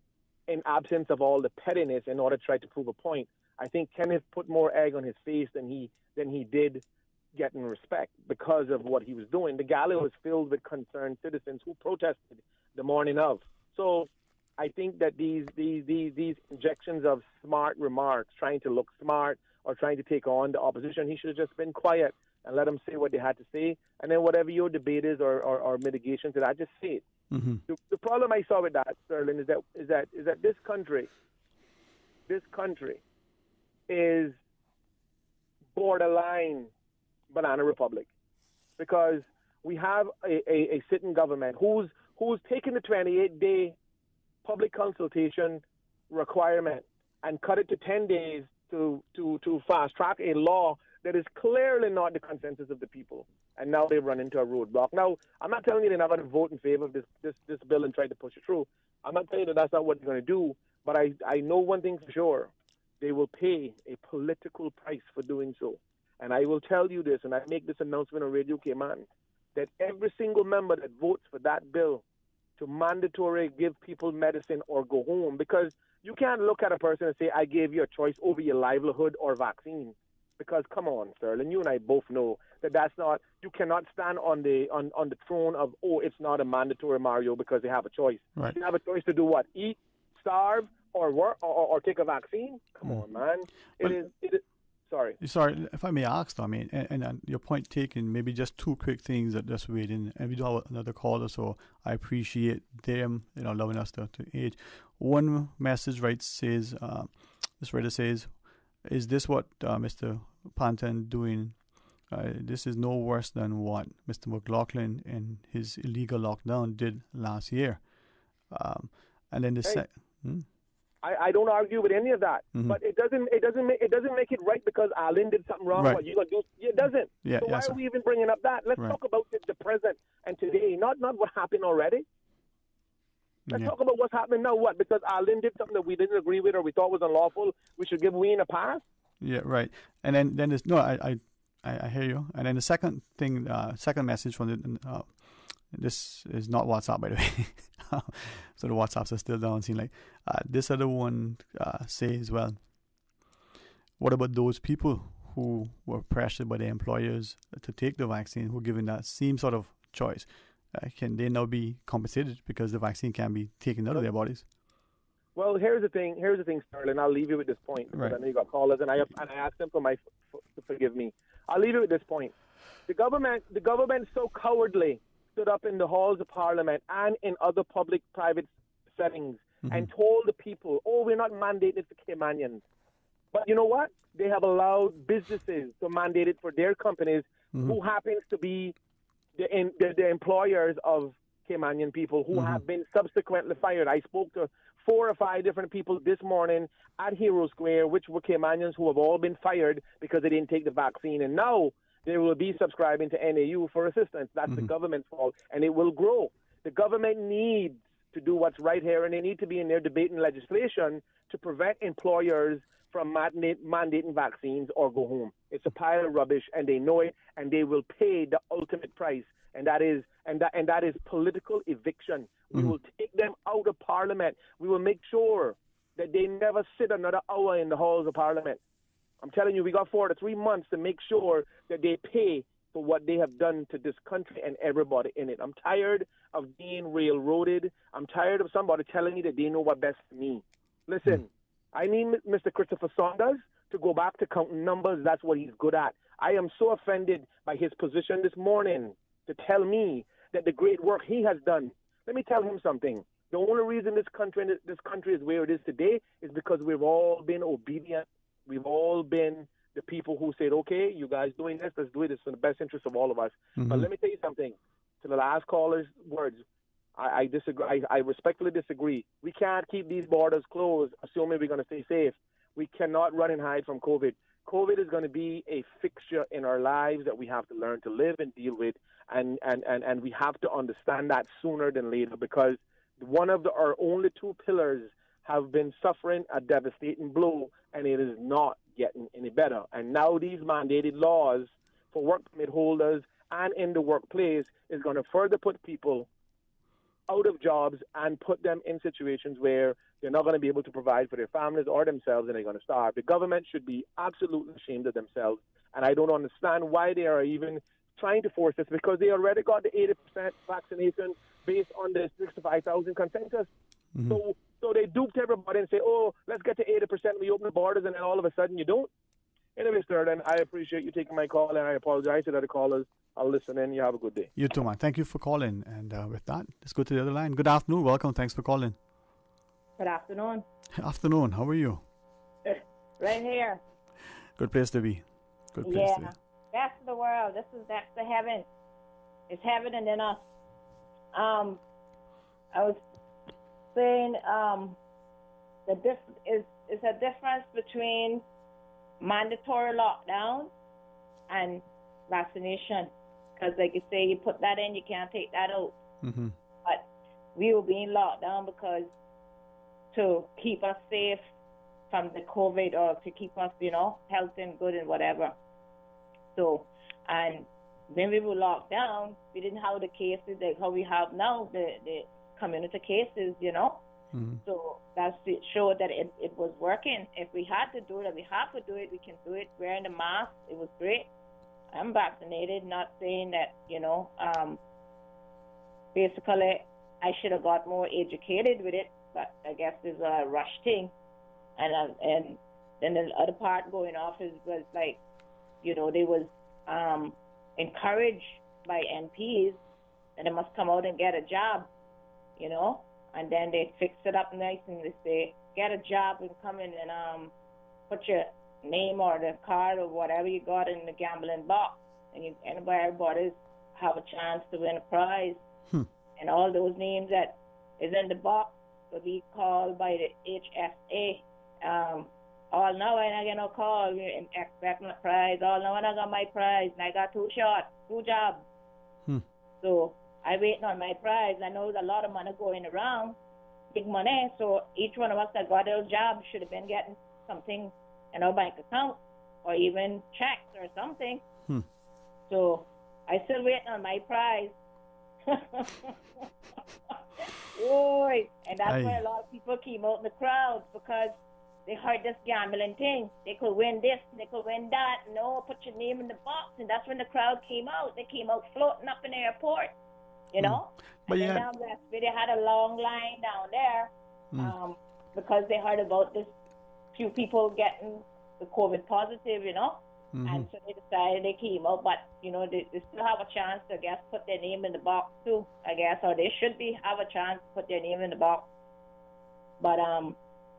in absence of all the pettiness in order to try to prove a point, I think Kenneth put more egg on his face than he did getting respect because of what he was doing. The gala was filled with concerned citizens who protested the morning of. So I think that these injections of smart remarks, trying to look smart or trying to take on the opposition, he should have just been quiet and let them say what they had to say. And then whatever your debate is or mitigation to that, just say it. The problem I saw with that, Sterling, is that this country is borderline banana republic, because we have a sitting government who's taken the 28-day public consultation requirement and cut it to 10 days to fast track a law that is clearly not the consensus of the people. And now they've run into a roadblock. Now, I'm not telling you they're not going to vote in favor of this bill and try to push it through. I'm not telling you that's not what they're going to do, but I know one thing for sure. They will pay a political price for doing so. And I will tell you this, and I make this announcement on Radio Cayman, that every single member that votes for that bill to mandatory give people medicine or go home, because you can't look at a person and say, I gave you a choice over your livelihood or vaccine. Because come on, Sterling, you and I both know that that's not, you cannot stand on the throne of, oh, it's not a mandatory, Mario, because they have a choice. Right. They have a choice to do what? Eat, starve, or work, or take a vaccine? Come on, man. It is. Sorry, if I may ask, though, I mean, and your point taken, maybe just two quick things that just weighed in, and we do have another caller, so I appreciate them, allowing us to age. One message, says, this writer says, is this what Mr. Panton doing? This is no worse than what Mr. McLaughlin and his illegal lockdown did last year. And then the I don't argue with any of that, but it doesn't make it right because Arlen did something wrong. Right. What you gonna do? It doesn't. Yeah, so why are we even bringing up that? Let's talk about the present and today, not what happened already. Let's talk about what's happening now. What? Because Arlen did something that we didn't agree with or we thought was unlawful, we should give Wayne a pass? Yeah, right. And then there's I hear you. And then the second thing, second message from the this is not WhatsApp, by the way. So the WhatsApps are still down. Seeing this other one says, well, what about those people who were pressured by their employers to take the vaccine, who given that same sort of choice? Can they now be compensated because the vaccine can be taken out of their bodies? Well, here's the thing, Sterling. I'll leave you with this point because I know you got callers, and I asked them to forgive me. I'll leave you with this point. The government so cowardly stood up in the halls of Parliament and in other public-private settings and told the people, "Oh, we're not mandating it for Caymanians." But you know what? They have allowed businesses to mandate it for their companies, who happens to be the employers of Caymanian people who have been subsequently fired. I spoke to 4 or 5 different people this morning at Hero Square, which were Caymanians who have all been fired because they didn't take the vaccine. And now they will be subscribing to NAU for assistance. That's the government's fault, and it will grow. The government needs to do what's right here, and they need to be in there debating legislation to prevent employers from mandating vaccines or go home. It's a pile of rubbish, and they know it, and they will pay the ultimate price, and that is political eviction. We will take them out of Parliament. We will make sure that they never sit another hour in the halls of Parliament. I'm telling you, we got 4 to 3 months to make sure that they pay for what they have done to this country and everybody in it. I'm tired of being railroaded. I'm tired of somebody telling me that they know what best for me. Listen, I need Mr. Christopher Saunders to go back to counting numbers. That's what he's good at. I am so offended by his position this morning to tell me that the great work he has done. Let me tell him something. The only reason this country is where it is today is because we've all been obedient. We've all been the people who said, okay, you guys doing this, let's do it. It's in the best interest of all of us. But let me tell you something. To the last caller's words, I disagree. I respectfully disagree. We can't keep these borders closed, assuming we're going to stay safe. We cannot run and hide from COVID. COVID is going to be a fixture in our lives that we have to learn to live and deal with, and we have to understand that sooner than later, because one of our only 2 pillars have been suffering a devastating blow, and it is not getting any better. And now these mandated laws for work permit holders and in the workplace is going to further put people out of jobs and put them in situations where they're not going to be able to provide for their families or themselves, and they're going to starve. The government should be absolutely ashamed of themselves, and I don't understand why they are even trying to force this, because they already got the 80% vaccination based on the 65,000 consensus. So they duped everybody and say, oh, let's get to 80%, we open the borders, and then all of a sudden you don't. Anyway, Sterling, I appreciate you taking my call, and I apologize to the other callers. I'll listen in. You have a good day. You too, man. Thank you for calling. And with that, let's go to the other line. Good afternoon. Welcome. Thanks for calling. Good afternoon. Afternoon. How are you? Right here. Good place to be. Good place to be. Best of the world. That's the heaven. It's heaven and then us. I was saying is a difference between mandatory lockdown and vaccination, because like you say, you put that in, you can't take that out. But we were being locked down because to keep us safe from the COVID, or to keep us, healthy and good and whatever. So, and when we were locked down, we didn't have the cases like how we have now, the community cases, So that's it showed that it was working. If we had to do it, we have to do it, we can do it. Wearing the mask, it was great. I'm vaccinated, not saying that, basically I should have got more educated with it, but I guess it's a rush thing. And then the other part going off was like, they was encouraged by MPs that they must come out and get a job, and then they fix it up nice and they say, get a job and come in and put your name or the card or whatever you got in the gambling box, and everybody have a chance to win a prize. And all those names that is in the box will be called by the HSA. All now and I get no call and expect my prize. All now and I got my prize, and I got 2 jobs. So I waiting on my prize. I know there's a lot of money going around, big money. So each one of us that got a job should have been getting something in our bank account, or even checks or something. So I still waiting on my prize. Boy, and that's why a lot of people came out in the crowd, because they heard this gambling thing. They could win this, they could win that. No, put your name in the box, and that's when the crowd came out. They came out floating up in the airport, But and then down that way, they had a long line down there. because they heard about this few people getting the COVID positive, you know. And so they decided they came out, but you know they still have a chance to, I guess, put their name in the box too, I guess, or they should have a chance to put their name in the box. But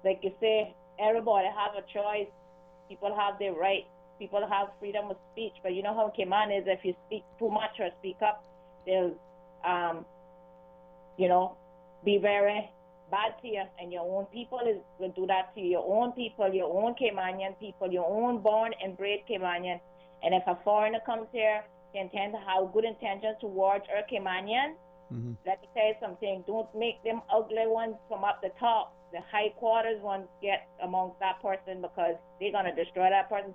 like you say, everybody have a choice. People have their right. People have freedom of speech. But you know how Cayman is. If you speak too much or speak up, they'll you know, be very bad to you, and your own people will do that to you. Your own people, your own Caymanian people, your own born and bred Caymanian. And if a foreigner comes here, they intend to have good intentions towards our Caymanian. Let me tell you something. Don't make them ugly ones from up the top. The high quarters ones get amongst that person, because they're going to destroy that person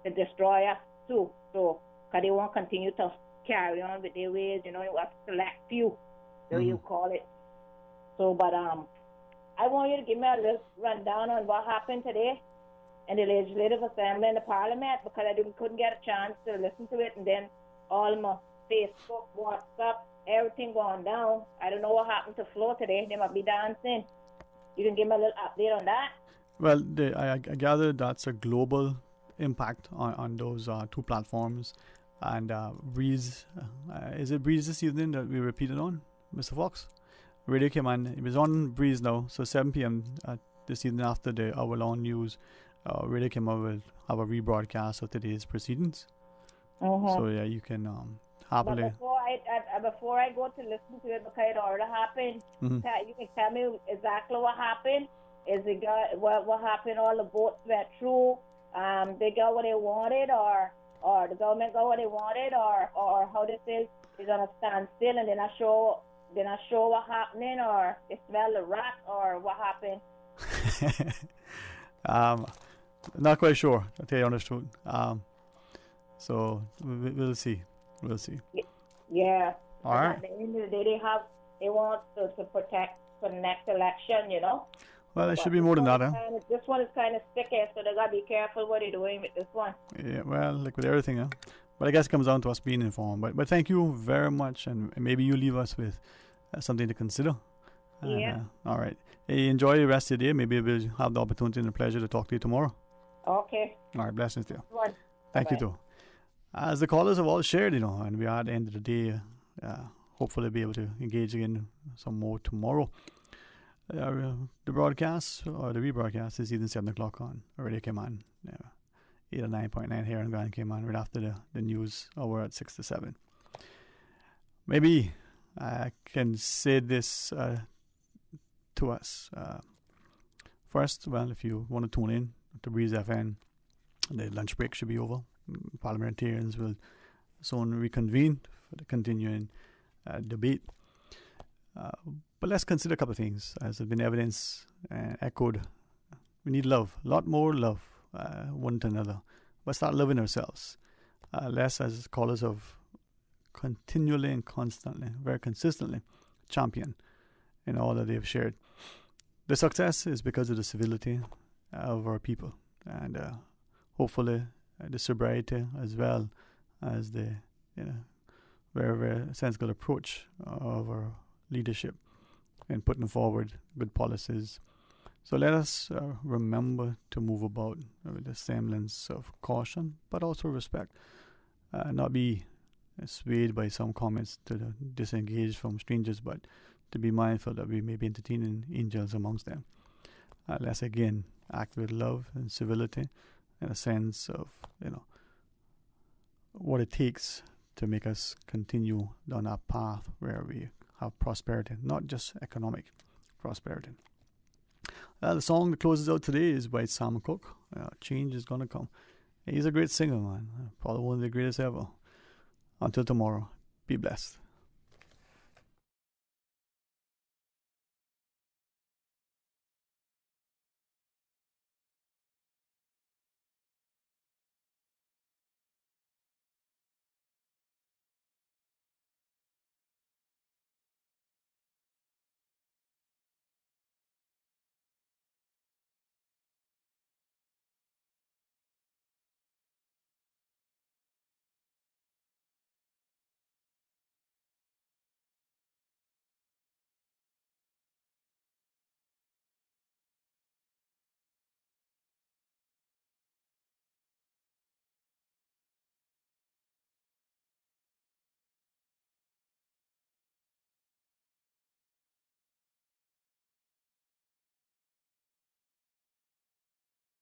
to destroy us too. So, because they won't continue to carry on with their ways, you know, it was select few, so you call it. So, but I want you to give me a little rundown on what happened today in the Legislative Assembly and the Parliament, because I couldn't get a chance to listen to it, and then all my Facebook, WhatsApp, everything going down. I don't know what happened to Flo today. They might be dancing. You can give me a little update on that? Well, I gather that's a global impact on those two platforms. And Breeze, is it Breeze this evening that we repeated on, Mr. Fox? Radio Cayman. It was on Breeze now, so 7 p.m. This evening after the hour-long news. Radio Cayman will have a rebroadcast of today's proceedings. So yeah, you can happily. But before I go to listen to it, because it already happened, you can tell me exactly what happened. Is it what happened? All the votes went through. They got what they wanted, or the government got what they wanted, or how this is gonna stand still and then I show what happening, or they smell the rat, or what happened? Not quite sure, to tell you the honest truth. So we'll see. Yeah. All right. At the end of the day, they want to protect for the next election, you know. Well, it should be more than that, huh? This one is kind of sticky, so they gotta be careful what they're doing with this one. Yeah, well, like with everything, huh? But I guess it comes down to us being informed. But thank you very much, and maybe you leave us with something to consider. Yeah. All right. Hey, enjoy the rest of the day. Maybe we'll have the opportunity and the pleasure to talk to you tomorrow. Okay. All right. Blessings to you. Bye. Thank you, too. As the callers have all shared, you know, and we are at the end of the day, hopefully be able to engage again some more tomorrow. The broadcast, or the rebroadcast, is even 7 o'clock on Radio Cayman. 89.9 here in Grand Cayman, right after the news hour at 6 to 7. Maybe I can say this to us. First, well, if you want to tune in to Breeze FM, the lunch break should be over. Parliamentarians will soon reconvene for the continuing debate. But let's consider a couple of things. As has been evidenced and echoed, we need love, a lot more love one to another. But start loving ourselves. Less as callers of continually and constantly, very consistently, champion in all that they've shared. The success is because of the civility of our people, and hopefully the sobriety, as well as the very, very sensible approach of our leadership in putting forward good policies. So let us remember to move about with a semblance of caution, but also respect. Not be swayed by some comments to disengage from strangers, but to be mindful that we may be entertaining angels amongst them. Let's again act with love and civility, and a sense of what it takes to make us continue down that path where we have prosperity, not just economic prosperity. The song that closes out today is by Sam Cooke. Change is gonna come. He's a great singer, man. Probably one of the greatest ever. Until tomorrow, be blessed.